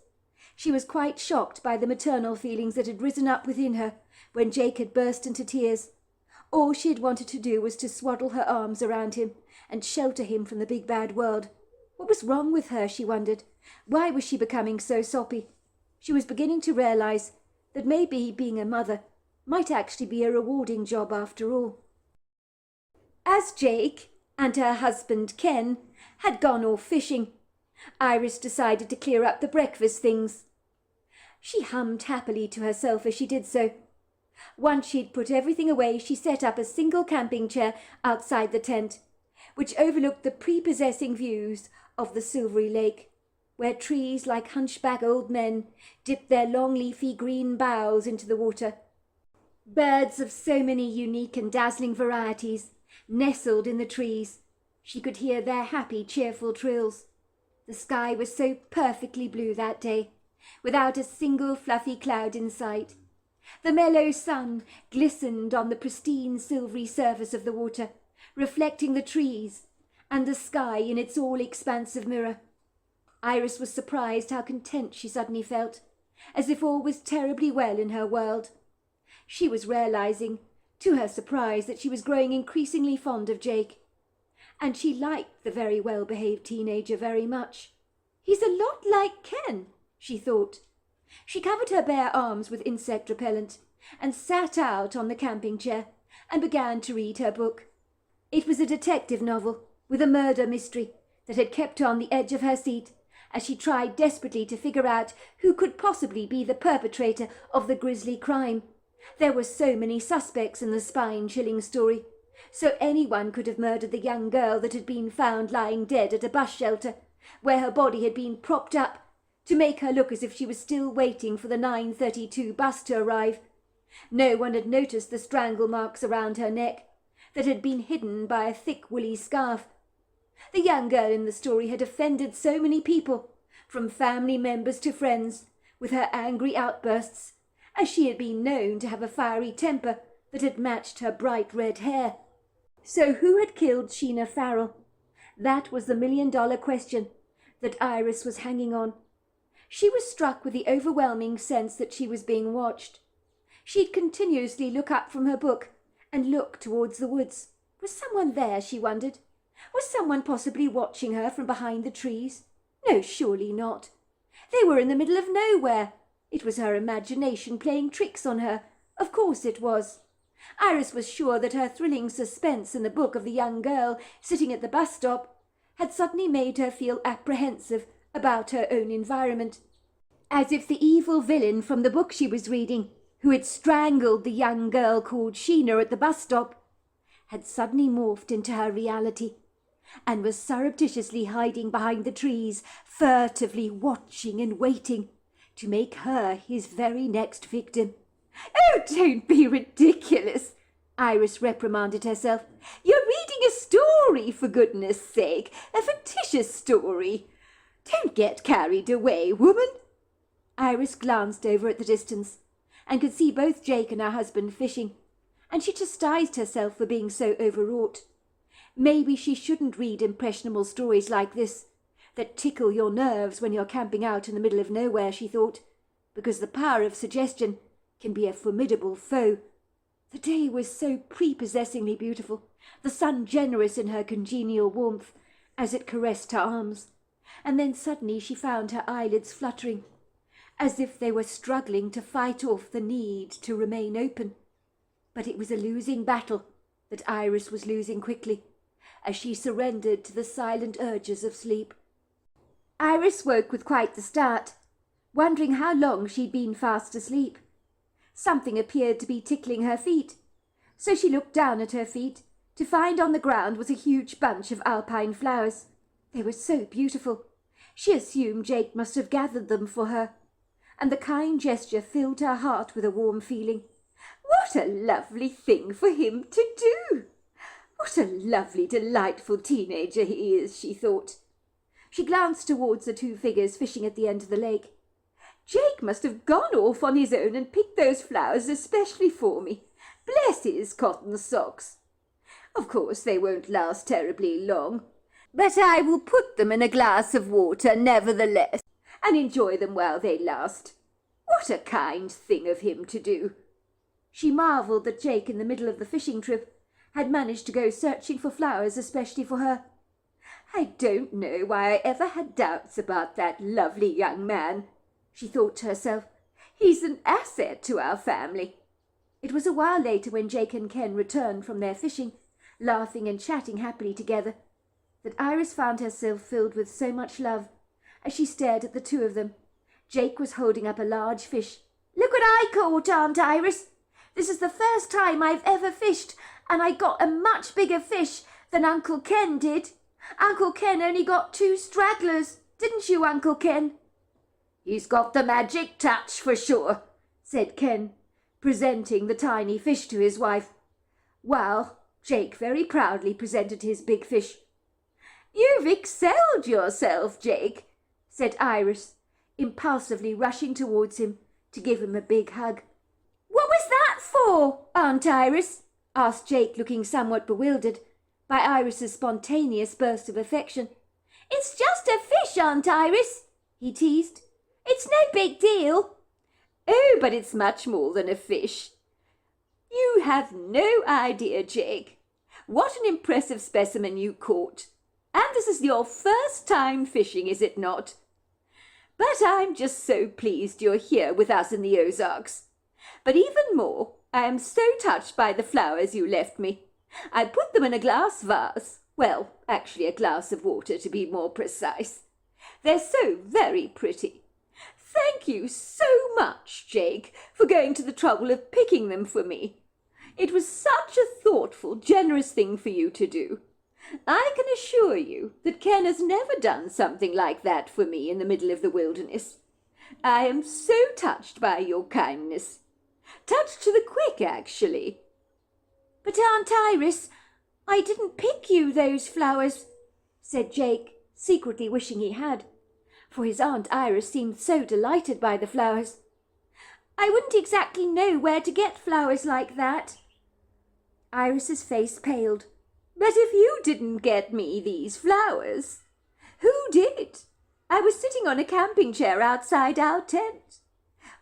She was quite shocked by the maternal feelings that had risen up within her when Jake had burst into tears. All she had wanted to do was to swaddle her arms around him and shelter him from the big bad world. What was wrong with her, she wondered? Why was she becoming so soppy? She was beginning to realize that maybe being a mother might actually be a rewarding job after all. As Jake and her husband Ken had gone off fishing, Iris decided to clear up the breakfast things. She hummed happily to herself as she did so. Once she'd put everything away, she set up a single camping chair outside the tent, which overlooked the prepossessing views of the silvery lake, where trees like hunchback old men dipped their long leafy green boughs into the water. Birds of so many unique and dazzling varieties nestled in the trees. She could hear their happy, cheerful trills. The sky was so perfectly blue that day, without a single fluffy cloud in sight. The mellow sun glistened on the pristine silvery surface of the water, reflecting the trees and the sky in its all-expansive mirror. Iris was surprised how content she suddenly felt, as if all was terribly well in her world. She was realizing, to her surprise, that she was growing increasingly fond of Jake, and she liked the very well-behaved teenager very much. He's a lot like Ken, she thought. She covered her bare arms with insect repellent and sat out on the camping chair and began to read her book. It was a detective novel with a murder mystery that had kept her on the edge of her seat as she tried desperately to figure out who could possibly be the perpetrator of the grisly crime. There were so many suspects in the spine-chilling story, so anyone could have murdered the young girl that had been found lying dead at a bus shelter, where her body had been propped up to make her look as if she was still waiting for the 9:32 bus to arrive. No one had noticed the strangle marks around her neck that had been hidden by a thick woolly scarf. The young girl in the story had offended so many people, from family members to friends, with her angry outbursts, as she had been known to have a fiery temper that had matched her bright red hair. So who had killed Sheena Farrell? That was the million-dollar question that Iris was hanging on. She was struck with the overwhelming sense that she was being watched. She'd continuously look up from her book and look towards the woods, Was someone there, she wondered? Was someone possibly watching her from behind the trees? No, surely not. They were in the middle of nowhere. It was her imagination playing tricks on her. Of course it was. Iris was sure that her thrilling suspense in the book of the young girl sitting at the bus stop had suddenly made her feel apprehensive about her own environment, as if the evil villain from the book she was reading, who had strangled the young girl called Sheena at the bus stop, had suddenly morphed into her reality and was surreptitiously hiding behind the trees, furtively watching and waiting to make her his very next victim. "Oh, don't be ridiculous," Iris reprimanded herself. "You're reading a story, for goodness sake, a fictitious story. Don't get carried away, woman." Iris glanced over at the distance and could see both Jake and her husband fishing, and she chastised herself for being so overwrought. Maybe she shouldn't read impressionable stories like this, that tickle your nerves when you're camping out in the middle of nowhere, she thought, because the power of suggestion can be a formidable foe. The day was so prepossessingly beautiful, the sun generous in her congenial warmth as it caressed her arms, and then suddenly she found her eyelids fluttering, as if they were struggling to fight off the need to remain open. But it was a losing battle that Iris was losing quickly, as she surrendered to the silent urges of sleep. Iris woke with quite the start, wondering how long she'd been fast asleep. Something appeared to be tickling her feet, so she looked down at her feet to find on the ground was a huge bunch of alpine flowers. They were so beautiful. She assumed Jake must have gathered them for her, and the kind gesture filled her heart with a warm feeling. What a lovely thing for him to do! What a lovely, delightful teenager he is, she thought. She glanced towards the two figures fishing at the end of the lake. Jake must have gone off on his own and picked those flowers especially for me. Bless his cotton socks. Of course, they won't last terribly long, but I will put them in a glass of water nevertheless, and enjoy them while they last. What a kind thing of him to do. She marvelled that Jake, in the middle of the fishing trip, had managed to go searching for flowers especially for her. I don't know why I ever had doubts about that lovely young man, she thought to herself. He's an asset to our family. It was a while later, when Jake and Ken returned from their fishing, laughing and chatting happily together, that Iris found herself filled with so much love as she stared at the two of them. Jake was holding up a large fish. "Look what I caught, Aunt Iris. This is the first time I've ever fished, and I got a much bigger fish than Uncle Ken did. Uncle Ken only got 2 stragglers. Didn't you, Uncle Ken?" "He's got the magic touch for sure," said Ken, presenting the tiny fish to his wife, while Jake very proudly presented his big fish. "You've excelled yourself, Jake," said Iris, impulsively rushing towards him to give him a big hug. "What was that for, Aunt Iris?" asked Jake, looking somewhat bewildered by Iris's spontaneous burst of affection. "It's just a fish, Aunt Iris," he teased. "It's no big deal." "Oh, but it's much more than a fish. You have no idea, Jake. What an impressive specimen you caught. And this is your first time fishing, is it not? But I'm just so pleased you're here with us in the Ozarks. But even more, I am so touched by the flowers you left me. I put them in a glass vase. Well, actually a glass of water, to be more precise. They're so very pretty. Thank you so much, Jake, for going to the trouble of picking them for me. It was such a thoughtful, generous thing for you to do. I can assure you that Ken has never done something like that for me in the middle of the wilderness. I am so touched by your kindness. Touched to the quick, actually." "But, Aunt Iris, I didn't pick you those flowers," said Jake, secretly wishing he had, for his Aunt Iris seemed so delighted by the flowers. "I wouldn't exactly know where to get flowers like that." Iris's face paled. "But if you didn't get me these flowers, who did? I was sitting on a camping chair outside our tent,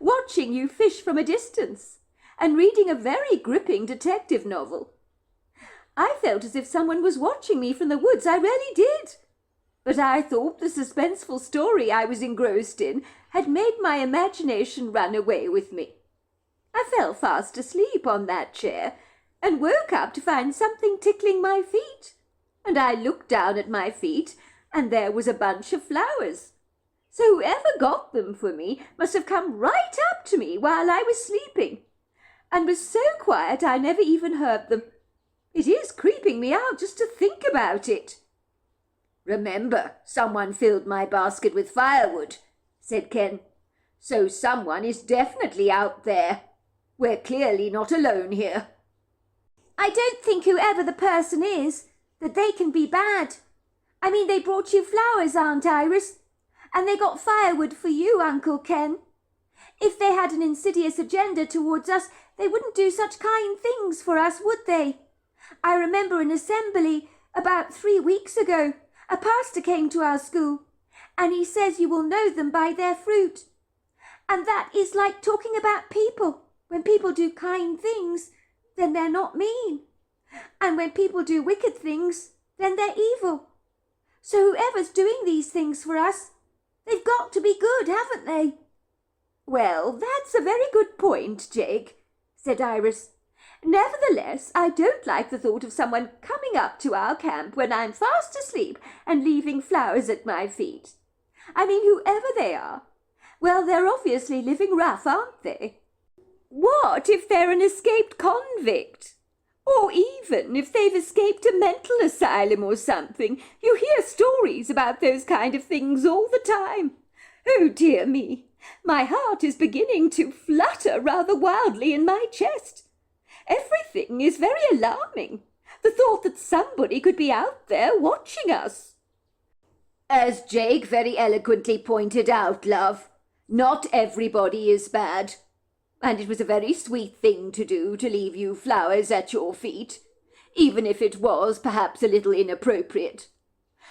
watching you fish from a distance and reading a very gripping detective novel. I felt as if someone was watching me from the woods, I really did. But I thought the suspenseful story I was engrossed in had made my imagination run away with me. I fell fast asleep on that chair and woke up to find something tickling my feet. And I looked down at my feet, and there was a bunch of flowers. So whoever got them for me must have come right up to me while I was sleeping, and was so quiet I never even heard them. It is creeping me out just to think about it. Remember, someone filled my basket with firewood, said Ken. So someone is definitely out there. We're clearly not alone here. I don't think whoever the person is, that they can be bad. I mean, they brought you flowers, Aunt Iris, and they got firewood for you, Uncle Ken. If they had an insidious agenda towards us, they wouldn't do such kind things for us, would they? I remember an assembly about 3 weeks ago. A pastor came to our school, and he says you will know them by their fruit. And that is like talking about people. When people do kind things, then they're not mean. And when people do wicked things, then they're evil. So whoever's doing these things for us, they've got to be good, haven't they? Well, that's a very good point, Jake, said Iris. Nevertheless, I don't like the thought of someone coming up to our camp when I'm fast asleep and leaving flowers at my feet. I mean, whoever they are. Well, they're obviously living rough, aren't they? What if they're an escaped convict? Or even if they've escaped a mental asylum or something. You hear stories about those kind of things all the time. Oh, dear me, my heart is beginning to flutter rather wildly in my chest. Everything is very alarming. The thought that somebody could be out there watching us. As Jake very eloquently pointed out, love, not everybody is bad. And it was a very sweet thing to do to leave you flowers at your feet, even if it was perhaps a little inappropriate.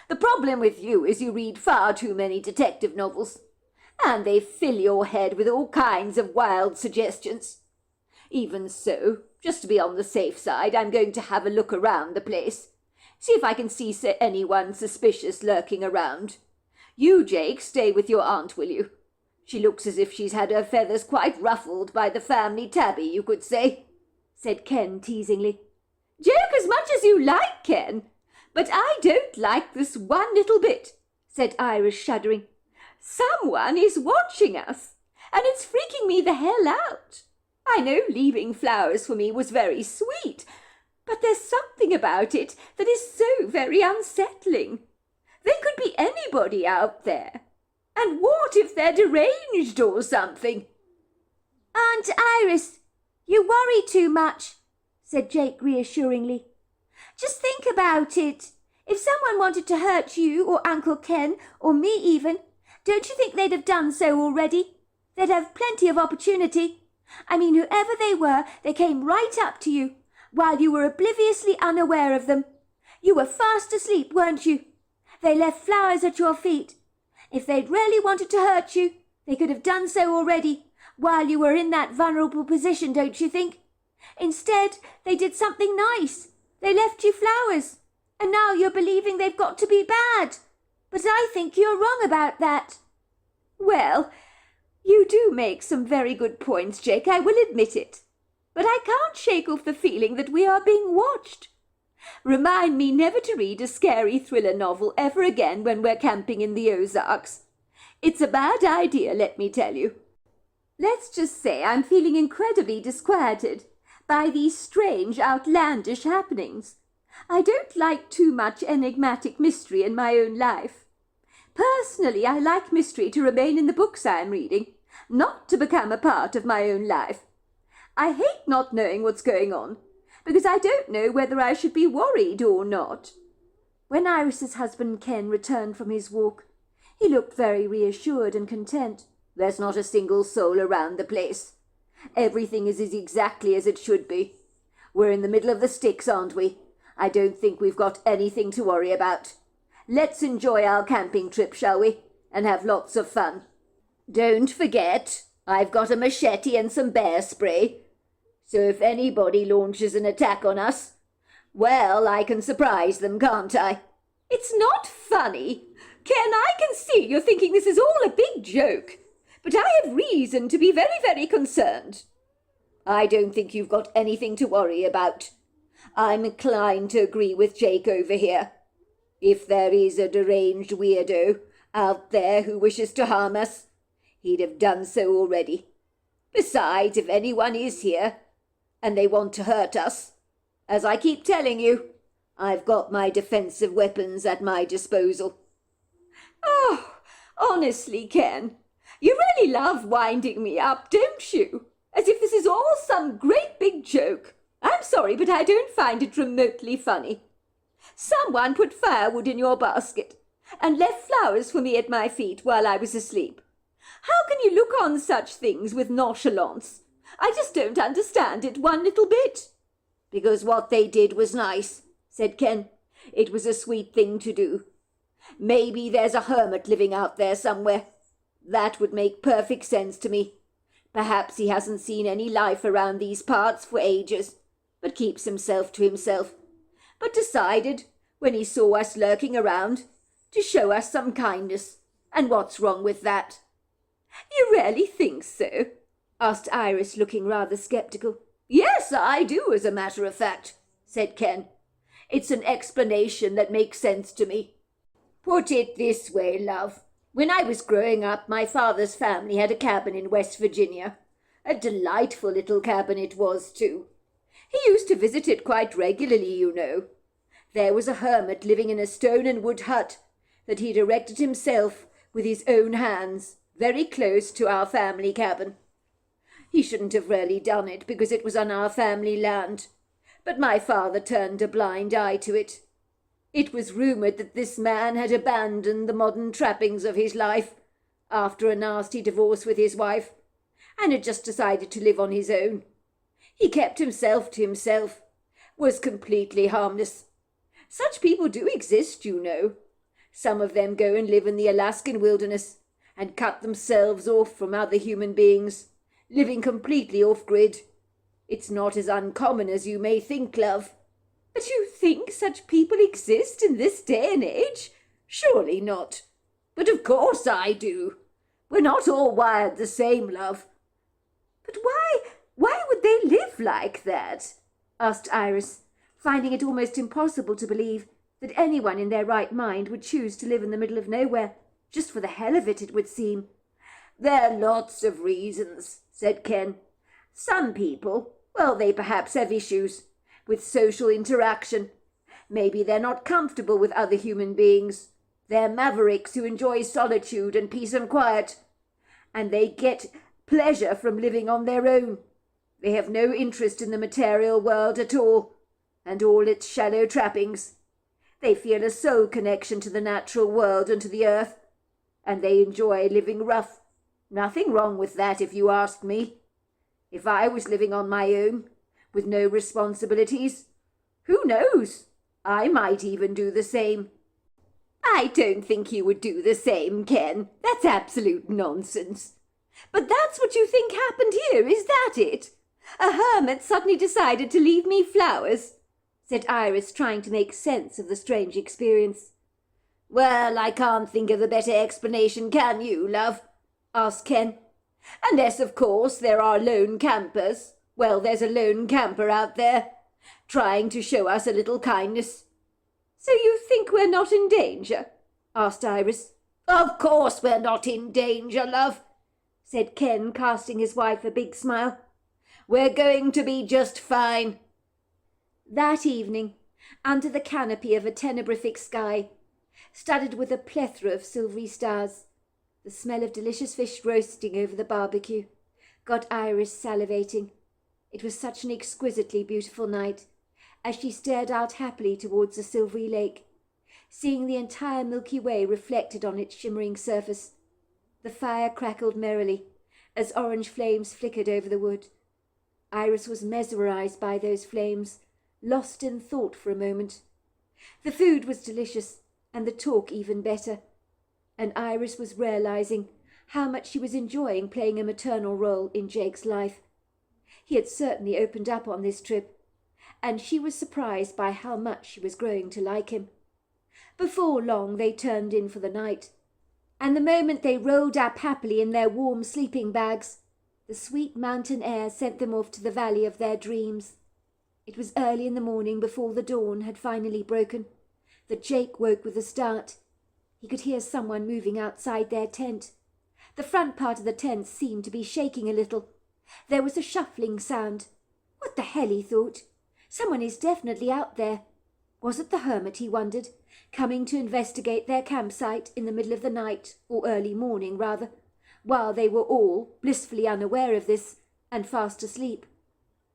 The problem with you is you read far too many detective novels, and they fill your head with all kinds of wild suggestions. Even so, just to be on the safe side, I'm going to have a look around the place, see if I can see anyone suspicious lurking around. You, Jake, stay with your aunt, will you? She looks as if she's had her feathers quite ruffled by the family tabby, you could say, said Ken teasingly. Joke as much as you like, Ken, but I don't like this one little bit, said Iris, shuddering. Someone is watching us, and it's freaking me the hell out. I know leaving flowers for me was very sweet, but there's something about it that is so very unsettling. They could be anybody out there. And what if they're deranged or something? Aunt Iris, you worry too much, said Jake reassuringly. Just think about it. If someone wanted to hurt you or Uncle Ken or me even, don't you think they'd have done so already? They'd have plenty of opportunity. I mean, whoever they were, they came right up to you, while you were obliviously unaware of them. You were fast asleep, weren't you? They left flowers at your feet. If they'd really wanted to hurt you, they could have done so already, while you were in that vulnerable position, don't you think? Instead, they did something nice. They left you flowers, and now you're believing they've got to be bad. But I think you're wrong about that. Well, you do make some very good points, Jake, I will admit it. But I can't shake off the feeling that we are being watched. Remind me never to read a scary thriller novel ever again when we're camping in the Ozarks. It's a bad idea, let me tell you. Let's just say I'm feeling incredibly disquieted by these strange, outlandish happenings. I don't like too much enigmatic mystery in my own life. Personally, I like mystery to remain in the books I am reading, not to become a part of my own life. I hate not knowing what's going on, because I don't know whether I should be worried or not. When Iris's husband Ken returned from his walk, he looked very reassured and content. There's not a single soul around the place. Everything is exactly as it should be. We're in the middle of the sticks, aren't we? I don't think we've got anything to worry about. Let's enjoy our camping trip, shall we? And have lots of fun. Don't forget, I've got a machete and some bear spray. So if anybody launches an attack on us, Well, I can surprise them, can't I? It's not funny. Ken, I can see you're thinking this is all a big joke. But I have reason to be very, very concerned. I don't think you've got anything to worry about. I'm inclined to agree with Jake over here. If there is a deranged weirdo out there who wishes to harm us, he'd have done so already. Besides, if anyone is here, and they want to hurt us, as I keep telling you, I've got my defensive weapons at my disposal. Oh, honestly, Ken, you really love winding me up, don't you? As if this is all some great big joke. I'm sorry, but I don't find it remotely funny. Someone put firewood in your basket and left flowers for me at my feet while I was asleep. How can you look on such things with nonchalance? I just don't understand it one little bit. Because what they did was nice, said Ken. It was a sweet thing to do. Maybe there's a hermit living out there somewhere. That would make perfect sense to me. Perhaps he hasn't seen any life around these parts for ages, but keeps himself to himself. But decided, when he saw us lurking around, to show us some kindness. And what's wrong with that? You really think so? Asked Iris, looking rather sceptical. Yes, I do, as a matter of fact, said Ken. It's an explanation that makes sense to me. Put it this way, love. When I was growing up, my father's family had a cabin in West Virginia. A delightful little cabin it was, too. He used to visit it quite regularly, you know. There was a hermit living in a stone and wood hut that he'd erected himself with his own hands, very close to our family cabin. He shouldn't have really done it because it was on our family land, but my father turned a blind eye to it. It was rumoured that this man had abandoned the modern trappings of his life after a nasty divorce with his wife, and had just decided to live on his own. He kept himself to himself, was completely harmless. Such people do exist, you know. Some of them go and live in the Alaskan wilderness and cut themselves off from other human beings, living completely off-grid. It's not as uncommon as you may think, love. But you think such people exist in this day and age? Surely not. But of course I do. We're not all wired the same, love. But why would they live like that? Asked Iris, finding it almost impossible to believe that anyone in their right mind would choose to live in the middle of nowhere, just for the hell of it would seem. There are lots of reasons, said Ken. Some people, well, they perhaps have issues with social interaction. Maybe they're not comfortable with other human beings. They're mavericks who enjoy solitude and peace and quiet, and they get pleasure from living on their own. They have no interest in the material world at all, and all its shallow trappings. They feel a soul connection to the natural world and to the earth, and they enjoy living rough. Nothing wrong with that, if you ask me. If I was living on my own, with no responsibilities, who knows? I might even do the same. I don't think you would do the same, Ken. That's absolute nonsense. But that's what you think happened here, is that it? A hermit suddenly decided to leave me flowers, said Iris, trying to make sense of the strange experience. Well, I can't think of a better explanation, can you, love? Asked Ken. Unless, of course, there are lone campers. Well, there's a lone camper out there, trying to show us a little kindness. So you think we're not in danger? Asked Iris. Of course we're not in danger, love, said Ken, casting his wife a big smile. We're going to be just fine. That evening, under the canopy of a tenebrific sky, studded with a plethora of silvery stars, the smell of delicious fish roasting over the barbecue got Iris salivating. It was such an exquisitely beautiful night, as she stared out happily towards the silvery lake, seeing the entire Milky Way reflected on its shimmering surface. The fire crackled merrily as orange flames flickered over the wood. Iris was mesmerized by those flames, lost in thought for a moment. The food was delicious, and the talk even better, and Iris was realizing how much she was enjoying playing a maternal role in Jake's life. He had certainly opened up on this trip, and she was surprised by how much she was growing to like him. Before long they turned in for the night, and the moment they rolled up happily in their warm sleeping bags, the sweet mountain air sent them off to the valley of their dreams. It was early in the morning, before the dawn had finally broken, that Jake woke with a start. He could hear someone moving outside their tent. The front part of the tent seemed to be shaking a little. There was a shuffling sound. What the hell, he thought. Someone is definitely out there. Was it the hermit, he wondered, coming to investigate their campsite in the middle of the night, or early morning rather, while they were all blissfully unaware of this and fast asleep?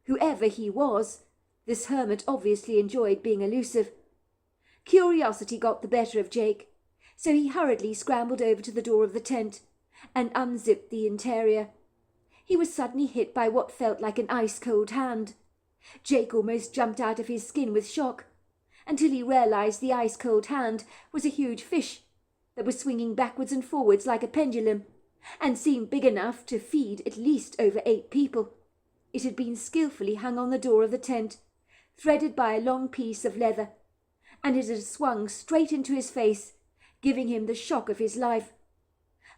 Whoever he was, this hermit obviously enjoyed being elusive. Curiosity got the better of Jake, so he hurriedly scrambled over to the door of the tent and unzipped the interior. He was suddenly hit by what felt like an ice-cold hand. Jake almost jumped out of his skin with shock, until he realized the ice-cold hand was a huge fish that was swinging backwards and forwards like a pendulum, and seemed big enough to feed at least over 8 people. It had been skillfully hung on the door of the tent, threaded by a long piece of leather, and it had swung straight into his face, giving him the shock of his life.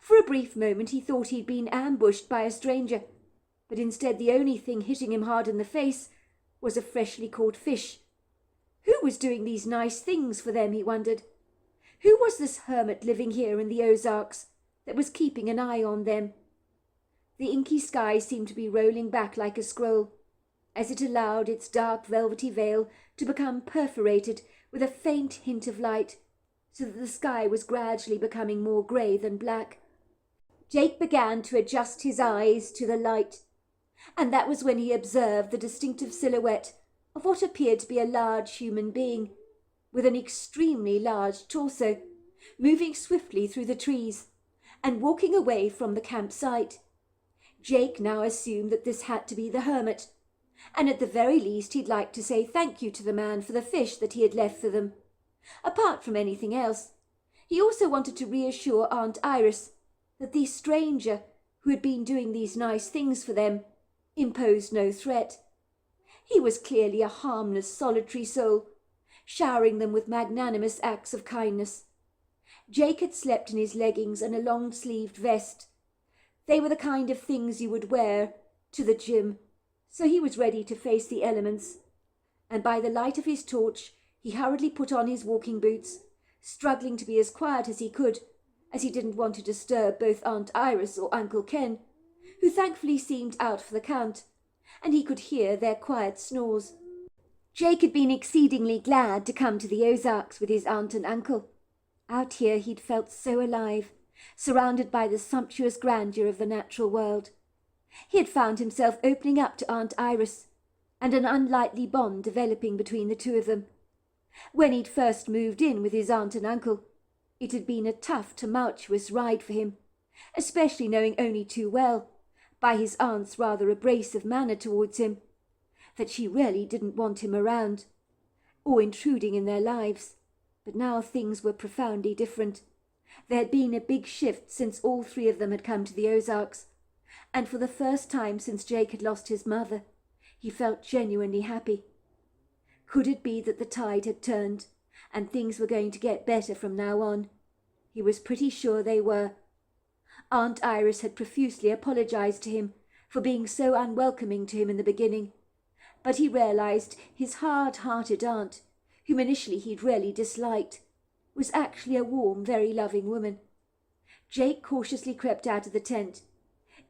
For a brief moment he thought he'd been ambushed by a stranger, but instead the only thing hitting him hard in the face was a freshly caught fish. Who was doing these nice things for them, he wondered? Who was this hermit living here in the Ozarks that was keeping an eye on them? The inky sky seemed to be rolling back like a scroll, as it allowed its dark velvety veil to become perforated with a faint hint of light, so that the sky was gradually becoming more grey than black. Jake began to adjust his eyes to the light, and that was when he observed the distinctive silhouette of what appeared to be a large human being, with an extremely large torso, moving swiftly through the trees and walking away from the campsite. Jake now assumed that this had to be the hermit, and at the very least he'd like to say thank you to the man for the fish that he had left for them. Apart from anything else, he also wanted to reassure Aunt Iris that the stranger who had been doing these nice things for them imposed no threat. He was clearly a harmless, solitary soul, showering them with magnanimous acts of kindness. Jake had slept in his leggings and a long-sleeved vest. They were the kind of things you would wear to the gym, so he was ready to face the elements. And by the light of his torch, he hurriedly put on his walking boots, struggling to be as quiet as he could, as he didn't want to disturb both Aunt Iris or Uncle Ken, who thankfully seemed out for the count, and he could hear their quiet snores. Jake had been exceedingly glad to come to the Ozarks with his aunt and uncle. Out here he'd felt so alive, surrounded by the sumptuous grandeur of the natural world. He had found himself opening up to Aunt Iris, and an unlikely bond developing between the two of them. When he'd first moved in with his aunt and uncle, it had been a tough, tumultuous ride for him, especially knowing only too well, by his aunt's rather abrasive manner towards him, that she really didn't want him around, or intruding in their lives. But now things were profoundly different. There had been a big shift since all 3 of them had come to the Ozarks, and for the first time since Jake had lost his mother, he felt genuinely happy. Could it be that the tide had turned, and things were going to get better from now on? He was pretty sure they were. Aunt Iris had profusely apologized to him for being so unwelcoming to him in the beginning, but he realized his hard-hearted aunt, whom initially he'd really disliked, was actually a warm, very loving woman. Jake cautiously crept out of the tent.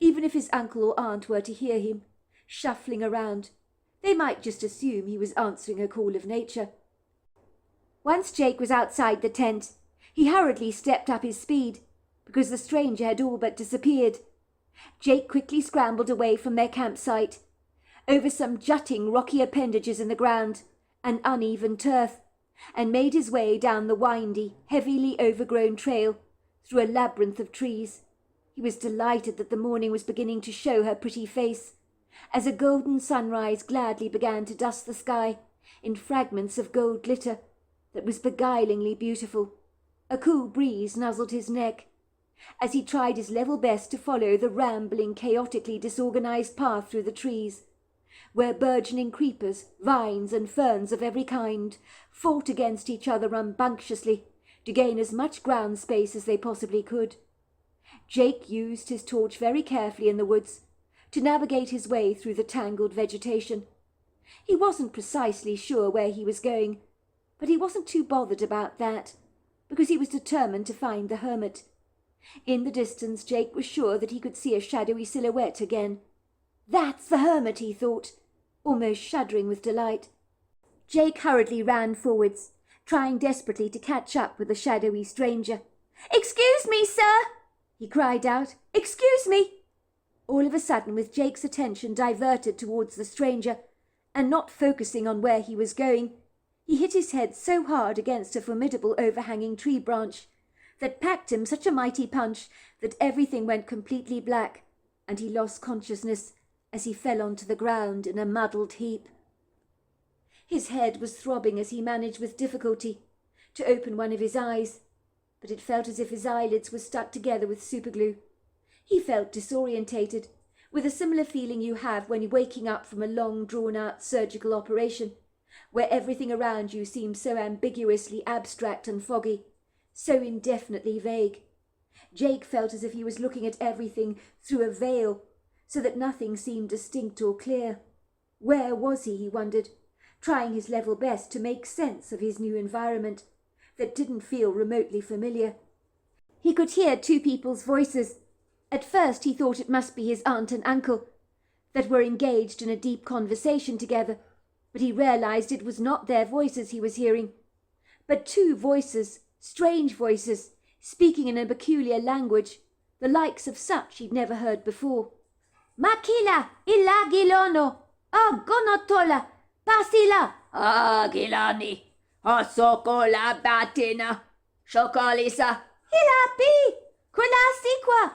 Even if his uncle or aunt were to hear him shuffling around, they might just assume he was answering a call of nature. Once Jake was outside the tent, he hurriedly stepped up his speed, because the stranger had all but disappeared. Jake quickly scrambled away from their campsite, over some jutting rocky appendages in the ground and uneven turf, and made his way down the windy, heavily overgrown trail through a labyrinth of trees. He was delighted that the morning was beginning to show her pretty face, as a golden sunrise gladly began to dust the sky in fragments of gold glitter that was beguilingly beautiful. A cool breeze nuzzled his neck, as he tried his level best to follow the rambling, chaotically disorganized path through the trees, where burgeoning creepers, vines and ferns of every kind fought against each other rambunctiously to gain as much ground space as they possibly could. Jake used his torch very carefully in the woods to navigate his way through the tangled vegetation. He wasn't precisely sure where he was going, but he wasn't too bothered about that, because he was determined to find the hermit. In the distance, Jake was sure that he could see a shadowy silhouette again. That's the hermit, he thought, almost shuddering with delight. Jake hurriedly ran forwards, trying desperately to catch up with the shadowy stranger. "Excuse me, sir!" he cried out. "Excuse me!" All of a sudden, with Jake's attention diverted towards the stranger, and not focusing on where he was going, he hit his head so hard against a formidable overhanging tree branch that packed him such a mighty punch that everything went completely black, and he lost consciousness as he fell onto the ground in a muddled heap. His head was throbbing as he managed with difficulty to open one of his eyes, but it felt as if his eyelids were stuck together with superglue. He felt disorientated, with a similar feeling you have when you're waking up from a long, drawn-out surgical operation, where everything around you seems so ambiguously abstract and foggy, so indefinitely vague. Jake felt as if he was looking at everything through a veil, so that nothing seemed distinct or clear. Where was he wondered, trying his level best to make sense of his new environment that didn't feel remotely familiar. He could hear two people's voices. At first he thought it must be his aunt and uncle, that were engaged in a deep conversation together, but he realized it was not their voices he was hearing, but two voices, strange voices, speaking in a peculiar language, the likes of such he'd never heard before. "Makila, ilagilono, agonotola, pasila, agilani, asokola batina, shokolisa, hilapi, kwelasikwa."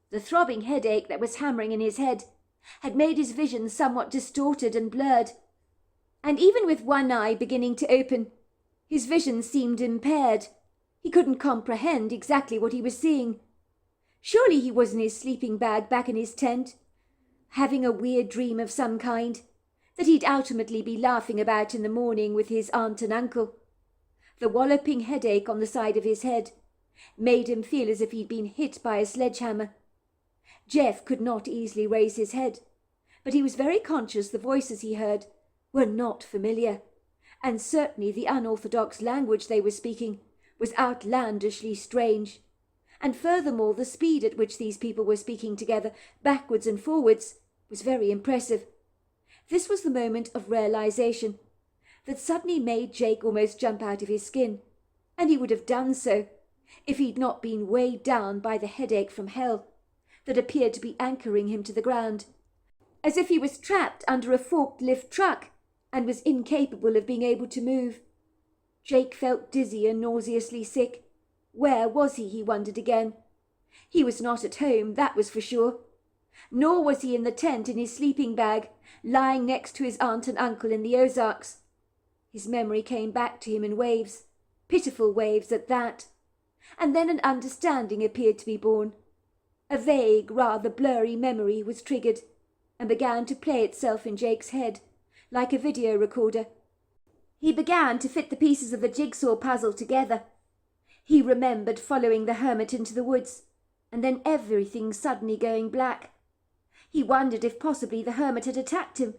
The throbbing headache that was hammering in his head had made his vision somewhat distorted and blurred, and even with one eye beginning to open, his vision seemed impaired. He couldn't comprehend exactly what he was seeing. Surely he was in his sleeping bag back in his tent, having a weird dream of some kind that he'd ultimately be laughing about in the morning with his aunt and uncle. The walloping headache on the side of his head made him feel as if he'd been hit by a sledgehammer. Jeff could not easily raise his head, but he was very conscious the voices he heard were not familiar, and certainly the unorthodox language they were speaking was outlandishly strange. And furthermore, the speed at which these people were speaking together, backwards and forwards, was very impressive. This was the moment of realization that suddenly made Jake almost jump out of his skin, and he would have done so if he'd not been weighed down by the headache from hell that appeared to be anchoring him to the ground, as if he was trapped under a forklift truck and was incapable of being able to move. Jake felt dizzy and nauseously sick. Where was he wondered again. He was not at home, that was for sure. Nor was he in the tent in his sleeping bag, lying next to his aunt and uncle in the Ozarks. His memory came back to him in waves, pitiful waves at that. And then an understanding appeared to be born. A vague, rather blurry memory was triggered and began to play itself in Jake's head, like a video recorder. He began to fit the pieces of the jigsaw puzzle together. He remembered following the hermit into the woods, and then everything suddenly going black. He wondered if possibly the hermit had attacked him,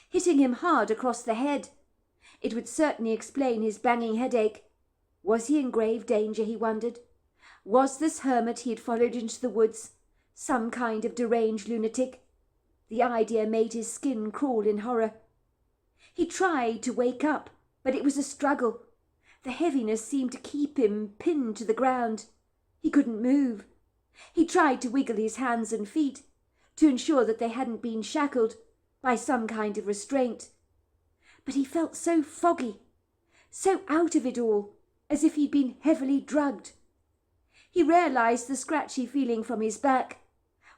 hitting him hard across the head. It would certainly explain his banging headache. Was he in grave danger, he wondered? Was this hermit he had followed into the woods some kind of deranged lunatic? The idea made his skin crawl in horror. He tried to wake up, but it was a struggle. The heaviness seemed to keep him pinned to the ground. He couldn't move. He tried to wiggle his hands and feet to ensure that they hadn't been shackled by some kind of restraint. But he felt so foggy, so out of it all, as if he'd been heavily drugged. He realized the scratchy feeling from his back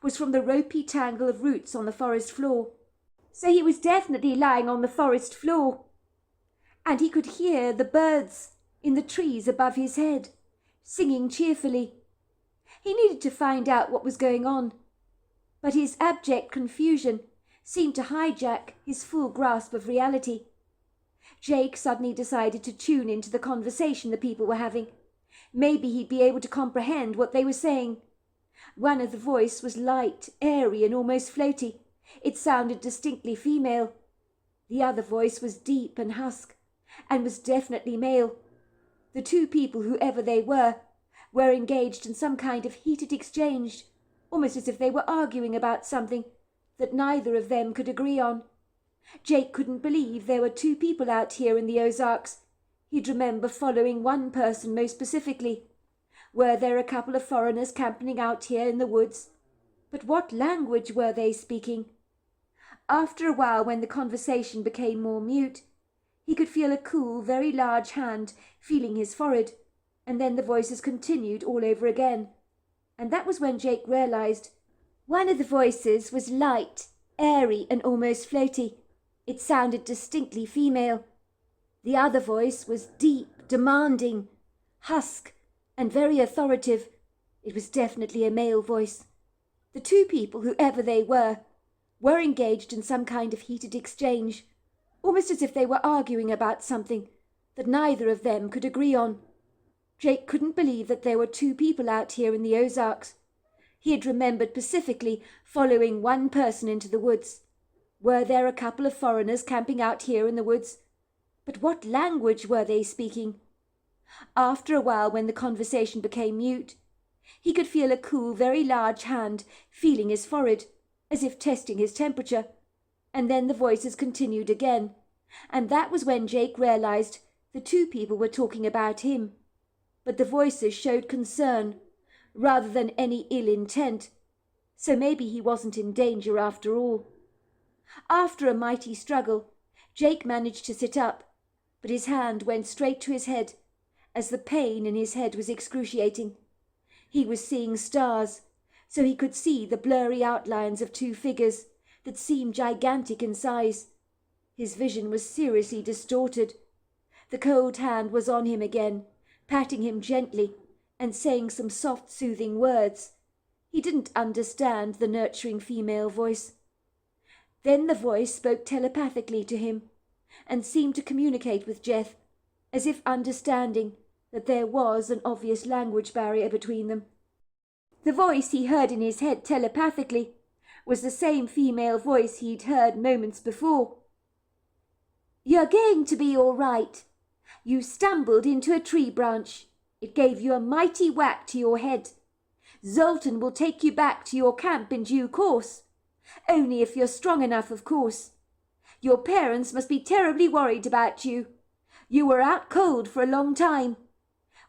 was from the ropey tangle of roots on the forest floor. So he was definitely lying on the forest floor. And he could hear the birds in the trees above his head, singing cheerfully. He needed to find out what was going on, but his abject confusion seemed to hijack his full grasp of reality. Jake suddenly decided to tune into the conversation the people were having. Maybe he'd be able to comprehend what they were saying. One of the voices was light, airy, and almost floaty. It sounded distinctly female. The other voice was deep and husky, and was definitely male. The two people, whoever they were engaged in some kind of heated exchange, almost as if they were arguing about something that neither of them could agree on. Jake couldn't believe there were two people out here in the Ozarks. He'd remember following one person most specifically. Were there a couple of foreigners camping out here in the woods? But what language were they speaking? After a while, when the conversation became more mute, he could feel a cool, very large hand feeling his forehead, and then the voices continued all over again. And that was when Jake realized one of the voices was light, airy, and almost floaty. It sounded distinctly female. The other voice was deep, demanding, husky, and very authoritative. It was definitely a male voice. The two people, whoever they were engaged in some kind of heated exchange, almost as if they were arguing about something that neither of them could agree on. Jake couldn't believe that there were two people out here in the Ozarks. He had remembered specifically following one person into the woods. Were there a couple of foreigners camping out here in the woods? But what language were they speaking? After a while, when the conversation became mute, he could feel a cool, very large hand feeling his forehead, as if testing his temperature. And then the voices continued again, and that was when Jake realized the two people were talking about him. But the voices showed concern rather than any ill intent, so maybe he wasn't in danger after all. After a mighty struggle, Jake managed to sit up, but his hand went straight to his head, as the pain in his head was excruciating. He was seeing stars, so he could see the blurry outlines of two figures that seemed gigantic in size. His vision was seriously distorted. The cold hand was on him again, patting him gently and saying some soft, soothing words. He didn't understand the nurturing female voice. Then the voice spoke telepathically to him and seemed to communicate with Jeff, as if understanding that there was an obvious language barrier between them. The voice he heard in his head telepathically was the same female voice he'd heard moments before. "You're going to be all right. You stumbled into a tree branch. It gave you a mighty whack to your head. Zoltan will take you back to your camp in due course. Only if you're strong enough, of course. Your parents must be terribly worried about you. You were out cold for a long time.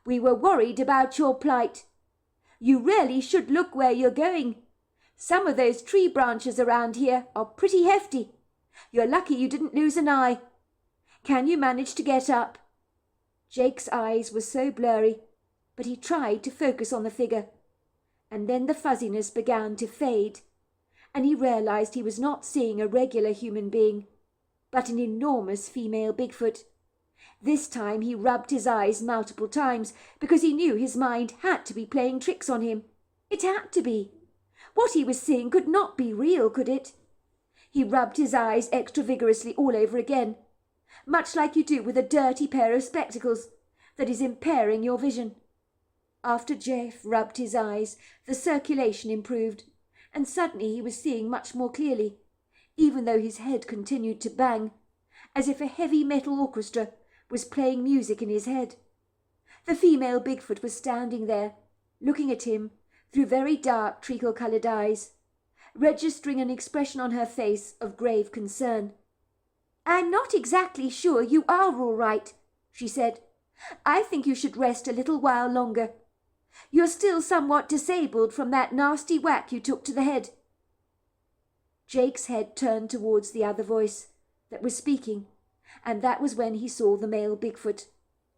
We were worried about your plight. You really should look where you're going. Some of those tree branches around here are pretty hefty. You're lucky you didn't lose an eye. Can you manage to get up?" Jake's eyes were so blurry, but he tried to focus on the figure. And then the fuzziness began to fade, and he realized he was not seeing a regular human being, but an enormous female Bigfoot. This time he rubbed his eyes multiple times, because he knew his mind had to be playing tricks on him. It had to be. What he was seeing could not be real, could it? He rubbed his eyes extra vigorously all over again, much like you do with a dirty pair of spectacles that is impairing your vision. After Jeff rubbed his eyes, the circulation improved, and suddenly he was seeing much more clearly, even though his head continued to bang, as if a heavy metal orchestra was playing music in his head. The female Bigfoot was standing there, looking at him through very dark treacle-coloured eyes, registering an expression on her face of grave concern. "I'm not exactly sure you are all right," she said. "I think you should rest a little while longer. You're still somewhat disabled from that nasty whack you took to the head." Jake's head turned towards the other voice that was speaking, and that was when he saw the male Bigfoot,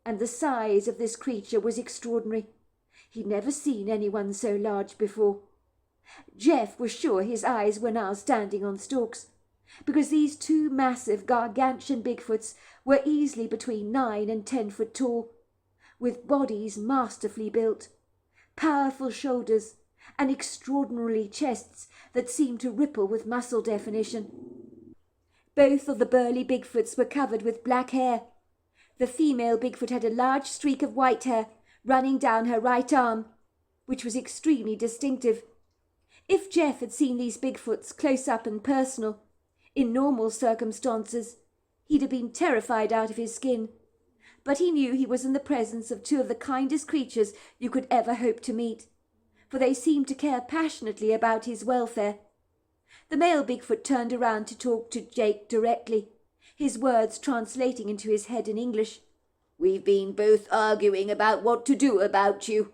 and the size of this creature was extraordinary. He'd never seen anyone so large before. Jeff was sure his eyes were now standing on stalks, because these two massive gargantuan Bigfoots were easily between 9 and 10 foot tall, with bodies masterfully built, powerful shoulders, and extraordinary chests that seemed to ripple with muscle definition. Both of the burly Bigfoots were covered with black hair. The female Bigfoot had a large streak of white hair running down her right arm, which was extremely distinctive. If Jeff had seen these Bigfoots close up and personal, in normal circumstances, he'd have been terrified out of his skin. But he knew he was in the presence of two of the kindest creatures you could ever hope to meet, for they seemed to care passionately about his welfare. The male Bigfoot turned around to talk to Jake directly, his words translating into his head in English. "We've been both arguing about what to do about you.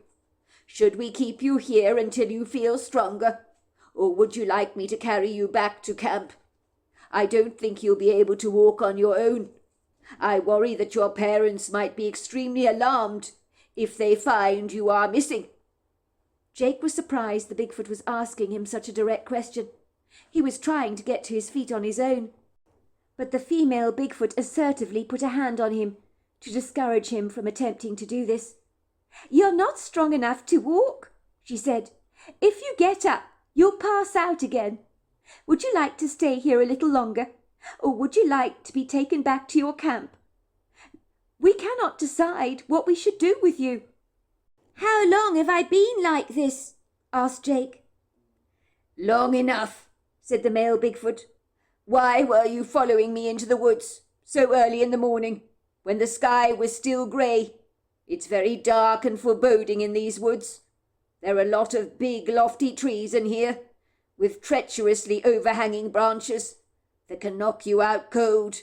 Should we keep you here until you feel stronger, or would you like me to carry you back to camp? I don't think you'll be able to walk on your own. I worry that your parents might be extremely alarmed if they find you are missing." Jake was surprised the Bigfoot was asking him such a direct question. He was trying to get to his feet on his own. But the female Bigfoot assertively put a hand on him to discourage him from attempting to do this. "You're not strong enough to walk," she said. "If you get up, you'll pass out again. Would you like to stay here a little longer, or would you like to be taken back to your camp? We cannot decide what we should do with you." "How long have I been like this?" asked Jake. "Long enough," said the male Bigfoot. "Why were you following me into the woods so early in the morning, when the sky was still grey? It's very dark and foreboding in these woods. There are a lot of big, lofty trees in here, with treacherously overhanging branches that can knock you out cold.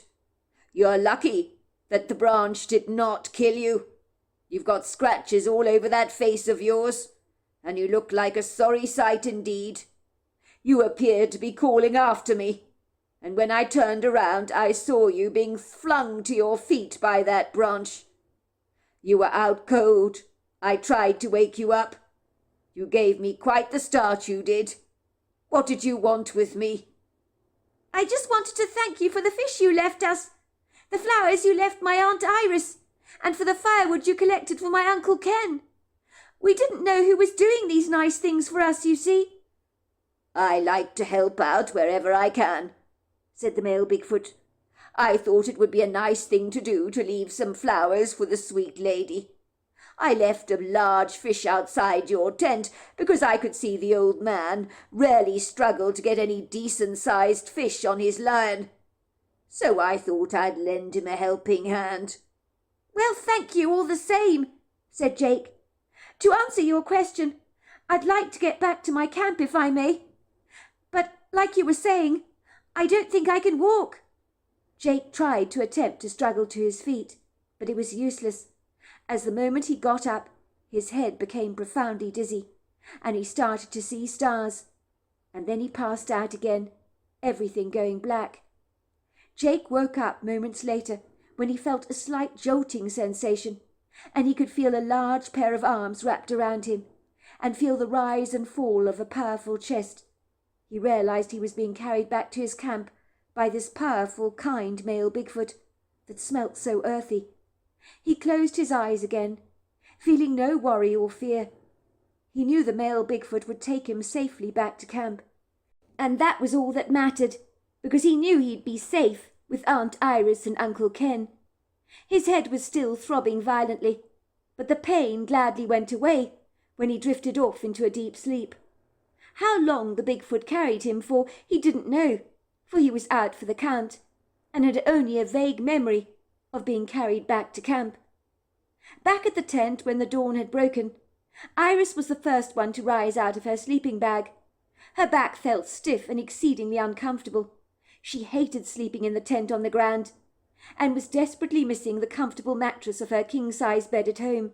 You're lucky that the branch did not kill you. You've got scratches all over that face of yours, and you look like a sorry sight indeed. You appeared to be calling after me, and when I turned around I saw you being flung to your feet by that branch. You were out cold. I tried to wake you up. You gave me quite the start, you did. What did you want with me?" "I just wanted to thank you for the fish you left us, the flowers you left my Aunt Iris, and for the firewood you collected for my Uncle Ken. We didn't know who was doing these nice things for us, you see." "I like to help out wherever I can," said the male Bigfoot. "I thought it would be a nice thing to do to leave some flowers for the sweet lady. I left a large fish outside your tent because I could see the old man rarely struggle to get any decent-sized fish on his line. So I thought I'd lend him a helping hand." "Well, thank you all the same," said Jake. "To answer your question, I'd like to get back to my camp if I may. But, like you were saying, I don't think I can walk." Jake tried to attempt to struggle to his feet, but it was useless. As the moment he got up, his head became profoundly dizzy, and he started to see stars. And then he passed out again, everything going black. Jake woke up moments later when he felt a slight jolting sensation, and he could feel a large pair of arms wrapped around him, and feel the rise and fall of a powerful chest. He realized he was being carried back to his camp by this powerful, kind male Bigfoot that smelt so earthy. He closed his eyes again, feeling no worry or fear. He knew the male Bigfoot would take him safely back to camp. And that was all that mattered, because he knew he'd be safe with Aunt Iris and Uncle Ken. His head was still throbbing violently, but the pain gladly went away when he drifted off into a deep sleep. How long the Bigfoot carried him for he didn't know, for he was out for the count, and had only a vague memory of being carried back to camp. Back at the tent when the dawn had broken, Iris was the first one to rise out of her sleeping bag. Her back felt stiff and exceedingly uncomfortable. She hated sleeping in the tent on the ground, and was desperately missing the comfortable mattress of her king-size bed at home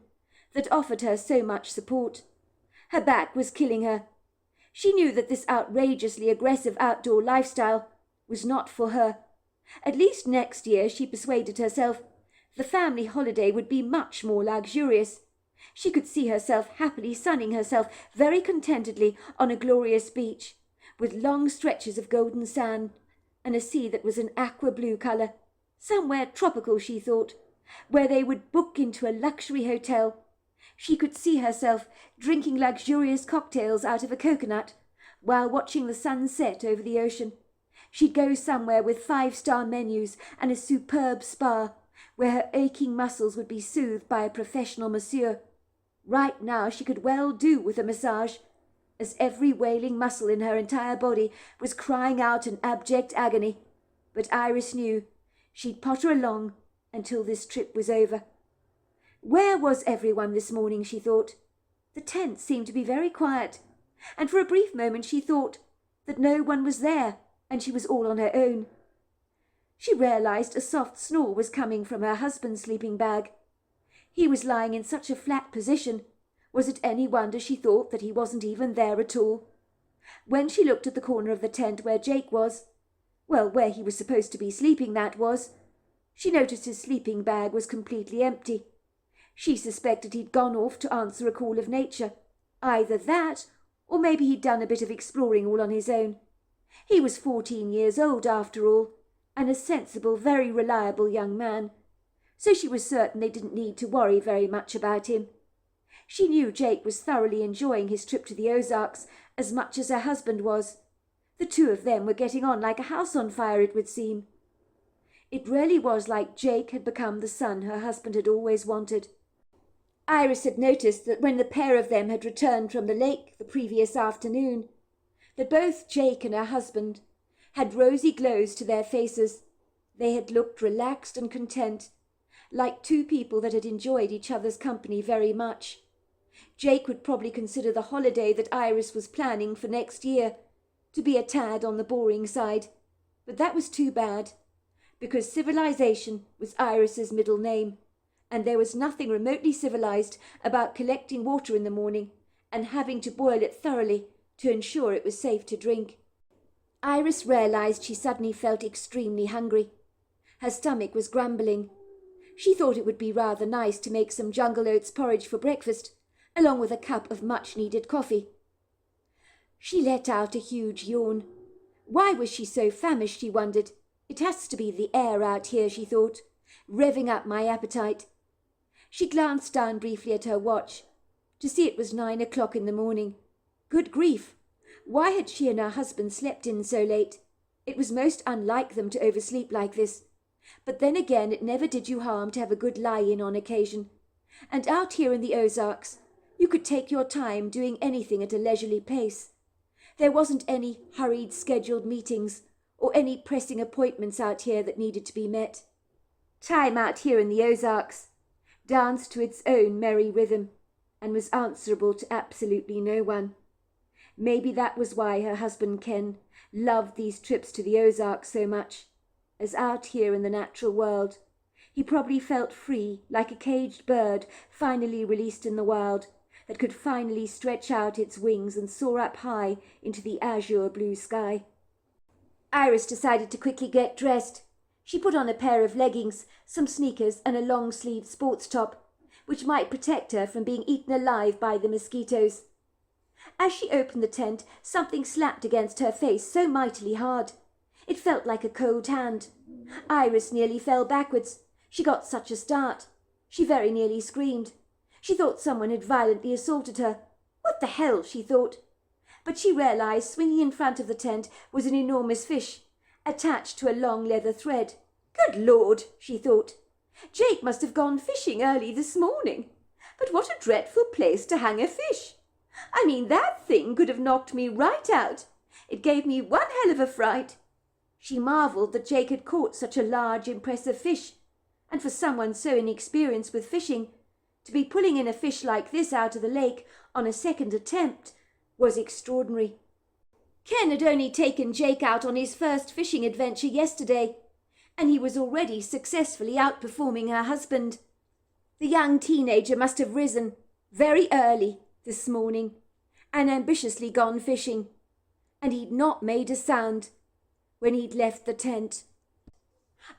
that offered her so much support. Her back was killing her. She knew that this outrageously aggressive outdoor lifestyle was not for her. At least next year, she persuaded herself, the family holiday would be much more luxurious. She could see herself happily sunning herself very contentedly on a glorious beach, with long stretches of golden sand, and a sea that was an aqua blue colour, somewhere tropical, she thought, where they would book into a luxury hotel. She could see herself drinking luxurious cocktails out of a coconut while watching the sun set over the ocean. She'd go somewhere with 5-star menus and a superb spa where her aching muscles would be soothed by a professional masseur. Right now she could well do with a massage, as every wailing muscle in her entire body was crying out in abject agony. But Iris knew she'd potter along until this trip was over. Where was everyone this morning, she thought? The tent seemed to be very quiet, and for a brief moment she thought that no one was there and she was all on her own. She realized a soft snore was coming from her husband's sleeping bag. He was lying in such a flat position. Was it any wonder she thought that he wasn't even there at all? When she looked at the corner of the tent where Jake was, well, where he was supposed to be sleeping, that was, she noticed his sleeping bag was completely empty. She suspected he'd gone off to answer a call of nature. Either that, or maybe he'd done a bit of exploring all on his own. He was 14 years old, after all, and a sensible, very reliable young man, so she was certain they didn't need to worry very much about him. She knew Jake was thoroughly enjoying his trip to the Ozarks as much as her husband was. The two of them were getting on like a house on fire, it would seem. It really was like Jake had become the son her husband had always wanted. Iris had noticed that when the pair of them had returned from the lake the previous afternoon, that both Jake and her husband had rosy glows to their faces. They had looked relaxed and content, like two people that had enjoyed each other's company very much. Jake would probably consider the holiday that Iris was planning for next year to be a tad on the boring side, but that was too bad, because civilization was Iris's middle name, and there was nothing remotely civilized about collecting water in the morning and having to boil it thoroughly to ensure it was safe to drink. Iris realized she suddenly felt extremely hungry. Her stomach was grumbling. She thought it would be rather nice to make some jungle oats porridge for breakfast, along with a cup of much-needed coffee. She let out a huge yawn. Why was she so famished, she wondered. It has to be the air out here, she thought, revving up my appetite. She glanced down briefly at her watch, to see it was 9 o'clock in the morning. Good grief! Why had she and her husband slept in so late? It was most unlike them to oversleep like this. But then again, it never did you harm to have a good lie-in on occasion. And out here in the Ozarks, you could take your time doing anything at a leisurely pace. There wasn't any hurried scheduled meetings or any pressing appointments out here that needed to be met. Time out here in the Ozarks danced to its own merry rhythm and was answerable to absolutely no one. Maybe that was why her husband Ken loved these trips to the Ozarks so much, as out here in the natural world he probably felt free, like a caged bird finally released in the wild, that could finally stretch out its wings and soar up high into the azure blue sky. Iris decided to quickly get dressed. She put on a pair of leggings, some sneakers, and a long-sleeved sports top, which might protect her from being eaten alive by the mosquitoes. As she opened the tent, something slapped against her face so mightily hard. It felt like a cold hand. Iris nearly fell backwards. She got such a start. She very nearly screamed. She thought someone had violently assaulted her. What the hell, she thought. But she realized swinging in front of the tent was an enormous fish, attached to a long leather thread. Good Lord, she thought. Jake must have gone fishing early this morning. But what a dreadful place to hang a fish. I mean, that thing could have knocked me right out. It gave me one hell of a fright. She marvelled that Jake had caught such a large, impressive fish, and for someone so inexperienced with fishing, to be pulling in a fish like this out of the lake on a second attempt was extraordinary. Ken had only taken Jake out on his first fishing adventure yesterday, and he was already successfully outperforming her husband. The young teenager must have risen very early this morning and ambitiously gone fishing, and he'd not made a sound when he'd left the tent.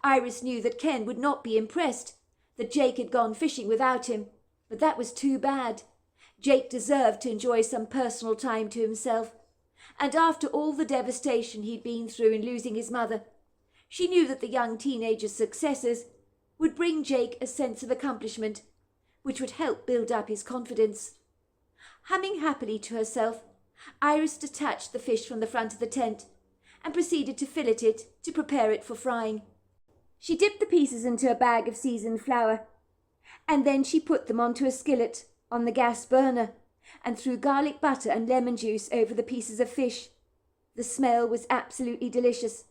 Iris knew that Ken would not be impressed that Jake had gone fishing without him, but that was too bad. Jake deserved to enjoy some personal time to himself, and after all the devastation he'd been through in losing his mother, she knew that the young teenager's successes would bring Jake a sense of accomplishment, which would help build up his confidence. Humming happily to herself, Iris detached the fish from the front of the tent and proceeded to fillet it to prepare it for frying. She dipped the pieces into a bag of seasoned flour, and then she put them onto a skillet on the gas burner and threw garlic butter and lemon juice over the pieces of fish. The smell was absolutely delicious,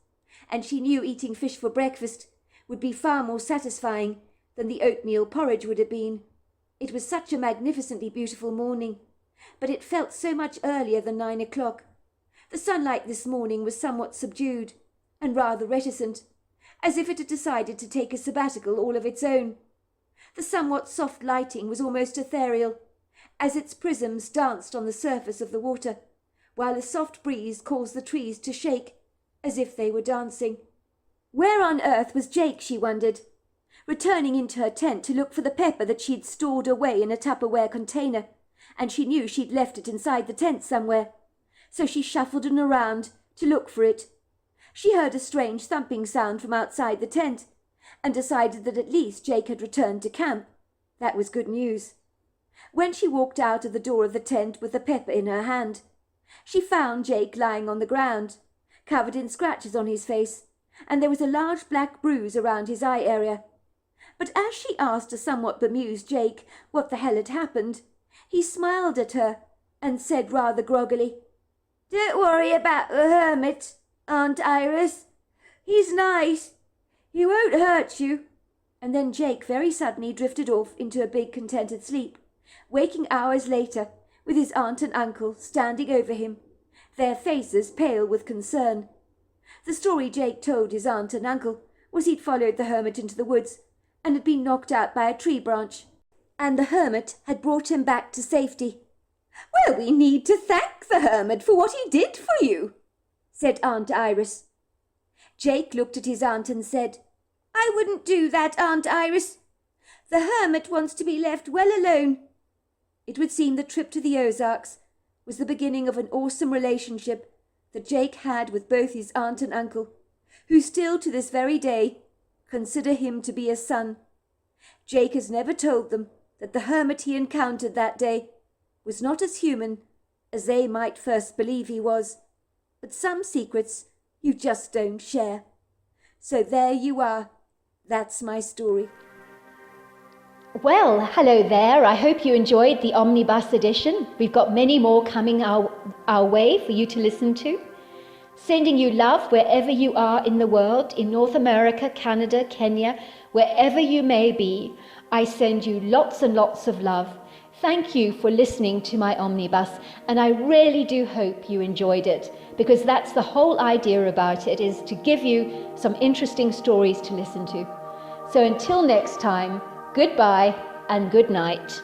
and she knew eating fish for breakfast would be far more satisfying than the oatmeal porridge would have been. It was such a magnificently beautiful morning, but it felt so much earlier than 9 o'clock. The sunlight this morning was somewhat subdued and rather reticent, as if it had decided to take a sabbatical all of its own. The somewhat soft lighting was almost ethereal, as its prisms danced on the surface of the water, while a soft breeze caused the trees to shake, as if they were dancing. Where on earth was Jake, she wondered, returning into her tent to look for the pepper that she'd stored away in a Tupperware container, and she knew she'd left it inside the tent somewhere. So she shuffled around to look for it. She heard a strange thumping sound from outside the tent, and decided that at least Jake had returned to camp. That was good news. When she walked out of the door of the tent with the pepper in her hand, she found Jake lying on the ground, covered in scratches on his face, and there was a large black bruise around his eye area. But as she asked a somewhat bemused Jake what the hell had happened, he smiled at her and said rather groggily, "Don't worry about the hermit, Aunt Iris. He's nice. He won't hurt you." And then Jake very suddenly drifted off into a big contented sleep, waking hours later with his aunt and uncle standing over him, their faces pale with concern. The story Jake told his aunt and uncle was he'd followed the hermit into the woods and had been knocked out by a tree branch, and the hermit had brought him back to safety. "Well, we need to thank the hermit for what he did for you," said Aunt Iris. Jake looked at his aunt and said, "I wouldn't do that, Aunt Iris. The hermit wants to be left well alone." It would seem the trip to the Ozarks was the beginning of an awesome relationship that Jake had with both his aunt and uncle, who still to this very day consider him to be a son. Jake has never told them that the hermit he encountered that day was not as human as they might first believe he was, but some secrets you just don't share. So there you are. That's my story. Well, hello there. I hope you enjoyed the Omnibus edition. We've got many more coming our way for you to listen to. Sending you love wherever you are in the world, in North America, Canada, Kenya, wherever you may be. I send you lots and lots of love. Thank you for listening to my Omnibus, and I really do hope you enjoyed it, because that's the whole idea about it, is to give you some interesting stories to listen to. So until next time, goodbye and good night.